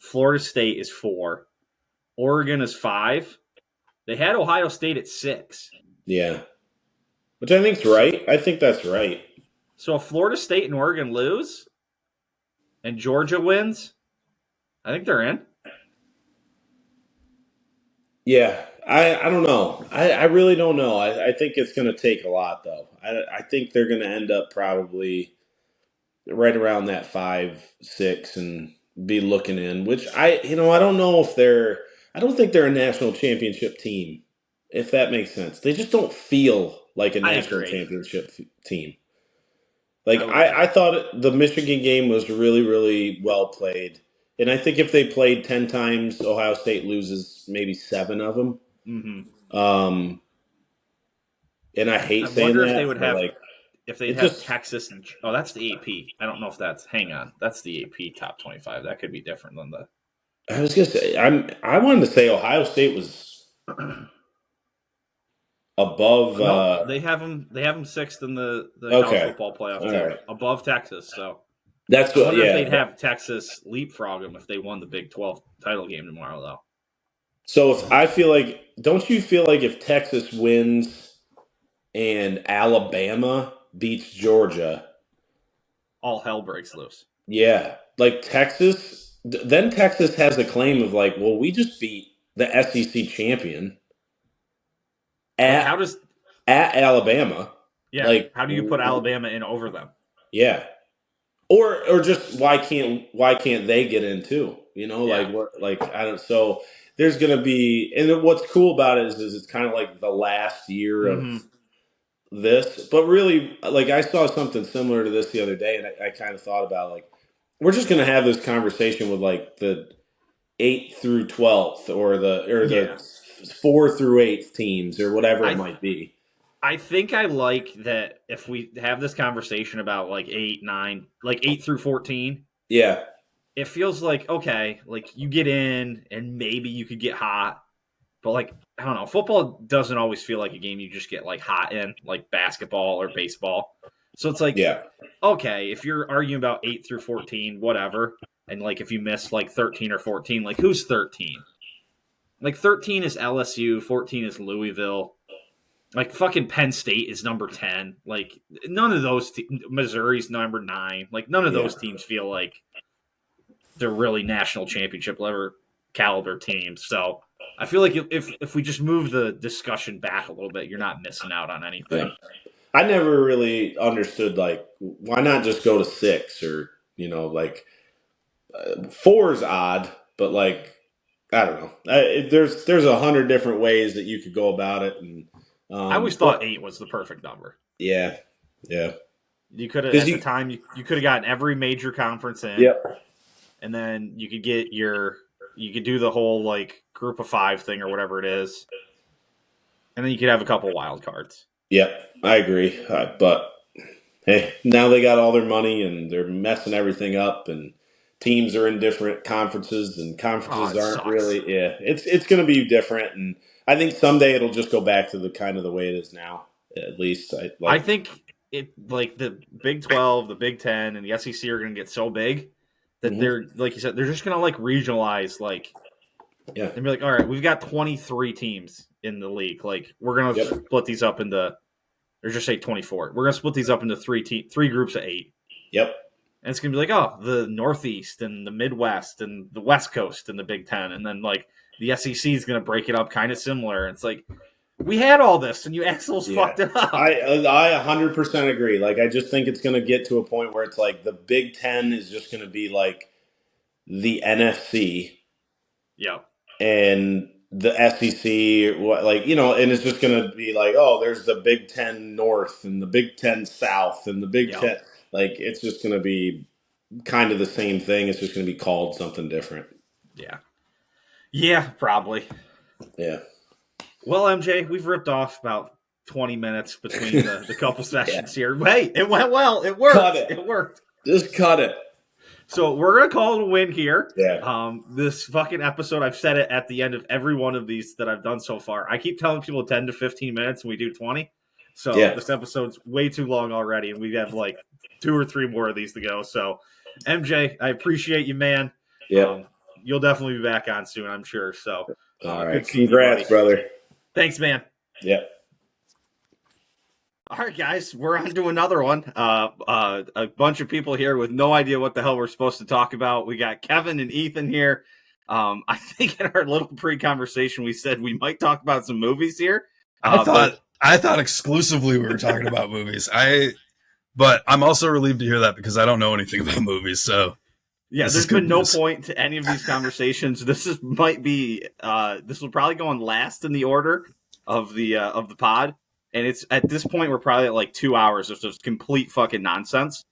Florida State is 4. Oregon is 5. They had Ohio State at 6. Yeah, which I think's right. I think that's right. So if Florida State and Oregon lose, and Georgia wins, I think they're in. Yeah, I don't know. I really don't know. I think it's going to take a lot, though. I think they're going to end up probably right around that 5-6 and be looking in. Which I don't know if they're. I don't think they're a national championship team, if that makes sense. They just don't feel like a national championship team. Like I thought the Michigan game was really, really well played. And I think if they played 10 times, Ohio State loses maybe 7 of them. Mm-hmm. And I hate saying that. If they'd have Texas and that's the AP. I don't know if that's. Hang on, that's the AP top 25. That could be different than the. I was gonna say I wanted to say Ohio State was above. No, they have them 6th in the college football playoff too, above Texas. So that's what. I wonder if they'd have Texas leapfrog them if they won the Big 12 title game tomorrow, though. So don't you feel like if Texas wins and Alabama beats Georgia, all hell breaks loose? Yeah, like Texas Then Texas has a claim of like, well, we just beat the SEC champion Like, at how does Alabama. yeah? Like, How do you put Alabama in over them? yeah, or just why can't they get in too? Like Yeah. what? Like I don't. So there's gonna be, and what's cool about it is it's kind of like the last year of Mm-hmm. this, but really, like I saw something similar to this the other day, and I kind of thought about like we're just gonna have this conversation with like the 8th through 12th or Yeah. the 4 through 8th teams or whatever it I might be. I think I like that if we have this conversation about like 8, 9, like 8 through 14, Yeah, it feels like okay, like you get in and maybe you could get hot, but like I don't know, football doesn't always feel like a game you just get like hot in, like basketball or baseball. So it's like yeah, okay, if you're arguing about 8 through 14, whatever, and like if you miss like 13 or 14, like who's 13? Like 13 is LSU, 14 is Louisville. Like fucking Penn State is number 10. Like none of those Missouri's number 9. Like none of yeah. those teams feel like they're really national championship level caliber teams. So I feel like if we just move the discussion back a little bit, you're not missing out on anything. Yeah. I never really understood like why not just go to 6 or like 4 is odd, but like I don't know. There's 100 different ways that you could go about it, and I always thought 8 was the perfect number. yeah, yeah. You could have Because at the time you could have gotten every major conference in, Yep, and then you could get you could do the whole like group of 5 thing or whatever it is, and then you could have a couple wild cards. yep. I agree, but hey, now they got all their money and they're messing everything up, and teams are in different conferences, and Oh, conferences it aren't sucks. really. Yeah, it's going to be different, and I think someday it'll just go back to the kind of the way it is now. At least I think it like the Big 12, the Big 10, and the SEC are going to get so big that Mhm. they're like you said they're just going to like regionalize like Yeah, and be like, all right, we've got 23 teams in the league. Like we're going to yep, split these up into or just say 24. We're going to split these up into three groups of 8. yep, And it's going to be like, oh, the Northeast and the Midwest and the West Coast and the Big 10. And then like the SEC is going to break it up kind of similar. It's like, we had all this and you assholes yeah. fucked it up. I 100% agree. Like, I just think it's going to get to a point where it's like the Big Ten is just going to be like the NFC Yeah. and the SEC, and it's just going to be like, oh, there's the Big Ten North and the Big Ten South and the Big Yeah. Ten. Like, it's just going to be kind of the same thing. It's just going to be called something different. Yeah. Yeah, probably. Yeah. Well, MJ, we've ripped off about 20 minutes between the couple sessions here. Hey, it went well. It worked. Cut it. It worked. Just cut it. So we're going to call it a win here. Yeah. This fucking episode, I've said it at the end of every one of these that I've done so far. I keep telling people 10 to 15 minutes and we do 20. So This episode's way too long already, and we have like 2 or 3 more of these to go. So, MJ, I appreciate you, man. Yeah. You'll definitely be back on soon, I'm sure. So, all right. Good seeing Congrats, you, brother. Thanks, man. Yeah. All right, guys, we're on to another one. A bunch of people here with no idea what the hell we're supposed to talk about. We got Kevin and Ethan here. I think in our little pre-conversation, we said we might talk about some movies here. I thought exclusively we were talking about movies. But I'm also relieved to hear that because I don't know anything about movies. So yeah, there's been no point to any of these conversations. This will probably go on last in the order of the pod. And it's at this point we're probably at like 2 hours of just complete fucking nonsense.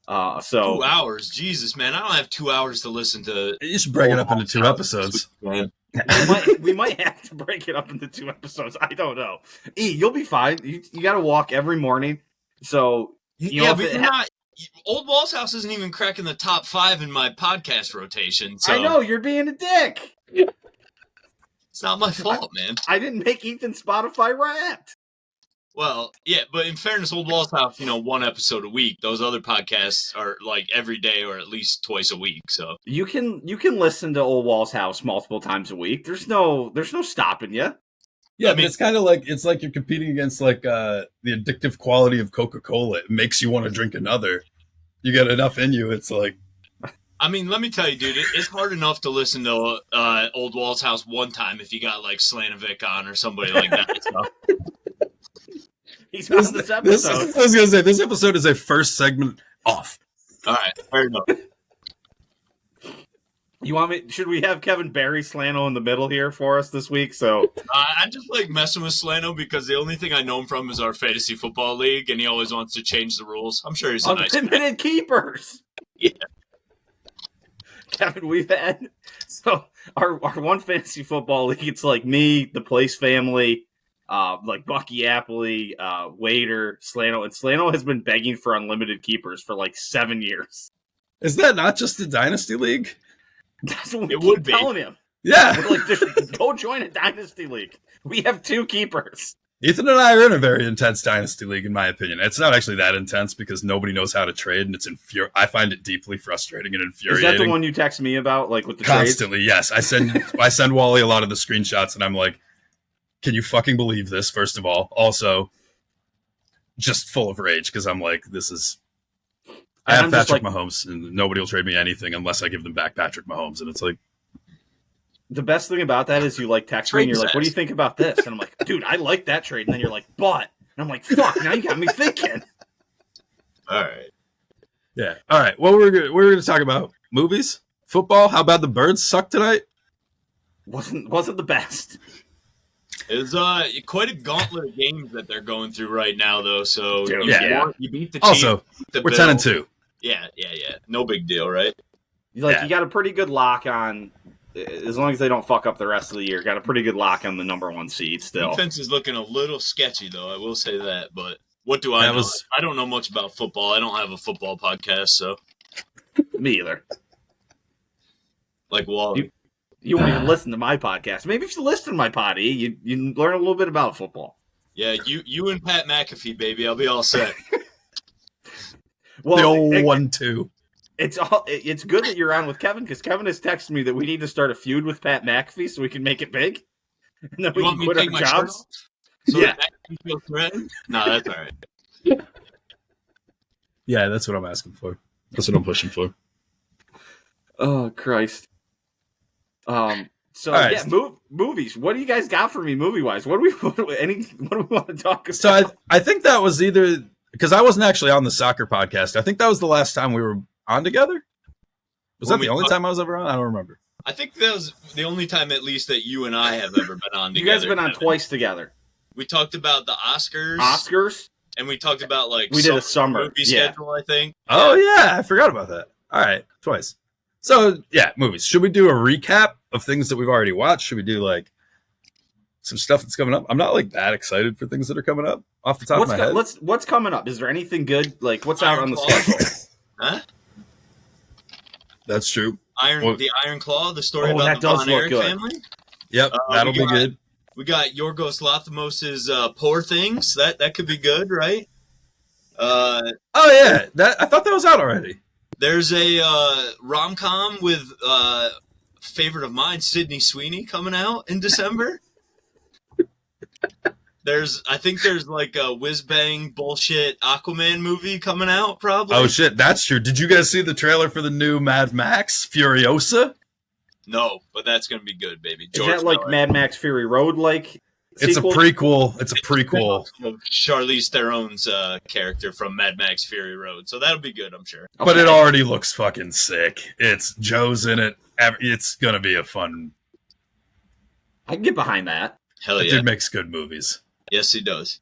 So 2 hours, Jesus, man! I don't have 2 hours to listen to. You should break it up into 2 episodes. we might have to break it up into 2 episodes. I don't know. You'll be fine. You got to walk every morning, so but you're not. Old Walls House isn't even cracking the top 5 in my podcast rotation. So I know you're being a dick. It's not my fault, man. I didn't make Ethan Spotify Wrapped. Well, yeah, but in fairness, Old Walls House, 1 episode a week. Those other podcasts are like every day or at least twice a week. So you can listen to Ole Walls House multiple times a week. There's no stopping you. Yeah, I mean, it's kind of like you're competing against like the addictive quality of Coca-Cola. It makes you want to drink another. You get enough in you, it's like I mean, let me tell you, dude, it's hard enough to listen to Old Walls House one time if you got like Slanovic on or somebody like that. So. He's on this episode. I was going to say, this episode is a first segment off. All right, fair enough. You want me? Should we have Kevin bury Slano in the middle here for us this week? So I just like messing with Slano because the only thing I know him from is our fantasy football league, and he always wants to change the rules. I'm sure he's a nice guy. Unlimited keepers. Yeah. Kevin, we've had our one fantasy football league. It's like me, the Place family, like Bucky, Appley, Wiater, Slano, and Slano has been begging for unlimited keepers for like 7 years. Is that not just a dynasty league? That's what we It keep would be. telling him. Yeah. We're like, just go join a dynasty league. We have 2 keepers. Ethan and I are in a very intense dynasty league, in my opinion. It's not actually that intense because nobody knows how to trade, and it's I find it deeply frustrating and infuriating. Is that the one you text me about, like with the Constantly, trades? yes. I send Wally a lot of the screenshots, and I'm like, can you fucking believe this, first of all? Also, just full of rage because I'm like, this is... I have Patrick Mahomes, and nobody will trade me anything unless I give them back Patrick Mahomes, and it's like... The best thing about that is you like text me and you're like, what do you think about this? And I'm like, dude, I like that trade. And then you're like, but. And I'm like, fuck, now you got me thinking. All right. Yeah. All right. Well, we're going to talk about movies, football. How bad the Birds suck tonight? Wasn't the best. It's quite a gauntlet of games that they're going through right now, though. So Dude, you beat the Chiefs. Also, the we're Bills. 10-2. Yeah. No big deal, right? You got a pretty good lock on, as long as they don't fuck up the rest of the year, got a pretty good lock on the number 1 seed still. Defense is looking a little sketchy, though. I will say that. But what do I know? I don't know much about football. I don't have a football podcast, so. Me either. Like Wally. You won't even listen to my podcast. Maybe if you listen to my potty, you learn a little bit about football. Yeah, you and Pat McAfee, baby. I'll be all set. Well, the old 1-2. It's good that you're on with Kevin because Kevin has texted me that we need to start a feud with Pat McAfee so we can make it big, and then we can quit our jobs. So yeah, you feel threatened? No, that's all right. Yeah, that's what I'm asking for. That's what I'm pushing for. Oh Christ. So right. yeah, movies. What do you guys got for me movie wise? What do we want to talk about? So I think that was either because I wasn't actually on the soccer podcast. I think that was the last time we were on together. Was that the only time I was ever on? I don't remember. I think that was the only time, at least, that you and I have ever been on together. You guys have been on twice together. We talked about the Oscars, and we talked about we did a summer movie schedule. I think. Oh yeah, I forgot about that. All right, twice. So yeah, movies. Should we do a recap of things that we've already watched? Should we do like some stuff that's coming up? I'm not like that excited for things that are coming up off the top of my head. What's coming up? Is there anything good? Like what's out on the schedule? Huh? That's true. The Iron Claw, the story about the Von Erich family. Yep, that'll be good. We got Yorgos Lanthimos' Poor Things. That could be good, right? Oh yeah, I thought that was out already. There's a rom-com with favorite of mine, Sydney Sweeney, coming out in December. I think there's like a whiz-bang bullshit Aquaman movie coming out, probably. Oh shit, that's true. Did you guys see the trailer for the new Mad Max Furiosa? No, but that's gonna be good, baby. Is that like Mad Max Fury Road like? It's a prequel. It's a prequel. Charlize Theron's character from Mad Max Fury Road, so that'll be good, I'm sure. But it already looks fucking sick. It's Joe's in it. It's gonna be a fun. I can get behind that. Hell yeah, dude makes good movies. Yes, he does.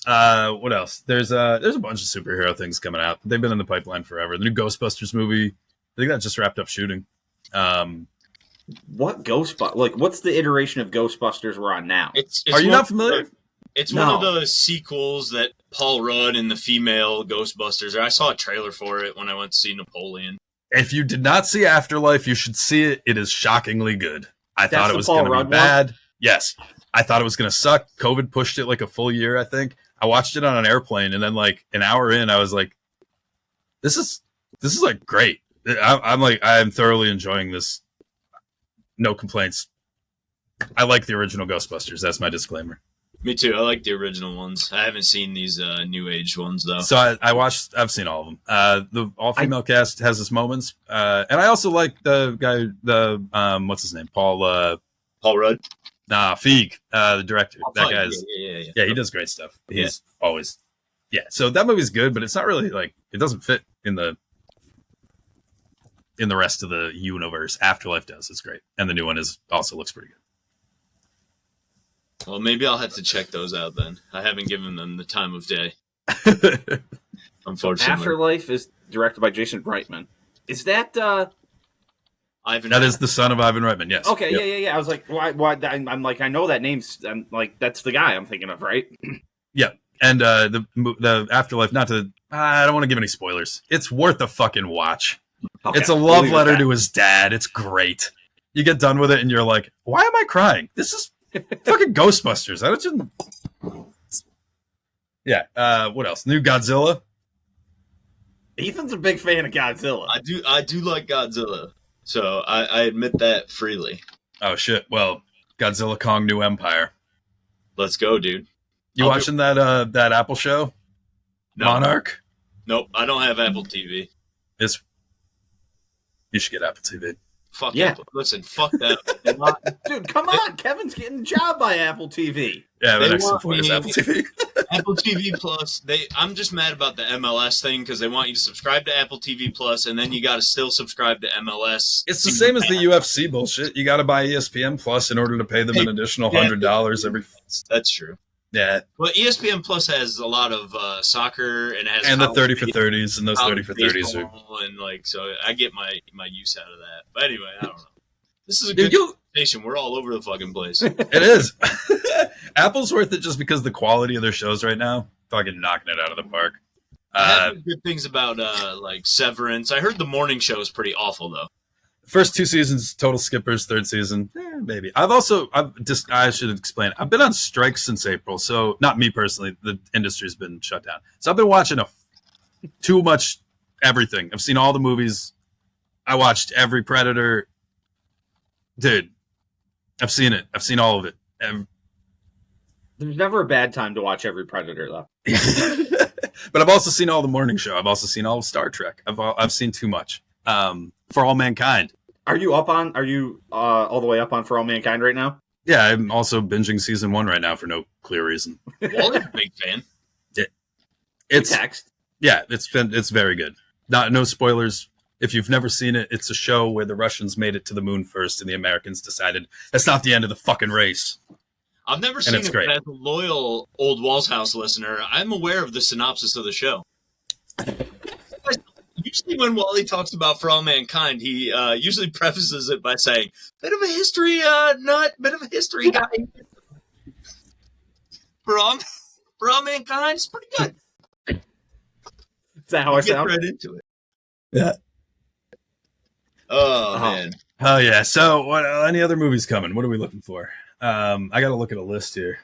What else? There's a bunch of superhero things coming out. They've been in the pipeline forever. The new Ghostbusters movie. I think that just wrapped up shooting. What Ghostbusters? Like, what's the iteration of Ghostbusters we're on now? Are you not familiar? It's one of the sequels that Paul Rudd and the female Ghostbusters. I saw a trailer for it when I went to see Napoleon. If you did not see Afterlife, you should see it. It is shockingly good. I thought it was going to be bad. Yes. I thought it was going to suck. COVID pushed it like a full year, I think. I watched it on an airplane, and then like an hour in, I was like, this is like great. I'm thoroughly enjoying this. No complaints. I like the original Ghostbusters. That's my disclaimer. Me too. I like the original ones. I haven't seen these new age ones though. So I've seen all of them. The all female cast has its moments, and I also like the guy. What's his name? Paul Rudd. Nah, Feig, the director. That Feig, guy's yeah. He does great stuff. He's always So that movie's good, but it's not really like it doesn't fit in the rest of the universe. Afterlife does. It's great, and the new one also looks pretty good. Well, maybe I'll have to check those out then. I haven't given them the time of day. Unfortunately. Afterlife is directed by Jason Reitman. Is that Ivan? That is the son of Ivan Reitman. Yes. Okay. Yep. Yeah. I was like, why? I'm like, I know that name. I'm like, that's the guy I'm thinking of, right? Yeah. And the Afterlife. Not to. I don't want to give any spoilers. It's worth a fucking watch. Okay. It's a love letter to his dad. It's great. You get done with it, and you're like, why am I crying? This is fucking Ghostbusters. I don't. Yeah. What else? New Godzilla. Ethan's a big fan of Godzilla. I do like Godzilla, so I admit that freely. Oh shit! Well, Godzilla Kong New Empire. Let's go, dude. You watching that Apple show? No. Monarch? Nope, I don't have Apple TV. You should get Apple TV. Fuck yeah. Apple. Listen, fuck that. Dude, come on. Kevin's getting a job by Apple TV. Yeah, the next point is Apple TV. Apple TV Plus. I'm just mad about the MLS thing because they want you to subscribe to Apple TV Plus, and then you got to still subscribe to MLS. It's the same as the UFC bullshit. You got to buy ESPN Plus in order to pay them an additional $100 every. That's true. Yeah. Well, ESPN Plus has a lot of soccer and has the 30 for 30s, and those 30 for 30s are and like so I get my use out of that. But anyway, I don't know. This is a good conversation. We're all over the fucking place. It is. Apple's worth it just because the quality of their shows right now, fucking knocking it out of the park. I heard good things about like Severance. I heard the morning show is pretty awful though. First 2 seasons, total skippers. Third season, maybe. I should explain. I've been on strike since April, so not me personally. The industry's been shut down, so I've been watching too much everything. I've seen all the movies. I watched every Predator. Dude, I've seen it. I've seen all of it. There's never a bad time to watch every Predator, though. But I've also seen all the morning show. I've also seen all of Star Trek. I've seen too much. For All Mankind. Are you all the way up on For All Mankind right now? Yeah, I'm also binging season 1 right now for no clear reason. Walter's a big fan. It's text. Yeah, it's very good. No spoilers. If you've never seen it, it's a show where the Russians made it to the moon first and the Americans decided that's not the end of the fucking race. I've never seen it, but as a loyal Old Walls House listener, I'm aware of the synopsis of the show. Usually when Wally talks about For All Mankind, he usually prefaces it by saying, bit of a history guy. For All Mankind, it's pretty good. Is that how I sound? Get right into it. Yeah. Oh, man. Oh, yeah. So any other movies coming? What are we looking for? I got to look at a list here.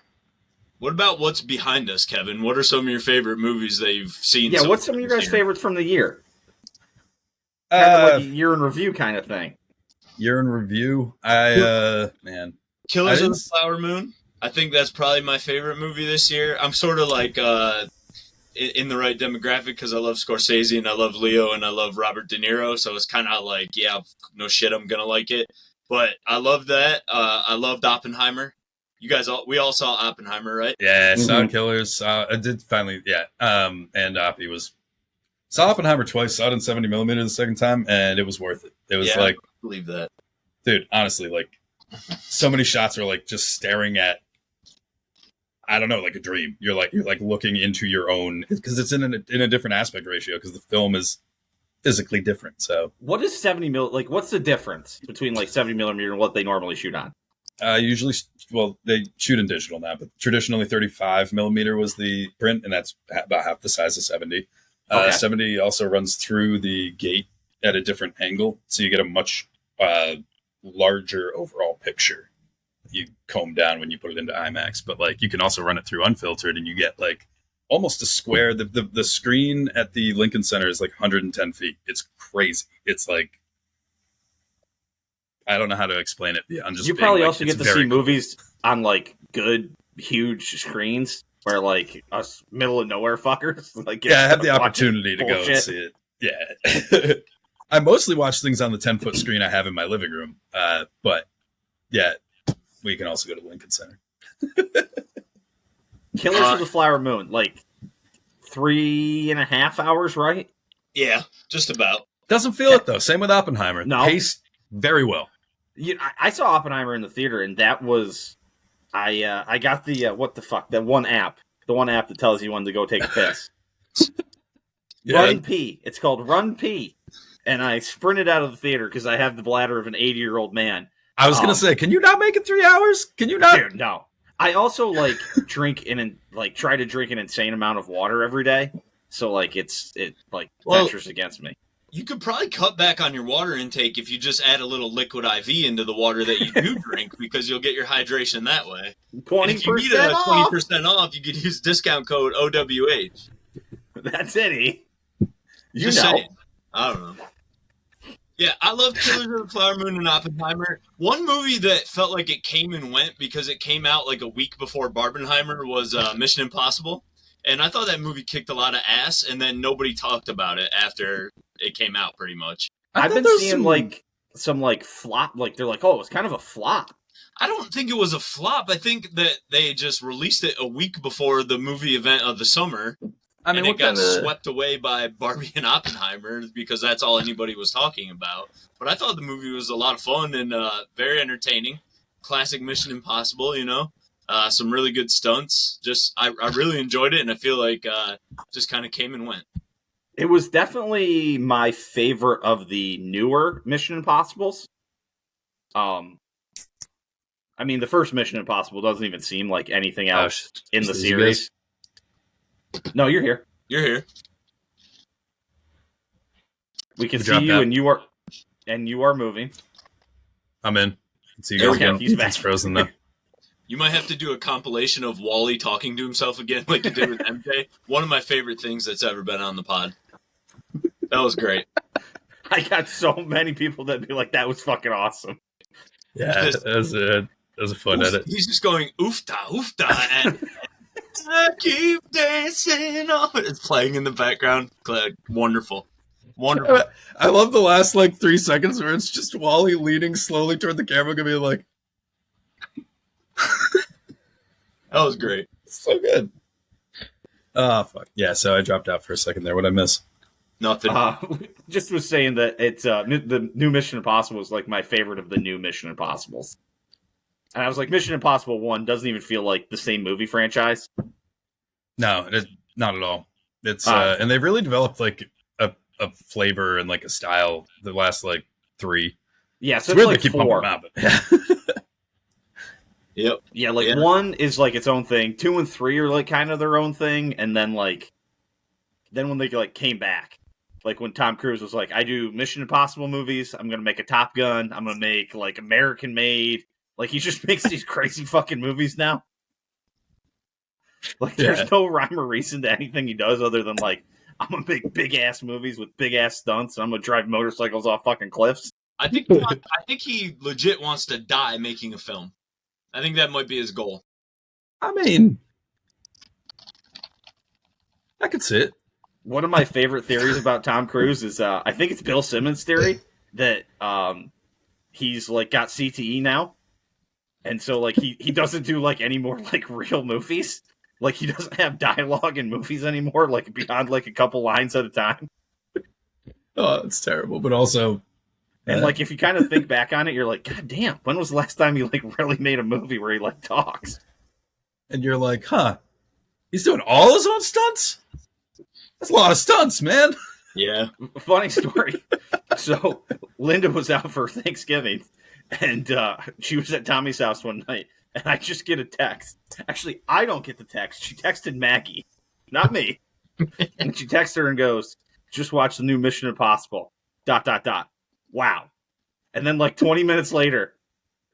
What about what's behind us, Kevin? What are some of your favorite movies that you've seen? Yeah, what's some of your guys' favorites from the year? Kind of like a year in review kind of thing. Year in review? Man. Killers of the Flower Moon. I think that's probably my favorite movie this year. I'm sort of like in the right demographic because I love Scorsese and I love Leo and I love Robert De Niro. So it's kind of like, yeah, no shit, I'm going to like it. But I love that. I loved Oppenheimer. We all saw Oppenheimer, right? Yeah, saw Killers. I did finally, yeah. And Oppie saw Oppenheimer twice, saw it in 70mm the second time, and it was worth it. It was like, I believe that. Dude, honestly, like, so many shots are like just staring at, I don't know, like a dream. You're like looking into your own, because it's in a different aspect ratio, because the film is physically different. So, what is 70mm? Like, what's the difference between like 70mm and what they normally shoot on? Usually, well, they shoot in digital now, but traditionally 35mm was the print, and that's about half the size of 70. 70 also runs through the gate at a different angle, so you get a much larger overall picture. You comb down when you put it into IMAX, but like you can also run it through unfiltered, and you get like almost a square. The screen at the Lincoln Center is like 110 feet. It's crazy. It's like, I don't know how to explain it beyond just. You probably like, also get to see movies on like good huge screens where like us middle of nowhere fuckers. Like, I had the opportunity to go and see it. Yeah. I mostly watch things on the 10-foot screen I have in my living room. But yeah, we can also go to Lincoln Center. Killers of the Flower Moon, like 3.5 hours, right? Yeah, just about. Doesn't feel it though. Same with Oppenheimer. No. Paced very well. I saw Oppenheimer in the theater, and that was I got the what the fuck, that one app, the one app that tells you when to go take a piss. Run Pee. It's called Run Pee, and I sprinted out of the theater because I have the bladder of an 80-year-old man. I was gonna say, can you not make it 3 hours? Can you not? Dude, no. I also like try to drink an insane amount of water every day, so like it ventures against me. You could probably cut back on your water intake if you just add a little liquid IV into the water that you do drink, because you'll get your hydration that way. 20% if you need a 20% off, you could use discount code OWH. That's it. You just know. saying. I don't know. Yeah, I love Killers of the Flower Moon and Oppenheimer. One movie that felt like it came and went because it came out like a week before Barbenheimer was Mission Impossible. And I thought that movie kicked a lot of ass, and then nobody talked about it after it came out, pretty much. I've been seeing some flop, like they're like, oh, it was kind of a flop. I don't think it was a flop. I think that they just released it a week before the movie event of the summer. I mean, and it got swept away by Barbie and Oppenheimer because that's all anybody was talking about. But I thought the movie was a lot of fun and very entertaining. Classic Mission Impossible, you know. Some really good stunts. I really enjoyed it, and I feel like just kind of came and went. It was definitely my favorite of the newer Mission Impossibles. I mean, the first Mission Impossible doesn't even seem like anything else in the series. No, you're here. You're here. We can see you, and you are moving. I'm in. See you again. He's back. It's frozen though. You might have to do a compilation of Wally talking to himself again, like you did with MJ. One of my favorite things that's ever been on the pod. That was great. I got so many people that be like, "That was fucking awesome." Yeah, that was a fun edit. He's just going oofta oofta, and I keep dancing. It's playing in the background. Wonderful. I love the last 3 seconds where it's just Wally leaning slowly toward the camera, gonna be like. That was great. So good. Oh, fuck. Yeah, so I dropped out for a second there. What'd I miss? Nothing. Just was saying that it's the new Mission Impossible is like my favorite of the new Mission Impossibles. And I was like, Mission Impossible 1 doesn't even feel like the same movie franchise. No, not at all. It's and they've really developed a flavor and a style the last 3. Yeah, so it's weird like to keep 4. Out, but Yep. Yeah, 1 is its own thing. 2 and 3 are kind of their own thing, and then when they came back, when Tom Cruise was like, I do Mission Impossible movies, I'm gonna make a Top Gun, I'm gonna make American Made. He just makes these crazy fucking movies now. There's no rhyme or reason to anything he does other than I'm gonna make big ass movies with big ass stunts, and I'm gonna drive motorcycles off fucking cliffs. I think he legit wants to die making a film. I think that might be his goal. I mean, I could see it. One of my favorite theories about Tom Cruise is, I think it's Bill Simmons' theory that he's got CTE now, and so he doesn't do any more real movies. He doesn't have dialogue in movies anymore, beyond a couple lines at a time. Oh, it's terrible, but also. And if you kind of think back on it, you're like, God damn, when was the last time you really made a movie where he talks? And you're like, huh, he's doing all his own stunts? That's a lot of stunts, man. Yeah. Funny story. So Linda was out for Thanksgiving, and she was at Tommy's house one night, and I just get a text. Actually, I don't get the text. She texted Maggie, not me. And she texts her and goes, just watch the new Mission Impossible, ... Wow. And then 20 minutes later,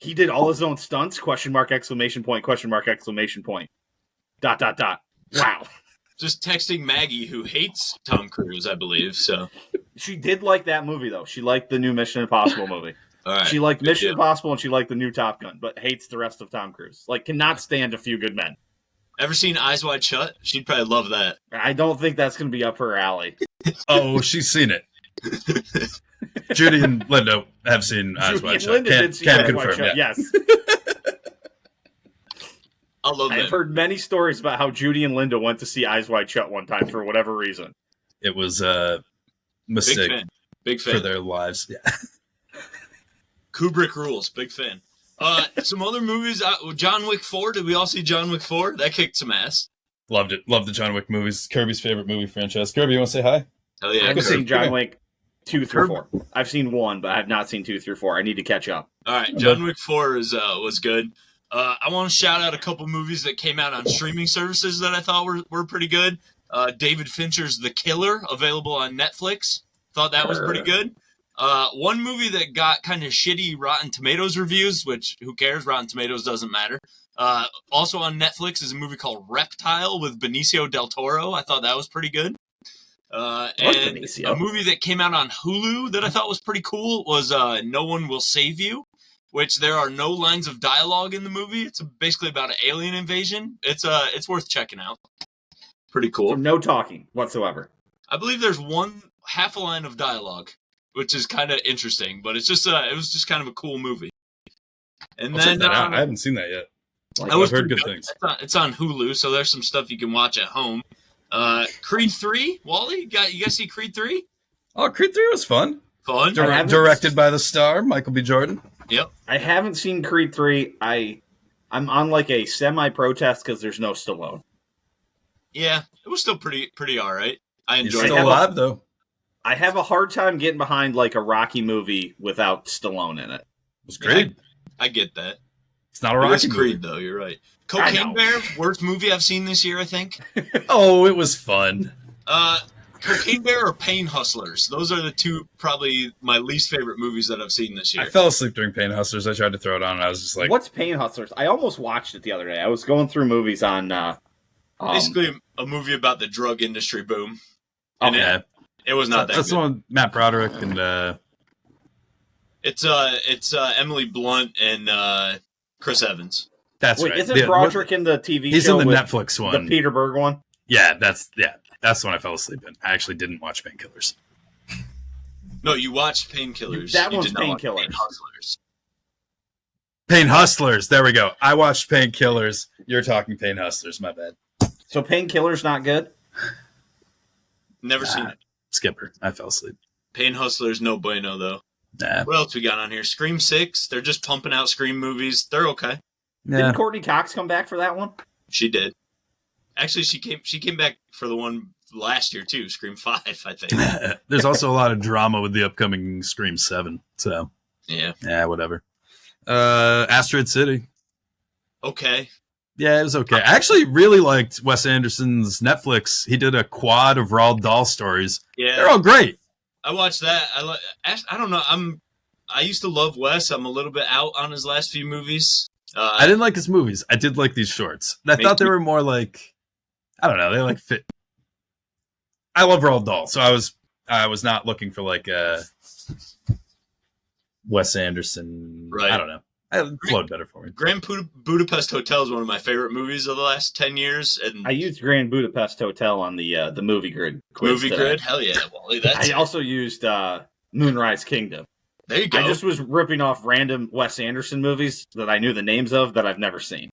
he did all his own stunts, ? Exclamation point. ... Wow. Just texting Maggie, who hates Tom Cruise, I believe. So she did like that movie, though. She liked the new Mission Impossible movie. All right. She liked Mission Impossible and she liked the new Top Gun, but hates the rest of Tom Cruise. Like, cannot stand A Few Good Men. Ever seen Eyes Wide Shut? She'd probably love that. I don't think that's going to be up her alley. Oh, she's seen it. Judy and Linda have seen Eyes Wide Shut. Can confirm, yeah. Yes. I love that. I've heard many stories about how Judy and Linda went to see Eyes Wide Shut one time for whatever reason. It was a mistake Big fan. for their lives. Yeah. Kubrick rules. Big fan. Some other movies. John Wick 4. Did we all see John Wick 4? That kicked some ass. Loved it. Loved the John Wick movies. Kirby's favorite movie franchise. Kirby, you want to say hi? Hell yeah. I've seen John Wick 2 through 4. I've seen 1, but I have not seen 2 through 4. I need to catch up. All right. John Wick 4 was good. I want to shout out a couple movies that came out on streaming services that I thought were pretty good. David Fincher's The Killer, available on Netflix. Thought that was pretty good. One movie that got kind of shitty Rotten Tomatoes reviews, which who cares? Rotten Tomatoes doesn't matter. Also on Netflix is a movie called Reptile with Benicio del Toro. I thought that was pretty good. And Benicio. A movie that came out on Hulu that I thought was pretty cool was No One Will Save You, which there are no lines of dialogue in the movie. It's basically about an alien invasion. It's worth checking out. Pretty cool. So no talking whatsoever. I believe there's half a line of dialogue, which is kind of interesting, but it was just kind of a cool movie. And I'll check that out. I haven't seen that yet. I've heard good things. It's on Hulu, so there's some stuff you can watch at home. Creed 3, Wally, you guys see Creed 3? Oh, Creed 3 was fun. Directed by the star, Michael B. Jordan. Yep. I haven't seen Creed 3. I'm on like a semi-protest because there's no Stallone. Yeah, it was still pretty all right. I enjoyed He's it. still alive, though. I have a hard time getting behind like a Rocky movie without Stallone in it. It was great. I get that. It's not a Rocky movie. Creed, though. You're right. Cocaine Bear, worst movie I've seen this year, I think. Oh, it was fun. Cocaine Bear or Pain Hustlers? Those are the two probably my least favorite movies that I've seen this year. I fell asleep during Pain Hustlers. I tried to throw it on, and I was just like... What's Pain Hustlers? I almost watched it the other day. I was going through movies on... basically a movie about the drug industry boom. And it was not that That's good. the one with Matt Broderick and... It's Emily Blunt and Chris Evans. That's right. Isn't Broderick in the TV He's show in the Netflix one. The Peter Berg one? Yeah, that's the one I fell asleep in. I actually didn't watch Painkillers. No, you watched Painkillers. That one's Painkillers. Pain Hustlers. Pain Hustlers. There we go. I watched Painkillers. You're talking Pain Hustlers. My bad. So Painkillers not good? Never seen it. Skipper. I fell asleep. Pain Hustlers, no bueno, though. Nah. What else we got on here? Scream 6. They're just pumping out Scream movies. They're okay. Yeah. Didn't Courtney Cox come back for that one? She did. Actually, she came back for the one last year, too. Scream 5, I think. There's also a lot of drama with the upcoming Scream 7. So, yeah, whatever. Asteroid City. Okay. Yeah, it was okay. I actually really liked Wes Anderson's Netflix. He did a quad of Roald Dahl stories. Yeah. They're all great. I watched that. I don't know. I used to love Wes. I'm a little bit out on his last few movies. I didn't like his movies. I did like these shorts. I thought they were more like, I don't know. They like fit. I love Roald Dahl, so I was not looking for like a Wes Anderson. Right. I don't know. It flowed better for me. Grand Budapest Hotel is one of my favorite movies of the last 10 years. And I used Grand Budapest Hotel on the movie grid quiz Movie today. Grid? Hell yeah, Wally. I also used Moonrise Kingdom. There you go. I just was ripping off random Wes Anderson movies that I knew the names of that I've never seen.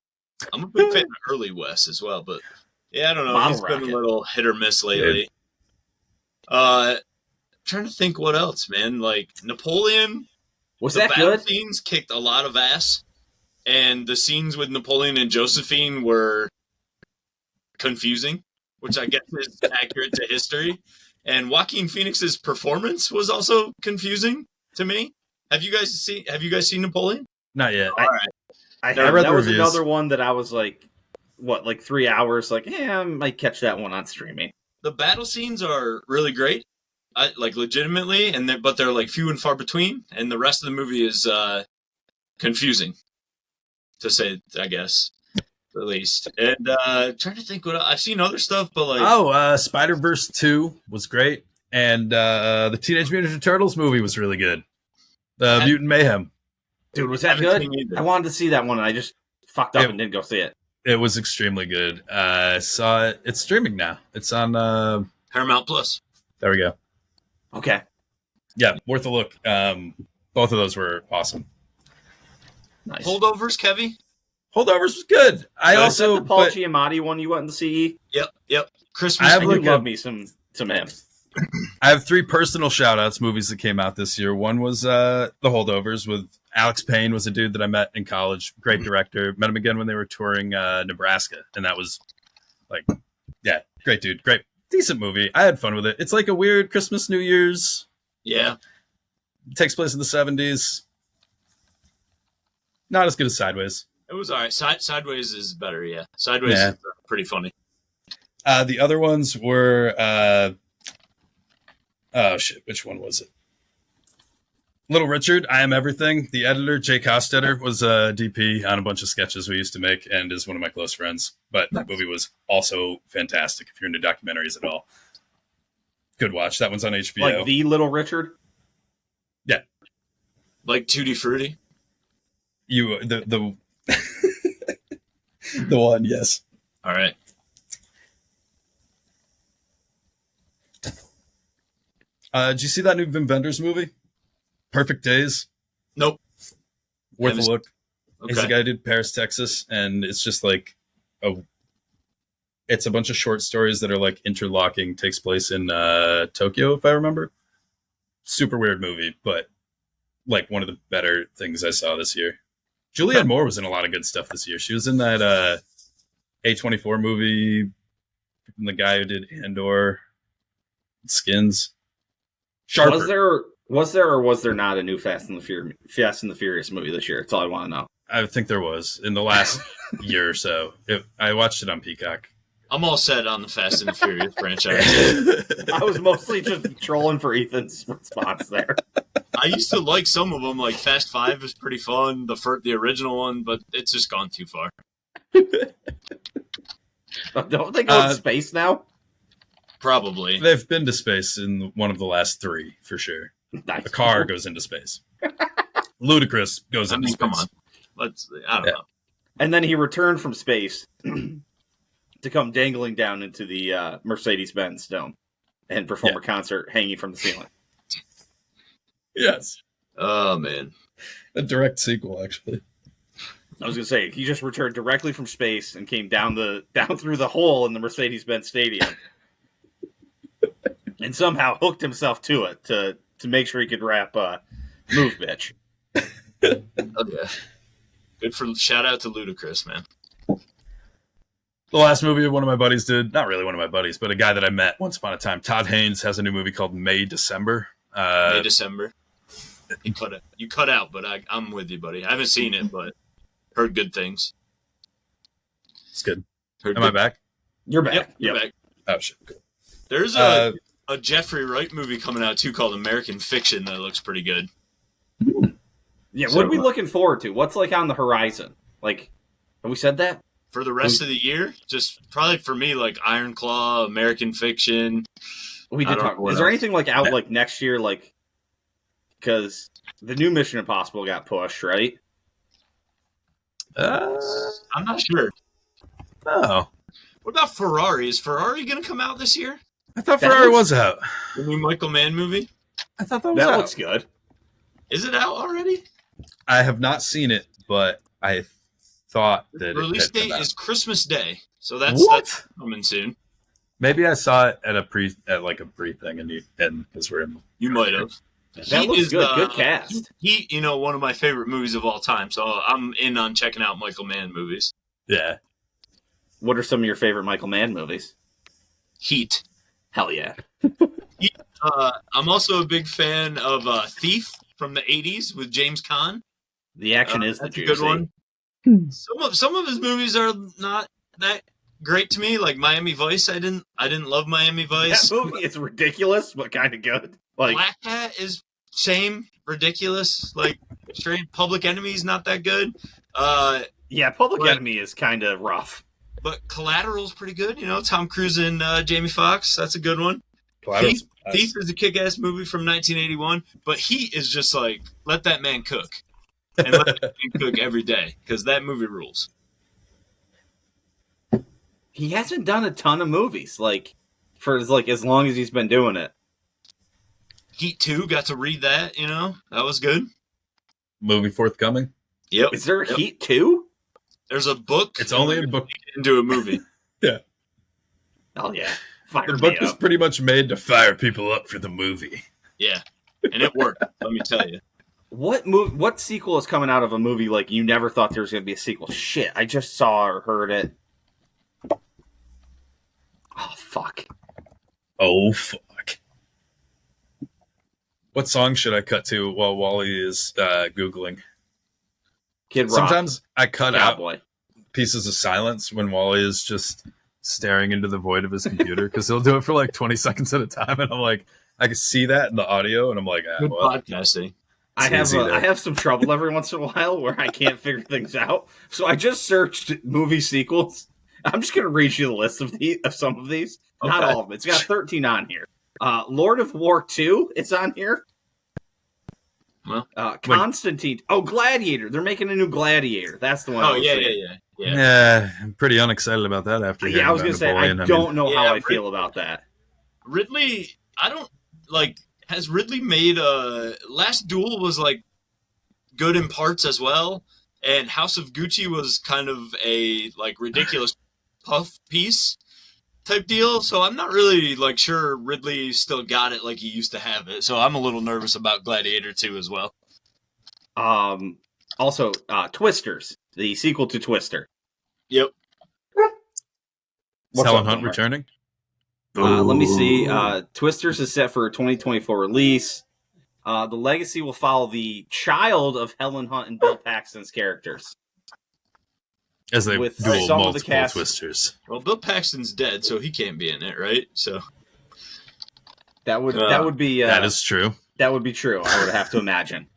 I'm a big fan of early Wes as well, but yeah, I don't know. Bottle He's Rocket. been a little hit or miss lately. Trying to think what else, man. Like Napoleon. Was the that battle good? scenes kicked a lot of ass, and the scenes with Napoleon and Josephine were confusing, which I guess is accurate to history. And Joaquin Phoenix's performance was also confusing to me. Have you guys seen Napoleon? Not yet. I read that the was reviews. another one that I was like, 3 hours? Like, I might catch that one on streaming. The battle scenes are really great, legitimately, but they're like few and far between, and the rest of the movie is confusing, to say, I guess, at least. And trying to think what I've seen other stuff, but like Spider-Verse 2 was great, and the Teenage Mutant Ninja Turtles movie was really good. The Mutant Mayhem. Dude, was that good? I wanted to see that one, and I just fucked up and didn't go see it. It was extremely good. I saw it. It's streaming now. It's on Paramount Plus. There we go. Okay. Yeah, worth a look. Both of those were awesome. Nice. Holdovers, Kevy? Holdovers was good. I also the Paul Giamatti one you went to see. Yep. Christmas. I love me some him. I have 3 personal shout-outs movies that came out this year. One was The Holdovers with Alex Payne, was a dude that I met in college. Great director. Met him again when they were touring Nebraska. And that was great dude. Great. Decent movie. I had fun with it. It's like a weird Christmas, New Year's. Yeah. It takes place in the 70s. Not as good as Sideways. It was all right. Sideways is better, yeah. Sideways is pretty funny. The other ones were... which one was it? Little Richard, I Am Everything. The editor, Jake Hostetter, was a DP on a bunch of sketches we used to make and is one of my close friends. But that movie was also fantastic if you're into documentaries at all. Good watch. That one's on HBO. Like The Little Richard? Yeah. Like Tutti Frutti? The the one, yes. All right. Did you see that new Wim Wenders movie? Perfect Days? Nope. Worth a look. Okay. He's the guy who did Paris, Texas, and it's just like it's a bunch of short stories that are like interlocking, takes place in Tokyo, if I remember. Super weird movie, but like one of the better things I saw this year. Julianne Moore was in a lot of good stuff this year. She was in that A24 movie, the guy who did Andor, Skins. Sharper. Was there or was there not a new Fast and the Furious movie this year? That's all I want to know. I think there was in the last year or so. I watched it on Peacock. I'm all set on the Fast and the Furious franchise. I was mostly just trolling for Ethan's response there. I used to like some of them, like Fast 5 was pretty fun, the original one, but it's just gone too far. Don't they go to space now? Probably. They've been to space in one of the last 3, for sure. Nice. A car goes into space. Ludacris goes into space. Come on. I don't know. And then he returned from space to come dangling down into the Mercedes-Benz Dome and perform a concert hanging from the ceiling. Yes. Oh, man. A direct sequel, actually. I was going to say, he just returned directly from space and came down through the hole in the Mercedes-Benz Stadium and somehow hooked himself to it to make sure he could rap Move Bitch. Oh, yeah. Good for shout out to Ludacris, man. The last movie one of my buddies did, not really one of my buddies, but a guy that I met once upon a time, Todd Haynes, has a new movie called May December. May December. You cut out, but I'm with you, buddy. I haven't seen it, but heard good things. It's good. Am I back? You're back. Yep, you're back. Oh, shit. Good. There's a Jeffrey Wright movie coming out, too, called American Fiction that looks pretty good. Yeah, what are we looking forward to? What's like on the horizon? Like, have we said that? For the rest of the year? Just probably for me, like Iron Claw, American Fiction. We did talk. Is there anything like out like next year? Like, because the new Mission Impossible got pushed, right? I'm not sure. Oh. What about Ferrari? Is Ferrari going to come out this year? I thought Ferrari was out. The new Michael Mann movie? I thought that was out. That looks good. Is it out already? I have not seen it, but I thought that release date is Christmas Day, so that's coming soon. Maybe I saw it at a pre thing, and because we're in. You might have. That looks good. Good cast. Heat, one of my favorite movies of all time, so I'm in on checking out Michael Mann movies. Yeah. What are some of your favorite Michael Mann movies? Heat. Hell yeah. I'm also a big fan of Thief from the 80s with James Caan. The action is the juicy. Good one. Some of his movies are not that great to me, like Miami Vice. I didn't love Miami Vice. That movie is ridiculous, but kind of good. Like Black Hat is same ridiculous. Like straight Public Enemy is not that good. Yeah, Public Enemy is kind of rough. But Collateral's pretty good. Tom Cruise and Jamie Foxx. That's a good one. Thief is a kick-ass movie from 1981, but Heat is just like, let that man cook. And let that man cook every day, because that movie rules. He hasn't done a ton of movies, for as long as he's been doing it. Heat 2, got to read that, that was good. Movie forthcoming? Yep. Is there a Heat 2? There's a book. It's only a book. Into a movie. Yeah. Oh, yeah. The book was pretty much made to fire people up for the movie. Yeah. And it worked, let me tell you. What sequel is coming out of a movie like you never thought there was going to be a sequel? Shit, I just saw or heard it. Oh, fuck. What song should I cut to while Wally is Googling? Kid Rock. Sometimes I cut Cowboy. out pieces of silence when Wally is just staring into the void of his computer, because he'll do it for like 20 seconds at a time, and I'm like, I can see that in the audio, and I'm like, good podcasting. I have some trouble every once in a while where I can't figure things out. So I just searched movie sequels. I'm just going to read you the list of some of these. Okay. Not all of them. It's got 13 on here. Lord of War 2, it's on here. Well, Constantine. Oh, Gladiator. They're making a new Gladiator. That's the one. Oh, yeah. I'm pretty unexcited about that after. Yeah, I was going to say, I don't know how I feel about that. Ridley, I don't, has Ridley made Last Duel was, good in parts as well, and House of Gucci was kind of a, ridiculous puff piece type deal, so I'm not really, sure Ridley still got it like he used to have it, so I'm a little nervous about Gladiator 2 as well. Also, Twisters, the sequel to Twister. Yep. Is Helen Hunt returning? Let me see. Twisters is set for a 2024 release. The legacy will follow the child of Helen Hunt and Bill Paxton's characters. As they with duel some multiple of the cast. Twisters. Well, Bill Paxton's dead, so he can't be in it, right? So that would be that is true. That would be true. I would have to imagine.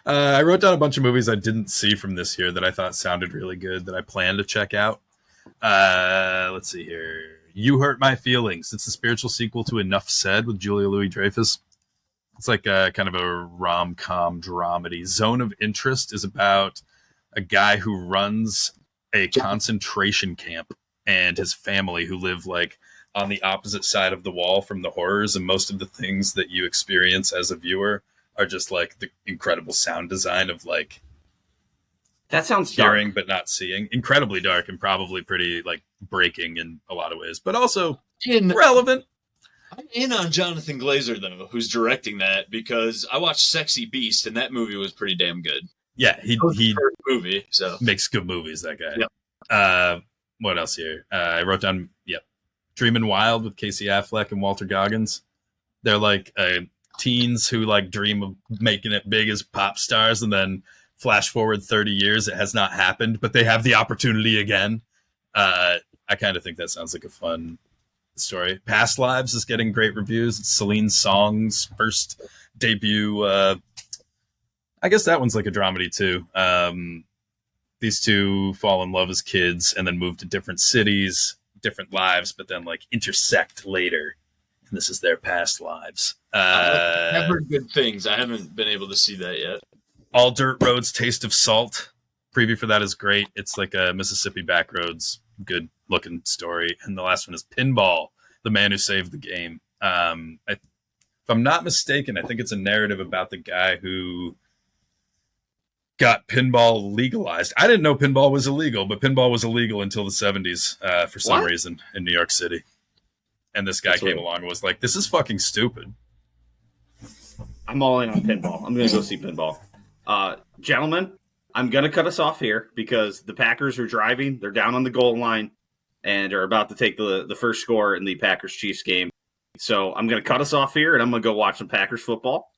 I wrote down a bunch of movies I didn't see from this year that I thought sounded really good that I plan to check out. Let's see here. You Hurt My Feelings. It's a spiritual sequel to Enough Said with Julia Louis-Dreyfus. It's like a kind of a rom-com dramedy. Zone of Interest is about a guy who runs a concentration camp and his family who live on the opposite side of the wall from the horrors, and most of the things that you experience as a viewer are just the incredible sound design of that sounds hearing dark. But not seeing. Incredibly dark and probably pretty breaking in a lot of ways, but also relevant. I'm in on Jonathan Glazer though, who's directing that, because I watched Sexy Beast and that movie was pretty damn good. Yeah, he movie, so makes good movies, that guy. Yep. What else here? I wrote down Dreamin' Wild with Casey Affleck and Walter Goggins. They're teens who dream of making it big as pop stars, and then flash forward 30 years, it has not happened, but they have the opportunity again. I kind of think that sounds like a fun story. Past Lives is getting great reviews. It's Celine Song's first debut. I guess that one's like a dramedy too. These two fall in love as kids and then move to different cities, different lives, but then intersect later. And this is their past lives. I've heard good things. I haven't been able to see that yet. All Dirt Roads, Taste of Salt. Preview for that is great. It's like a Mississippi Backroads, good looking story. And the last one is Pinball, The Man Who Saved the Game. If I'm not mistaken, I think it's a narrative about the guy who got pinball legalized. I didn't know pinball was illegal, but pinball was illegal until the 70s for some reason in New York City. And this guy came along and was like, this is fucking stupid. I'm all in on pinball. I'm going to go see pinball. Gentlemen, I'm going to cut us off here because the Packers are driving. They're down on the goal line and are about to take the first score in the Packers-Chiefs game. So I'm going to cut us off here, and I'm going to go watch some Packers football.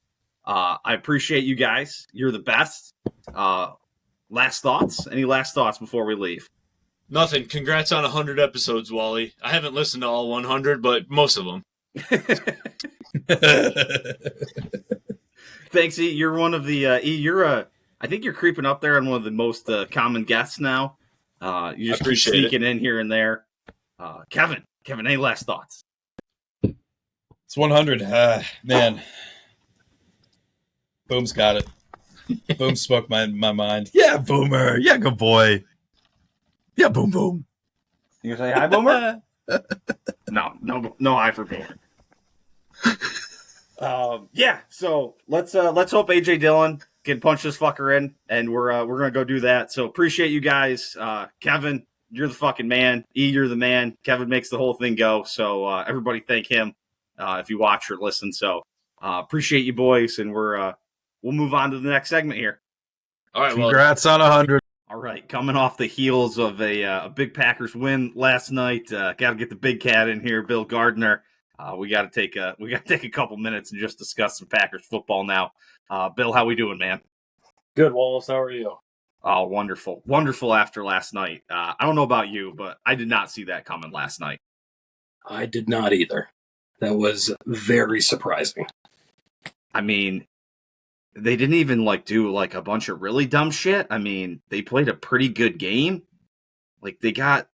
I appreciate you guys. You're the best. Last thoughts? Any last thoughts before we leave? Nothing. Congrats on 100 episodes, Wally. I haven't listened to all 100, but most of them. Thanks, E. You're one of the E. I think you're creeping up there on one of the most common guests now. You just keep sneaking in here and there. Kevin, any last thoughts? It's 100. Man. Boom's got it. Boom spoke my mind. Yeah, Boomer. Yeah, good boy. Yeah, boom, boom. You gonna say hi, Boomer? No hi for Boomer. Yeah. So let's hope AJ Dillon can punch this fucker in, and we're gonna go do that. So appreciate you guys, Kevin. You're the fucking man. E, you're the man. Kevin makes the whole thing go. So everybody thank him if you watch or listen. So appreciate you boys, and we'll move on to the next segment here. All right. Congrats on 100. All right, coming off the heels of a big Packers win last night, got to get the big cat in here, Bill Gardner. We got to take a couple minutes and just discuss some Packers football now. Bill, how we doing, man? Good, Wallace. How are you? Oh, wonderful after last night. I don't know about you, but I did not see that coming last night. I did not either. That was very surprising. I mean, they didn't even do a bunch of really dumb shit. I mean, they played a pretty good game. Like they got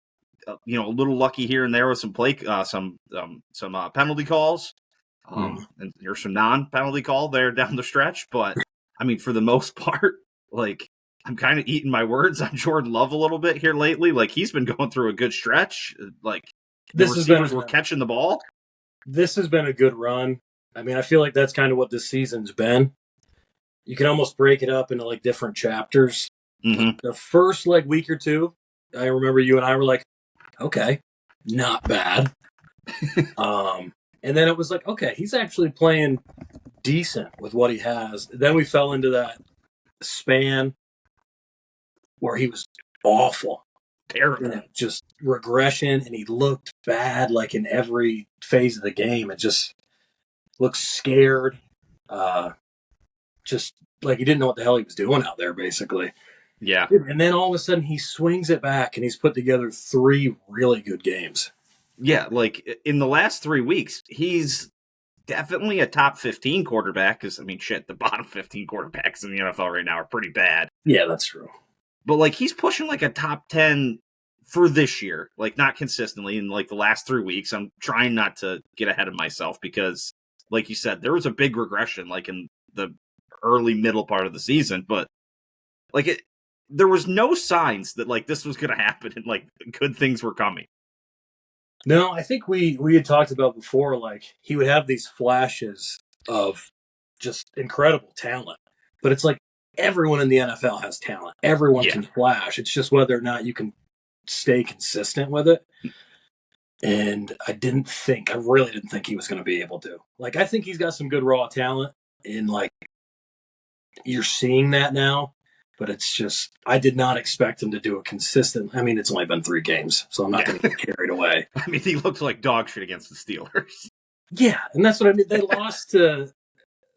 a little lucky here and there with some penalty calls. And there's some non-penalty call there down the stretch, but I mean, for the most part, I'm kind of eating my words on Jordan Love a little bit here lately. Like he's been going through a good stretch. The receivers were catching the ball. This has been a good run. I mean, I feel like that's kind of what this season's been. You can almost break it up into different chapters. Mm-hmm. The first week or two, I remember you and I were like, okay, not bad. And then it was like, okay, he's actually playing decent with what he has. Then we fell into that span where he was awful. Terrible. Just regression, and he looked bad in every phase of the game. It just looked scared. Just he didn't know what the hell he was doing out there, basically. Yeah. And then all of a sudden he swings it back, and he's put together 3 really good games. Yeah, in the last 3 weeks, he's definitely a top 15 quarterback. Because, I mean, shit, the bottom 15 quarterbacks in the NFL right now are pretty bad. Yeah, that's true. But, he's pushing, a top 10 for this year. Not consistently in, the last 3 weeks. I'm trying not to get ahead of myself because, like you said, there was a big regression, in the early middle part of the season. But, there was no signs that, this was going to happen and, good things were coming. No, I think we had talked about before, he would have these flashes of just incredible talent. But it's everyone in the NFL has talent. Everyone can flash. It's just whether or not you can stay consistent with it. And I really didn't think he was going to be able to. I think he's got some good raw talent. And, you're seeing that now. But it's just, I did not expect him to do a consistent. I mean, it's only been 3 games, so I'm not going to get carried away. I mean, he looked like dog shit against the Steelers. Yeah, and that's what I mean. They lost to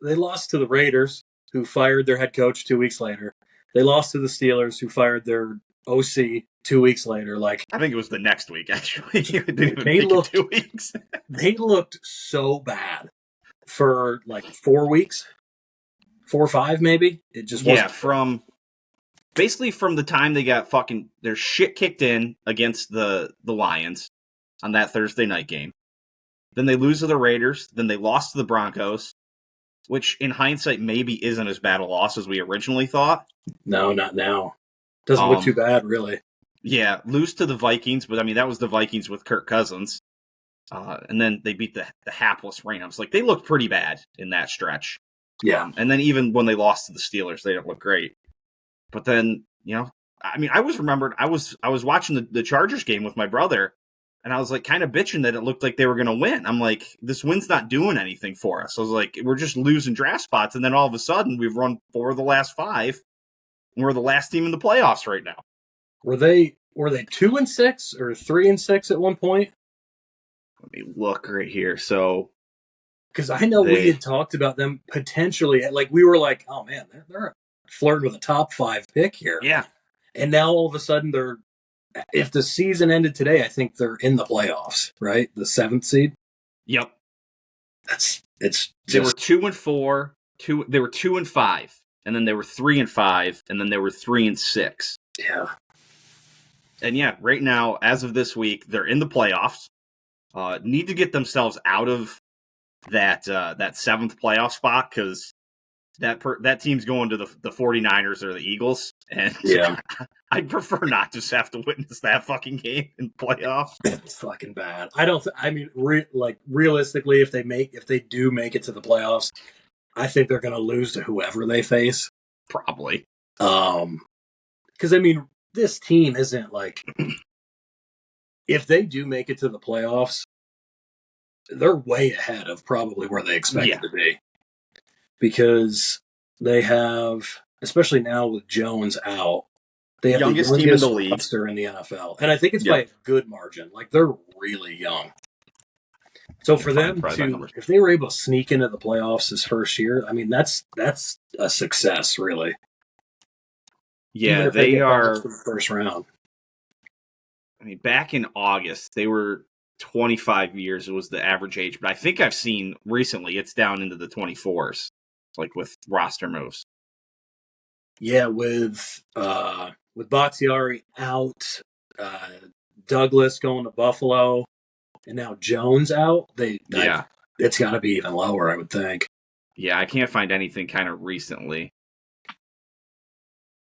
the Raiders, who fired their head coach 2 weeks later. They lost to the Steelers, who fired their OC 2 weeks later. I think it was the next week, actually. They looked 2 weeks. They looked so bad for 4 weeks, 4 or 5 maybe. It just wasn't. Basically, from the time they got their shit kicked in against the Lions on that Thursday night game, then they lose to the Raiders, then they lost to the Broncos, which in hindsight maybe isn't as bad a loss as we originally thought. No, not now. Doesn't look too bad, really. Yeah, lose to the Vikings, but I mean, that was the Vikings with Kirk Cousins. And then they beat the hapless Rams. They looked pretty bad in that stretch. Yeah. And then even when they lost to the Steelers, they didn't look great. But then, I mean, I was watching the Chargers game with my brother, and I was kind of bitching that it looked like they were going to win. I'm like, this win's not doing anything for us. I was like, we're just losing draft spots. And then all of a sudden, we've run 4 of the last 5, and we're the last team in the playoffs right now. Were they 2-6 or 3-6 at one point? Let me look right here. So, because I know we had talked about them potentially, we were like, oh man, they're flirting with a top 5 pick here. Yeah. And now all of a sudden if the season ended today, I think they're in the playoffs, right? The 7th seed. Yep. They were 2-4, they were 2-5, and then they were 3-5, and then they were 3-6. Yeah. And yeah, right now, as of this week, they're in the playoffs. Need to get themselves out of that 7th playoff spot because that team's going to the 49ers or the Eagles, and Yeah. I'd prefer not to have to witness that fucking game in playoffs. It's fucking bad. Realistically, if they do make it to the playoffs, I think they're going to lose to whoever they face. Probably. Because this team isn't like, if they do make it to the playoffs, they're way ahead of probably where they expected to be. Because they have, especially now with Jones out, they have youngest the team in the league roster in the NFL, and I think it's by a good margin. Like, they're really young. So for them to, if they were able to sneak into the playoffs this first year, that's a success, really. Yeah, they are the first round. Back in August, they were 25 years. It was the average age, but I think I've seen recently it's down into the 24s, like with roster moves. Yeah, with Bakhtiari out, Douglas going to Buffalo, and now Jones out. It's got to be even lower, I would think. Yeah, I can't find anything kind of recently.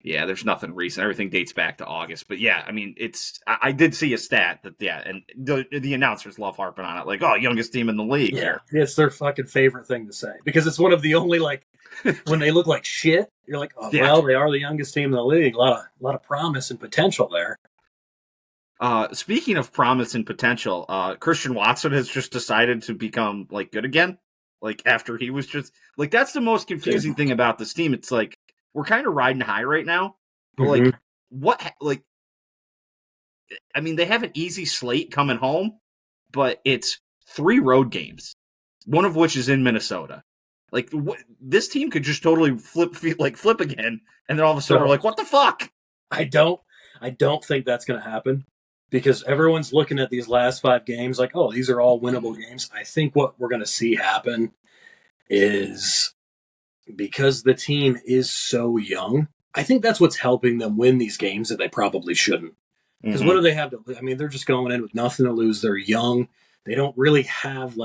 Yeah, there's nothing recent. Everything dates back to August. But yeah, I did see a stat that, and the announcers love harping on it. Like, youngest team in the league. Yeah, it's their fucking favorite thing to say. Because it's one of the only, when they look like shit, you're like, well, they are the youngest team in the league. A lot of promise and potential there. Speaking of promise and potential, Christian Watson has just decided to become, good again. After he was just... that's the most confusing thing about this team. It's we're kind of riding high right now, but they have an easy slate coming home, but it's 3 road games, one of which is in Minnesota. This team could just totally flip again, and then all of a sudden we're like, what the fuck? I don't think that's going to happen because everyone's looking at these last 5 games like, these are all winnable games. I think what we're going to see happen is, because the team is so young, I think that's what's helping them win these games that they probably shouldn't. Because what do they have to lose? They're just going in with nothing to lose. They're young. They don't really have,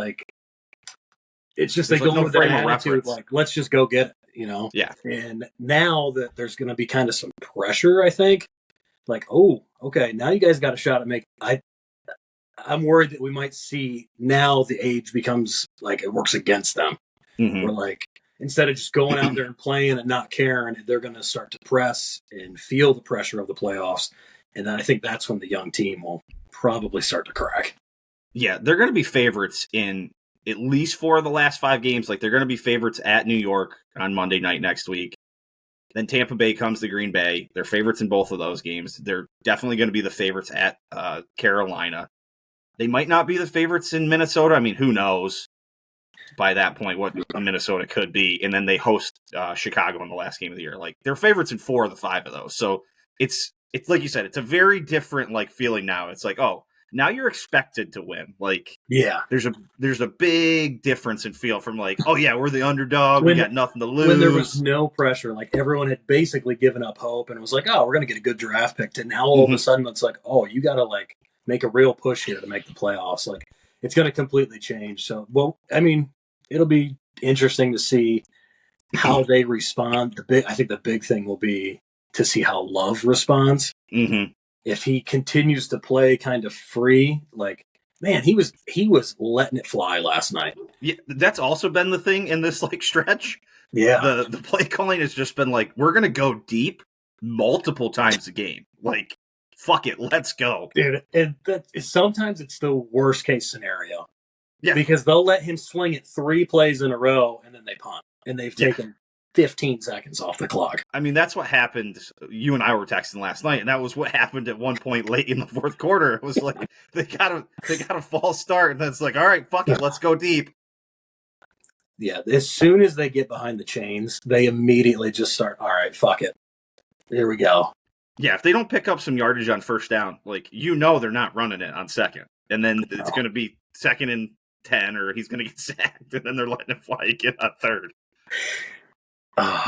it's just they go in with that attitude, let's just go get it, Yeah. And now that there's going to be kind of some pressure, I think, okay, now you guys got a shot at making... I'm worried that we might see now the age becomes, it works against them. Mm-hmm. We're instead of just going out there and playing and not caring, they're going to start to press and feel the pressure of the playoffs. And then I think that's when the young team will probably start to crack. Yeah, they're going to be favorites in at least 4 of the last 5 games. They're going to be favorites at New York on Monday night next week. Then Tampa Bay comes to Green Bay. They're favorites in both of those games. They're definitely going to be the favorites at Carolina. They might not be the favorites in Minnesota. Who knows? By that point, what Minnesota could be, and then they host Chicago in the last game of the year. They're favorites in 4 of the 5 of those. So it's like you said, it's a very different feeling now. It's now you're expected to win. There's a big difference in feel from we're the underdog. We got nothing to lose. When there was no pressure, everyone had basically given up hope and it was we're going to get a good draft pick. And now all of a sudden it's you got to make a real push here to make the playoffs. It's going to completely change. So, it'll be interesting to see how they respond. I think the big thing will be to see how Love responds. Mm-hmm. If he continues to play kind of free, he was letting it fly last night. Yeah, that's also been the thing in this stretch. Yeah, the play calling has just been we're gonna go deep multiple times a game. Fuck it, let's go, dude. And sometimes it's the worst case scenario. Yeah, because they'll let him swing it 3 plays in a row and then they punt, and they've taken 15 seconds off the clock. That's what happened. You and I were texting last night, and that was what happened at one point late in the 4th quarter. It was they got a false start, and then it's all right, fuck it, let's go deep. Yeah, as soon as they get behind the chains, they immediately just start, all right, fuck it. Here we go. Yeah, if they don't pick up some yardage on first down, they're not running it on second. And then it's going to be 2nd and 10, or he's going to get sacked, and then they're letting it fly again on 3rd.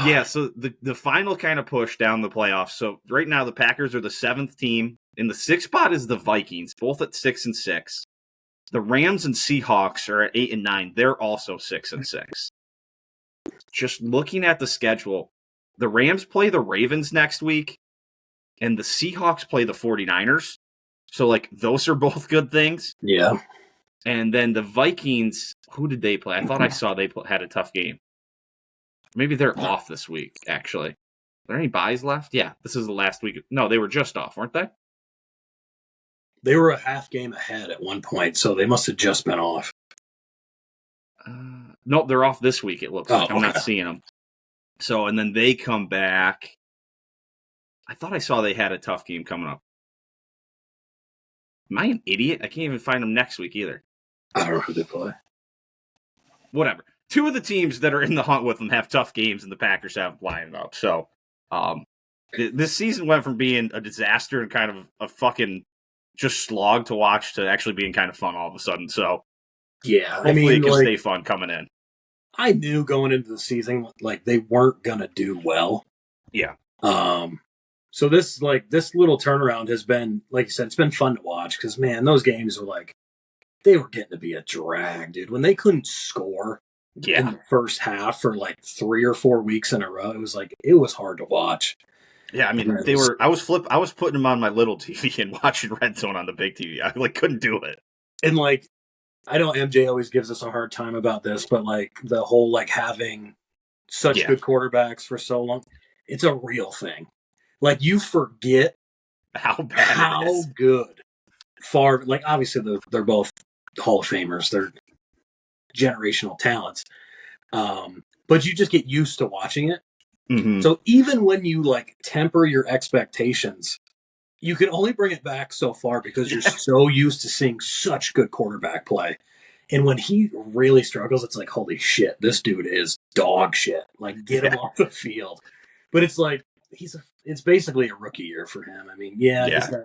Yeah, so the final kind of push down the playoffs. So right now the Packers are the 7th team. In the 6th spot is the Vikings, both at 6-6. The Rams and Seahawks are at 8 and 9. They're also 6 and 6. Just looking at the schedule, the Rams play the Ravens next week, and the Seahawks play the 49ers. So, like, those are both good things. Yeah. And then the Vikings, who did they play? I thought I saw they had a tough game. Maybe they're off this week, actually. Are there any buys left? Yeah, this is the last week. No, they were just off, weren't they? They were a half game ahead at one point, so they must have just been off. Nope, they're off this week, it looks like. I'm not seeing them. So, and then they come back. I thought I saw they had a tough game coming up. Am I an idiot? I can't even find them next week either. I don't know who they play. Whatever. Two of the teams that are in the hunt with them have tough games, and the Packers haven't lined up. So, this season went from being a disaster and kind of a fucking just slog to watch to actually being kind of fun all of a sudden. So, yeah, hopefully it can stay fun coming in. I knew going into the season, like, they weren't going to do well. Yeah. So this little turnaround has been, like you said, it's been fun to watch because, man, those games were like, they were getting to be a drag, dude. When they couldn't score in the first half for like 3 or 4 weeks in a row, it was hard to watch. Yeah, I mean, I was putting them on my little TV and watching Red Zone on the big TV. I couldn't do it. And like, I know MJ always gives us a hard time about this, but like the whole like having such good quarterbacks for so long, it's a real thing. Like, you forget how good like, obviously they're both Hall of Famers. They're generational talents. But you just get used to watching it. Mm-hmm. So even when you like temper your expectations, you can only bring it back so far because you're so used to seeing such good quarterback play. And when he really struggles, it's like, holy shit, this dude is dog shit. Like, get him off the field. But it's like, it's basically a rookie year for him. I mean, he's got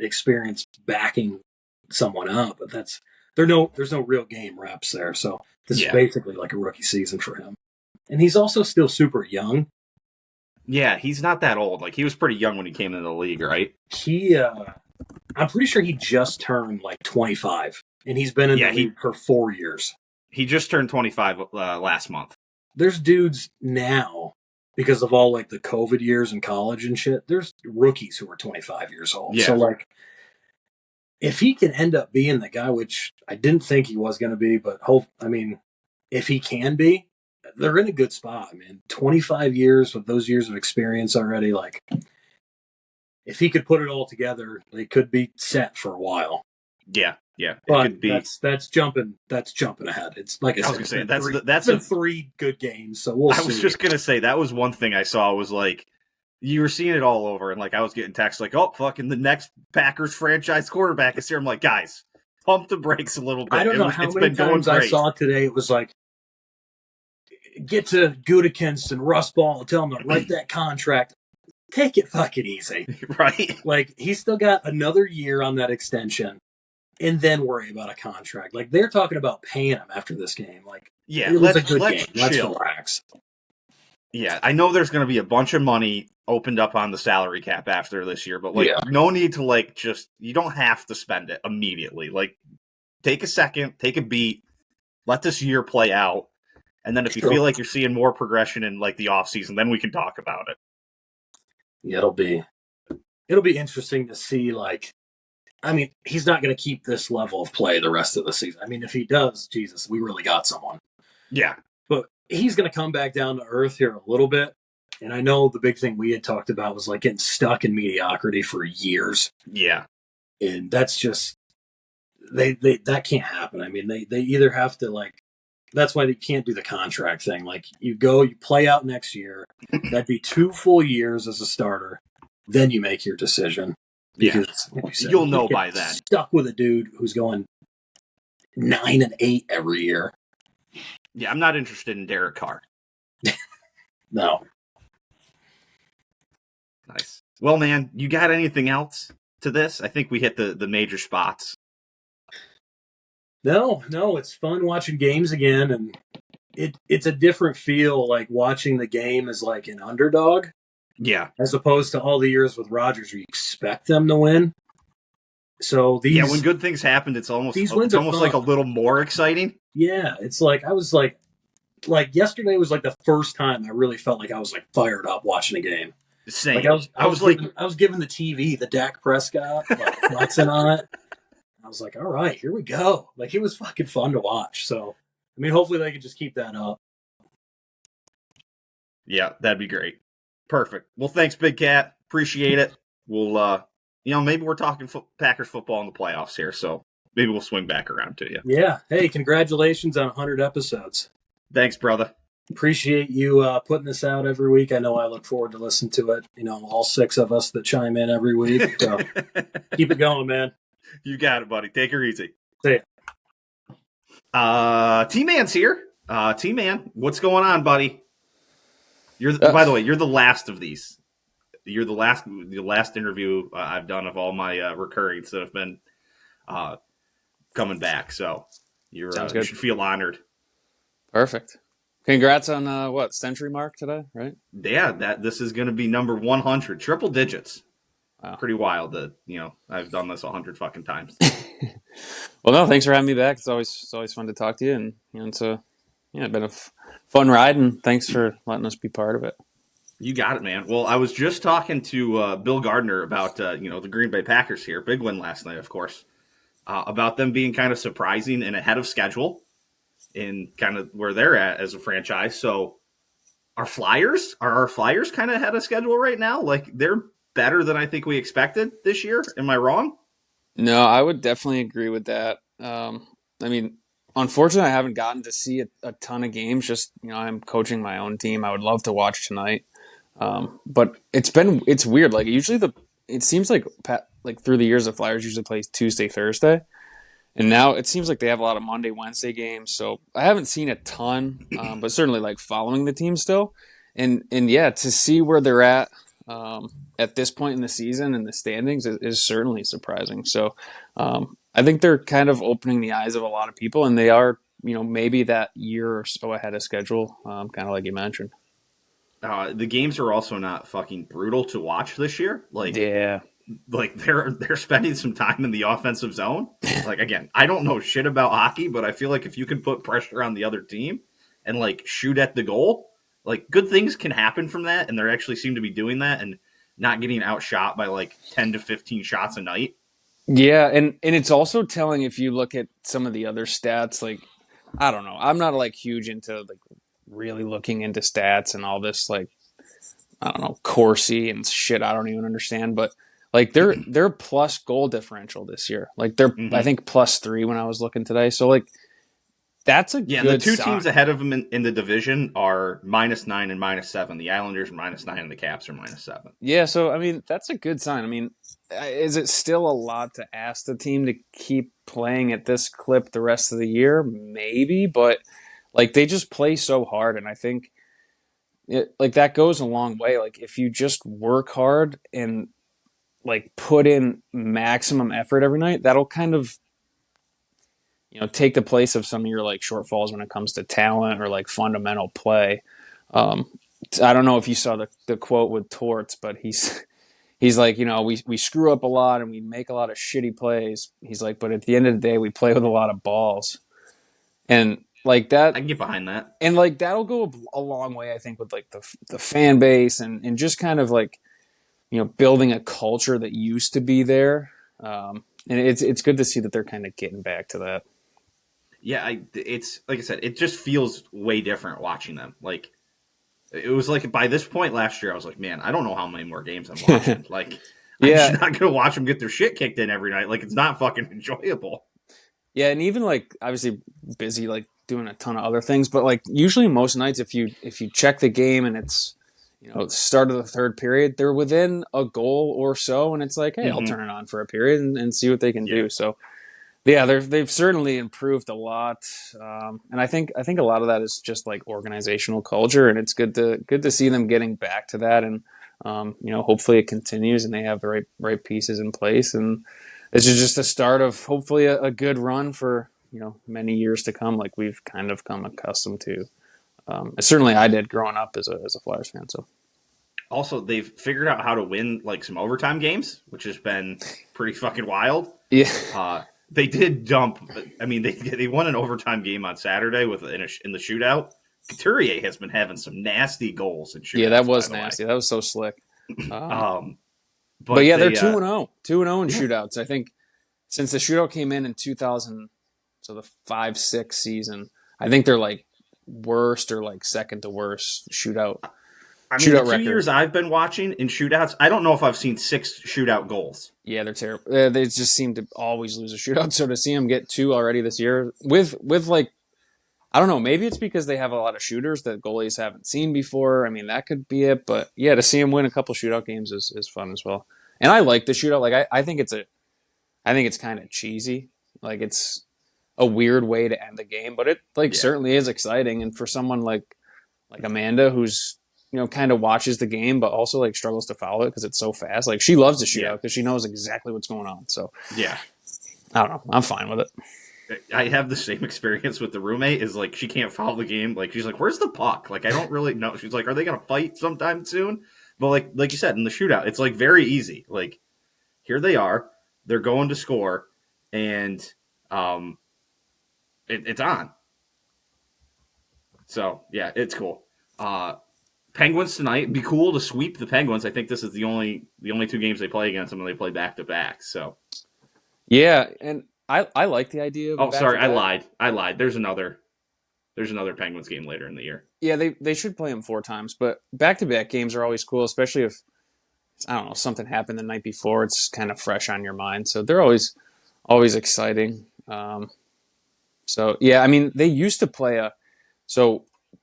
experience backing someone up, but there's no real game reps there. So this is basically like a rookie season for him. And he's also still super young. Yeah, he's not that old. Like, he was pretty young when he came into the league, right? I'm pretty sure he just turned like 25, and he's been in the league for 4 years. He just turned 25 last month. There's dudes now, because of all like the COVID years in college and shit, there's rookies who are 25 years old. Yeah. So like, if he can end up being the guy, which I didn't think he was going to be, but if he can be, they're in a good spot, man. 25 years with those years of experience already, like, if he could put it all together, they could be set for a while. Yeah. It but could be. That's jumping ahead. It's like I was said, that's been 3 good games, so we'll see. I was just gonna say that was one thing I saw was like, you were seeing it all over, and like I was getting texts like, "Oh, fucking the next Packers franchise quarterback is here." I'm like, guys, pump the brakes a little bit. I don't know how many times I saw today. It was like, get to Gutekunst and Russ Ball and tell him to write that contract. Take it fucking easy. Right. Like, he's still got another year on that extension, and then worry about a contract. Like, they're talking about paying him after this game. Like, it was a good game. Let's relax. Yeah, I know there's going to be a bunch of money opened up on the salary cap after this year, but like, no need to like you don't have to spend it immediately. Like, take a second, take a beat, let this year play out. And then if you feel like you're seeing more progression in like the offseason, then we can talk about it. Yeah, it'll be interesting to see. Like, I mean, he's not going to keep this level of play the rest of the season. I mean, if he does, Jesus, we really got someone. Yeah. But he's going to come back down to earth here a little bit. And I know the big thing we had talked about was like getting stuck in mediocrity for years. Yeah. And that's just, that can't happen. I mean, they either have to like, that's why they can't do the contract thing. Like, you play out next year. That'd be 2 full years as a starter. Then you make your decision. Because you'll know by then. Stuck with a dude who's going 9-8 every year. Yeah, I'm not interested in Derek Carr. No. Nice. Well, man, you got anything else to this? I think we hit the major spots. No, it's fun watching games again, and it's a different feel, like watching the game as like an underdog. Yeah. As opposed to all the years with Rodgers where you expect them to win. So these when good things happen, it's almost fun. like a little more exciting. Yeah, it's like I was like yesterday was like the first time I really felt like I was like fired up watching a game. Same. Like I was giving the TV the Dak Prescott, like flexing on it. I was like, all right, here we go. Like it was fucking fun to watch. So I mean, hopefully they can just keep that up. Yeah, that'd be great. Perfect. Well, thanks, Big Cat. Appreciate it. We'll maybe we're talking Packers football in the playoffs here, so maybe we'll swing back around to you. Yeah. Hey, congratulations on 100 episodes. Thanks, brother. Appreciate you putting this out every week. I know I look forward to listening to it. All 6 of us that chime in every week. So keep it going, man. You got it, buddy. Take her easy. See ya. Tman's here. Tman, what's going on, buddy? By the way, you're the last of these. You're the last interview I've done of all my recurrings that have been coming back. So you should feel honored. Perfect. Congrats on century mark today, right? Yeah, this is going to be number 100, triple digits. Wow. Pretty wild that I've done this 100 fucking times. Well, no, thanks for having me back. It's always fun to talk to you, and it's been a fun ride, and thanks for letting us be part of it. You got it, man. Well, I was just talking to Bill Gardner about the Green Bay Packers here, big win last night, of course, about them being kind of surprising and ahead of schedule in kind of where they're at as a franchise. So, are our Flyers kind of ahead of schedule right now? Like they're better than I think we expected this year. Am I wrong? No, I would definitely agree with that. I mean, unfortunately, I haven't gotten to see a ton of games. Just I'm coaching my own team. I would love to watch tonight, but it's weird. Like usually it seems like through the years the Flyers usually play Tuesday, Thursday, and now it seems like they have a lot of Monday, Wednesday games. So I haven't seen a ton, but certainly like following the team still, and yeah, to see where they're at this point in the season and the standings is certainly surprising. So I think they're kind of opening the eyes of a lot of people, and they are, maybe that year or so ahead of schedule, kind of like you mentioned. The games are also not fucking brutal to watch this year. Like, yeah, like they're spending some time in the offensive zone. Like, again, I don't know shit about hockey, but I feel like if you can put pressure on the other team and like shoot at the goal, like good things can happen from that. And they actually seem to be doing that and not getting outshot by like 10 to 15 shots a night. Yeah, and it's also telling if you look at some of the other stats. Like, I don't know, I'm not like huge into like really looking into stats and all this like I don't know Corsi and shit. I don't even understand, but like they're plus goal differential this year. Like they're I think +3 when I was looking today. So like that's a good the two sign. teams ahead of them in the division are -9 and -7. The Islanders are -9 and the Caps are -7. Yeah, so I mean that's a good sign. I mean, is it still a lot to ask the team to keep playing at this clip the rest of the year? Maybe, but like they just play so hard, and I think like that goes a long way. Like if you just work hard and like put in maximum effort every night, that'll kind of take the place of some of your like shortfalls when it comes to talent or like fundamental play. I don't know if you saw the quote with Torts, but he's like, we screw up a lot and we make a lot of shitty plays. He's like, but at the end of the day, we play with a lot of balls. And like that, I can get behind that. And like that'll go a long way, I think, with like the fan base and just kind of like building a culture that used to be there. And it's good to see that they're kind of getting back to that. Yeah, it's like I said, it just feels way different watching them. Like it was like by this point last year, I was like, man, I don't know how many more games I'm watching. Like, I'm just not going to watch them get their shit kicked in every night. Like, it's not fucking enjoyable. Yeah, and even like obviously busy like doing a ton of other things, but like usually most nights if you check the game and it's start of the third period, they're within a goal or so, and it's like, hey, I'll turn it on for a period and see what they can do. So yeah, they've certainly improved a lot, and I think a lot of that is just like organizational culture, and it's good to see them getting back to that, and hopefully it continues and they have the right pieces in place, and this is just the start of hopefully a good run for many years to come, like we've kind of come accustomed to. Certainly, I did growing up as a Flyers fan. So Also, they've figured out how to win like some overtime games, which has been pretty fucking wild. Yeah. They did dump. I mean, they won an overtime game on Saturday in the shootout. Couturier has been having some nasty goals in shootouts. Yeah, that was by the nasty. way. That was so slick. But yeah, they, they're 2-0. 2-0 in shootouts. I think since the shootout came in 2000, so the 5-6 season, I think they're like worst or like second to worst shootout. I mean, the 2 years I've been watching in shootouts, I don't know if I've seen 6 shootout goals. Yeah, they're terrible. They just seem to always lose a shootout. So to see them get 2 already this year with like, I don't know, maybe it's because they have a lot of shooters that goalies haven't seen before. I mean, that could be it. But yeah, to see them win a couple shootout games is fun as well. And I like the shootout. Like I think it's kind of cheesy. Like it's a weird way to end the game, but it certainly is exciting. And for someone like Amanda, who's kind of watches the game, but also like struggles to follow it because it's so fast. Like she loves the shootout because she knows exactly what's going on. So yeah, I don't know. I'm fine with it. I have the same experience with the roommate. Is like she can't follow the game. Like she's like, "Where's the puck?" Like I don't really know. She's like, "Are they gonna fight sometime soon?" But like you said in the shootout, it's like very easy. Like here they are, they're going to score, and it's on. So yeah, it's cool. Penguins tonight. It'd be cool to sweep the Penguins. I think this is the only 2 games they play against them, and they play back to back. So yeah, and I like the idea of. Oh, sorry, I lied. There's another Penguins game later in the year. Yeah, they should play them 4 times, but back to back games are always cool, especially if I don't know something happened the night before. It's kind of fresh on your mind, so they're always exciting. So yeah, I mean they used to play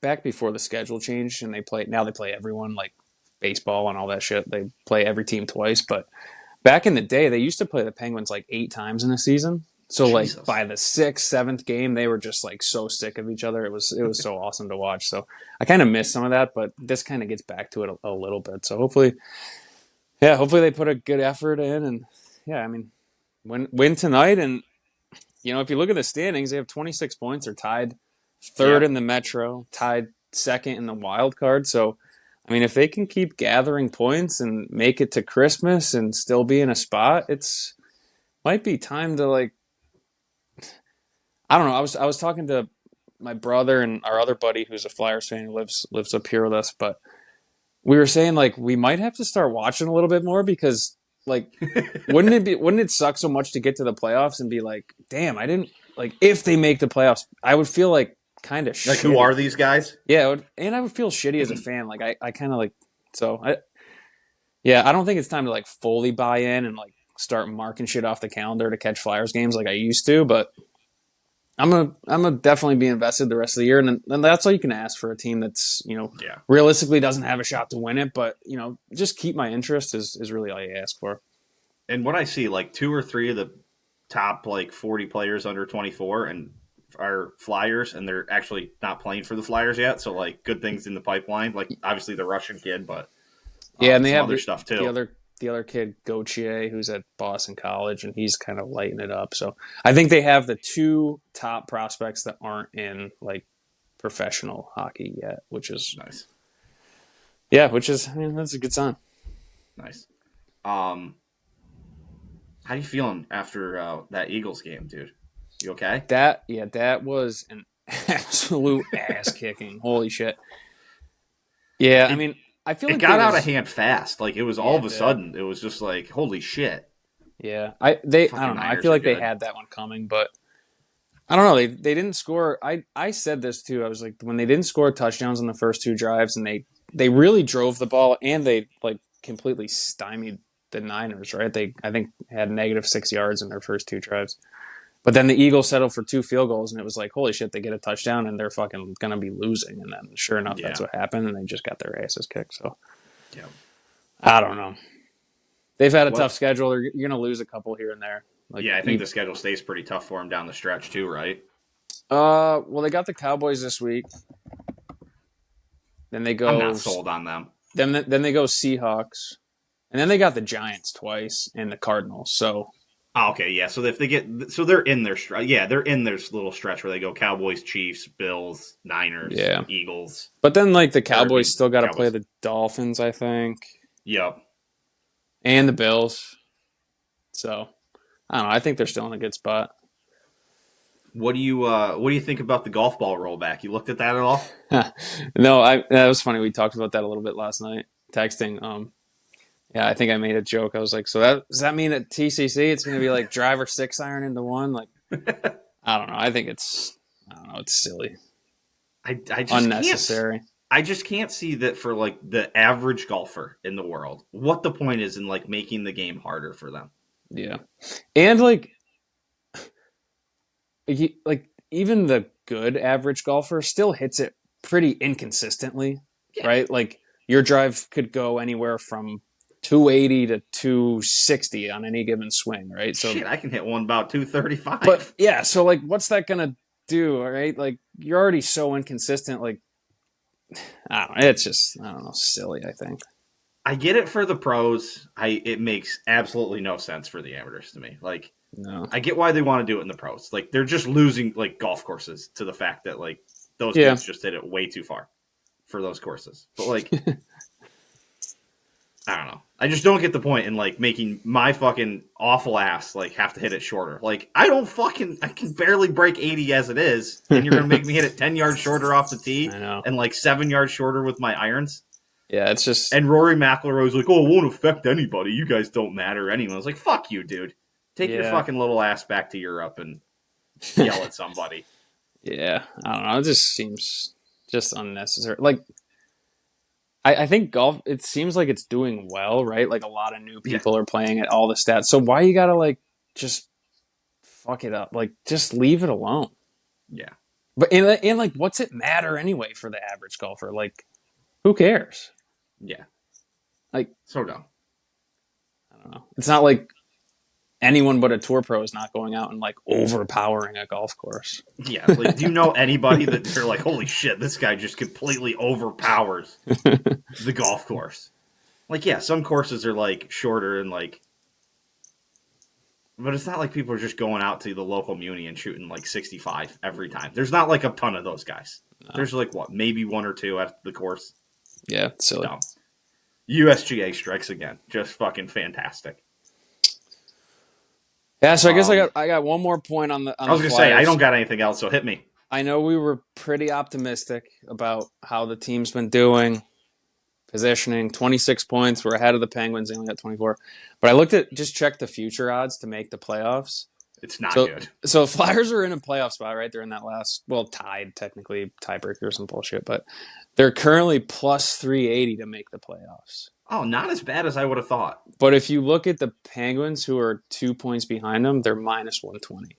back before the schedule changed, and now they play everyone like baseball and all that shit. They play every team twice, but back in the day, they used to play the Penguins like 8 times in a season. So Jesus. like by the 6th, 7th game, they were just like so sick of each other. It was so awesome to watch. So I kind of miss some of that, but this kind of gets back to it a little bit. So hopefully they put a good effort in, and yeah, I mean, win tonight, and if you look at the standings, they have 26 points. They're tied 3rd in the Metro, tied 2nd in the wild card. So, I mean, if they can keep gathering points and make it to Christmas and still be in a spot, it's might be time to like. I don't know. I was talking to my brother and our other buddy who's a Flyers fan who lives up here with us, but we were saying like we might have to start watching a little bit more because like wouldn't it suck so much to get to the playoffs and be like, damn, I didn't like if they make the playoffs, I would feel like kind of like who are these guys? Yeah, and I would feel shitty as a fan. Like I kind of like so I don't think it's time to like fully buy in and like start marking shit off the calendar to catch Flyers games like I used to, but I'm gonna definitely be invested the rest of the year, and that's all you can ask for a team that's realistically doesn't have a shot to win it, but just keep my interest is really all you ask for. And what I see, like 2 or 3 of the top like 40 players under 24 and are Flyers, and they're actually not playing for the Flyers yet. So like good things in the pipeline, like obviously the Russian kid, but and they have other stuff too. The other kid, Gauthier, who's at Boston College, and he's kind of lighting it up. So I think they have the 2 top prospects that aren't in like professional hockey yet, which is nice. Yeah, that's a good sign. Nice. How you feeling after that Eagles game, dude? You okay? That was an absolute ass kicking. Holy shit. Yeah, I mean, I feel like it got out of hand fast. Like it was all of a sudden, it was just like, holy shit. Yeah, I don't know. I feel like they had that one coming, but I don't know. They didn't score. I said this too. I was like, when they didn't score touchdowns on the first 2 drives, and they really drove the ball, and they like completely stymied the Niners. Right? They I think had -6 yards in their first 2 drives. But then the Eagles settled for 2 field goals, and it was like, holy shit, they get a touchdown, and they're fucking going to be losing. And then, sure enough, that's what happened, and they just got their asses kicked. So, I don't know. They've had a tough schedule. You're going to lose a couple here and there. Like, I think the schedule stays pretty tough for them down the stretch, too, right? Well, they got the Cowboys this week. Then they go. I'm not sold on them. Then they go Seahawks. And then they got the Giants twice and the Cardinals. So, Oh, okay, yeah. So if they get, so they're in their stretch. Yeah, they're in their little stretch where they go Cowboys, Chiefs, Bills, Niners, Yeah. Eagles. But then like the Or, I Cowboys mean, still got to play Cowboys. the Dolphins, I think, Yep. and the Bills. So I don't know. I think they're still in a good spot. What do you think about the golf ball rollback? You looked at that at all? No, that was funny. We talked about that a little bit last night, texting. Yeah, I think I made a joke. I was like, so does that mean at TCC it's going to be like driver 6-iron into one? Like, I don't know. I don't know. It's silly. I just unnecessary. I just can't see that for like the average golfer in the world. What the point is in like making the game harder for them? Yeah, and like even the good average golfer still hits it pretty inconsistently, right? Like your drive could go anywhere from 280 to 260 on any given swing, right? So shit, I can hit one about 235. But yeah, so like what's that gonna do, right? Like you're already so inconsistent, like I don't know, it's just silly, I think. I get it for the pros. It makes absolutely no sense for the amateurs to me. Like no. I get why they want to do it in the pros. Like they're just losing like golf courses to the fact that like those kids just hit it way too far for those courses. But like I don't know. I just don't get the point in like making my fucking awful ass like have to hit it shorter. Like I can barely break 80 as it is, and you're gonna make me hit it 10 yards shorter off the tee and like 7 yards shorter with my irons. Yeah, it's just and Rory McIlroy's like, oh, it won't affect anybody. You guys don't matter anyway. I was like, fuck you, dude. Take your fucking little ass back to Europe and yell at somebody. Yeah, I don't know. It just seems just unnecessary. Like I think golf, it seems like it's doing well, right? Like a lot of new people are playing it, all the stats. So why you gotta like just fuck it up? Like just leave it alone. Yeah. But and like, what's it matter anyway for the average golfer? Like, who cares? Yeah. Like so dumb. I don't know. It's not like anyone but a tour pro is not going out and like overpowering a golf course. Yeah, like do you know anybody that they're like, holy shit, this guy just completely overpowers the golf course? Like, yeah, some courses are like shorter and like, but it's not like people are just going out to the local muni and shooting like 65 every time. There's not like a ton of those guys. No. There's like what, maybe one or two at the course. Yeah, it's silly. Dumb. USGA strikes again, just fucking fantastic. Yeah, so I guess I got one more point on the. I was gonna say I don't got anything else, so hit me. I know we were pretty optimistic about how the team's been doing, positioning. 26 points, we're ahead of the Penguins. They only got 24. But I checked the future odds to make the playoffs. It's not good. So Flyers are in a playoff spot, right? They're in that tied technically, tiebreaker or some bullshit, but they're currently plus 380 to make the playoffs. Oh, not as bad as I would have thought. But if you look at the Penguins, who are 2 points behind them, they're minus 120.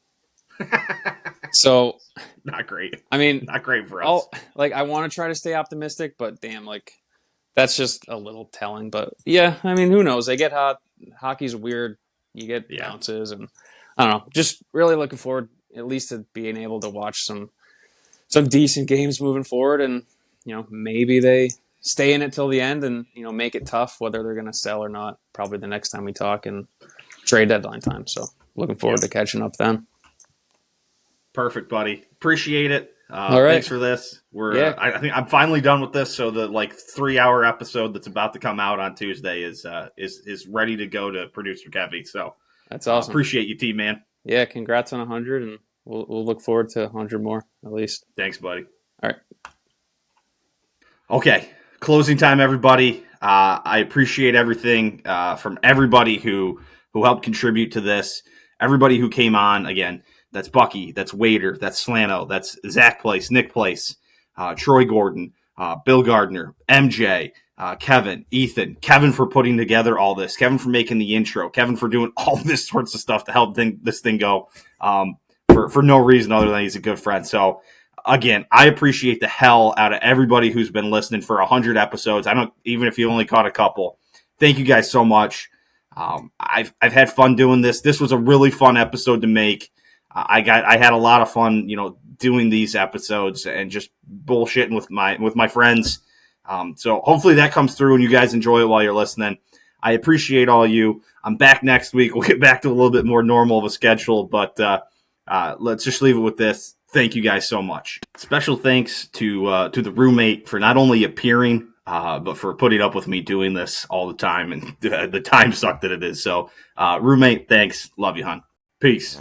So, not great. I mean, not great for us. I want to try to stay optimistic, but damn, that's just a little telling. But yeah, I mean, who knows? They get hot. Hockey's weird. You get bounces, and I don't know. Just really looking forward, at least to being able to watch some decent games moving forward, and maybe they stay in it till the end and make it tough whether they're going to sell or not, probably the next time we talk and trade deadline time. So looking forward to catching up then. Perfect, buddy. Appreciate it. All right. Thanks for this. I think I'm finally done with this, so the 3-hour episode that's about to come out on Tuesday is ready to go to producer Kevy. So that's awesome. Appreciate you, team, man. Yeah, congrats on 100, and we'll look forward to 100 more at least. Thanks, buddy. All right. Okay. Closing time, everybody. I appreciate everything from everybody who helped contribute to this. Everybody who came on. Again, that's Bucky, that's Wiater, that's Slano, that's Zach Place, Nick Place, Troy Gordon, Bill Gardner, MJ, Kevin, Ethan, Kevin for putting together all this, Kevin for making the intro, Kevin for doing all this sorts of stuff to help this thing go for no reason other than he's a good friend. So, again, I appreciate the hell out of everybody who's been listening for 100 episodes. Even if you only caught a couple. Thank you guys so much. I've had fun doing this. This was a really fun episode to make. I had a lot of fun, doing these episodes and just bullshitting with my friends. So hopefully that comes through and you guys enjoy it while you're listening. I appreciate all you. I'm back next week. We'll get back to a little bit more normal of a schedule, but let's just leave it with this. Thank you guys so much. Special thanks to the roommate for not only appearing, but for putting up with me doing this all the time and the time suck that it is. So, roommate, thanks. Love you, hon. Peace.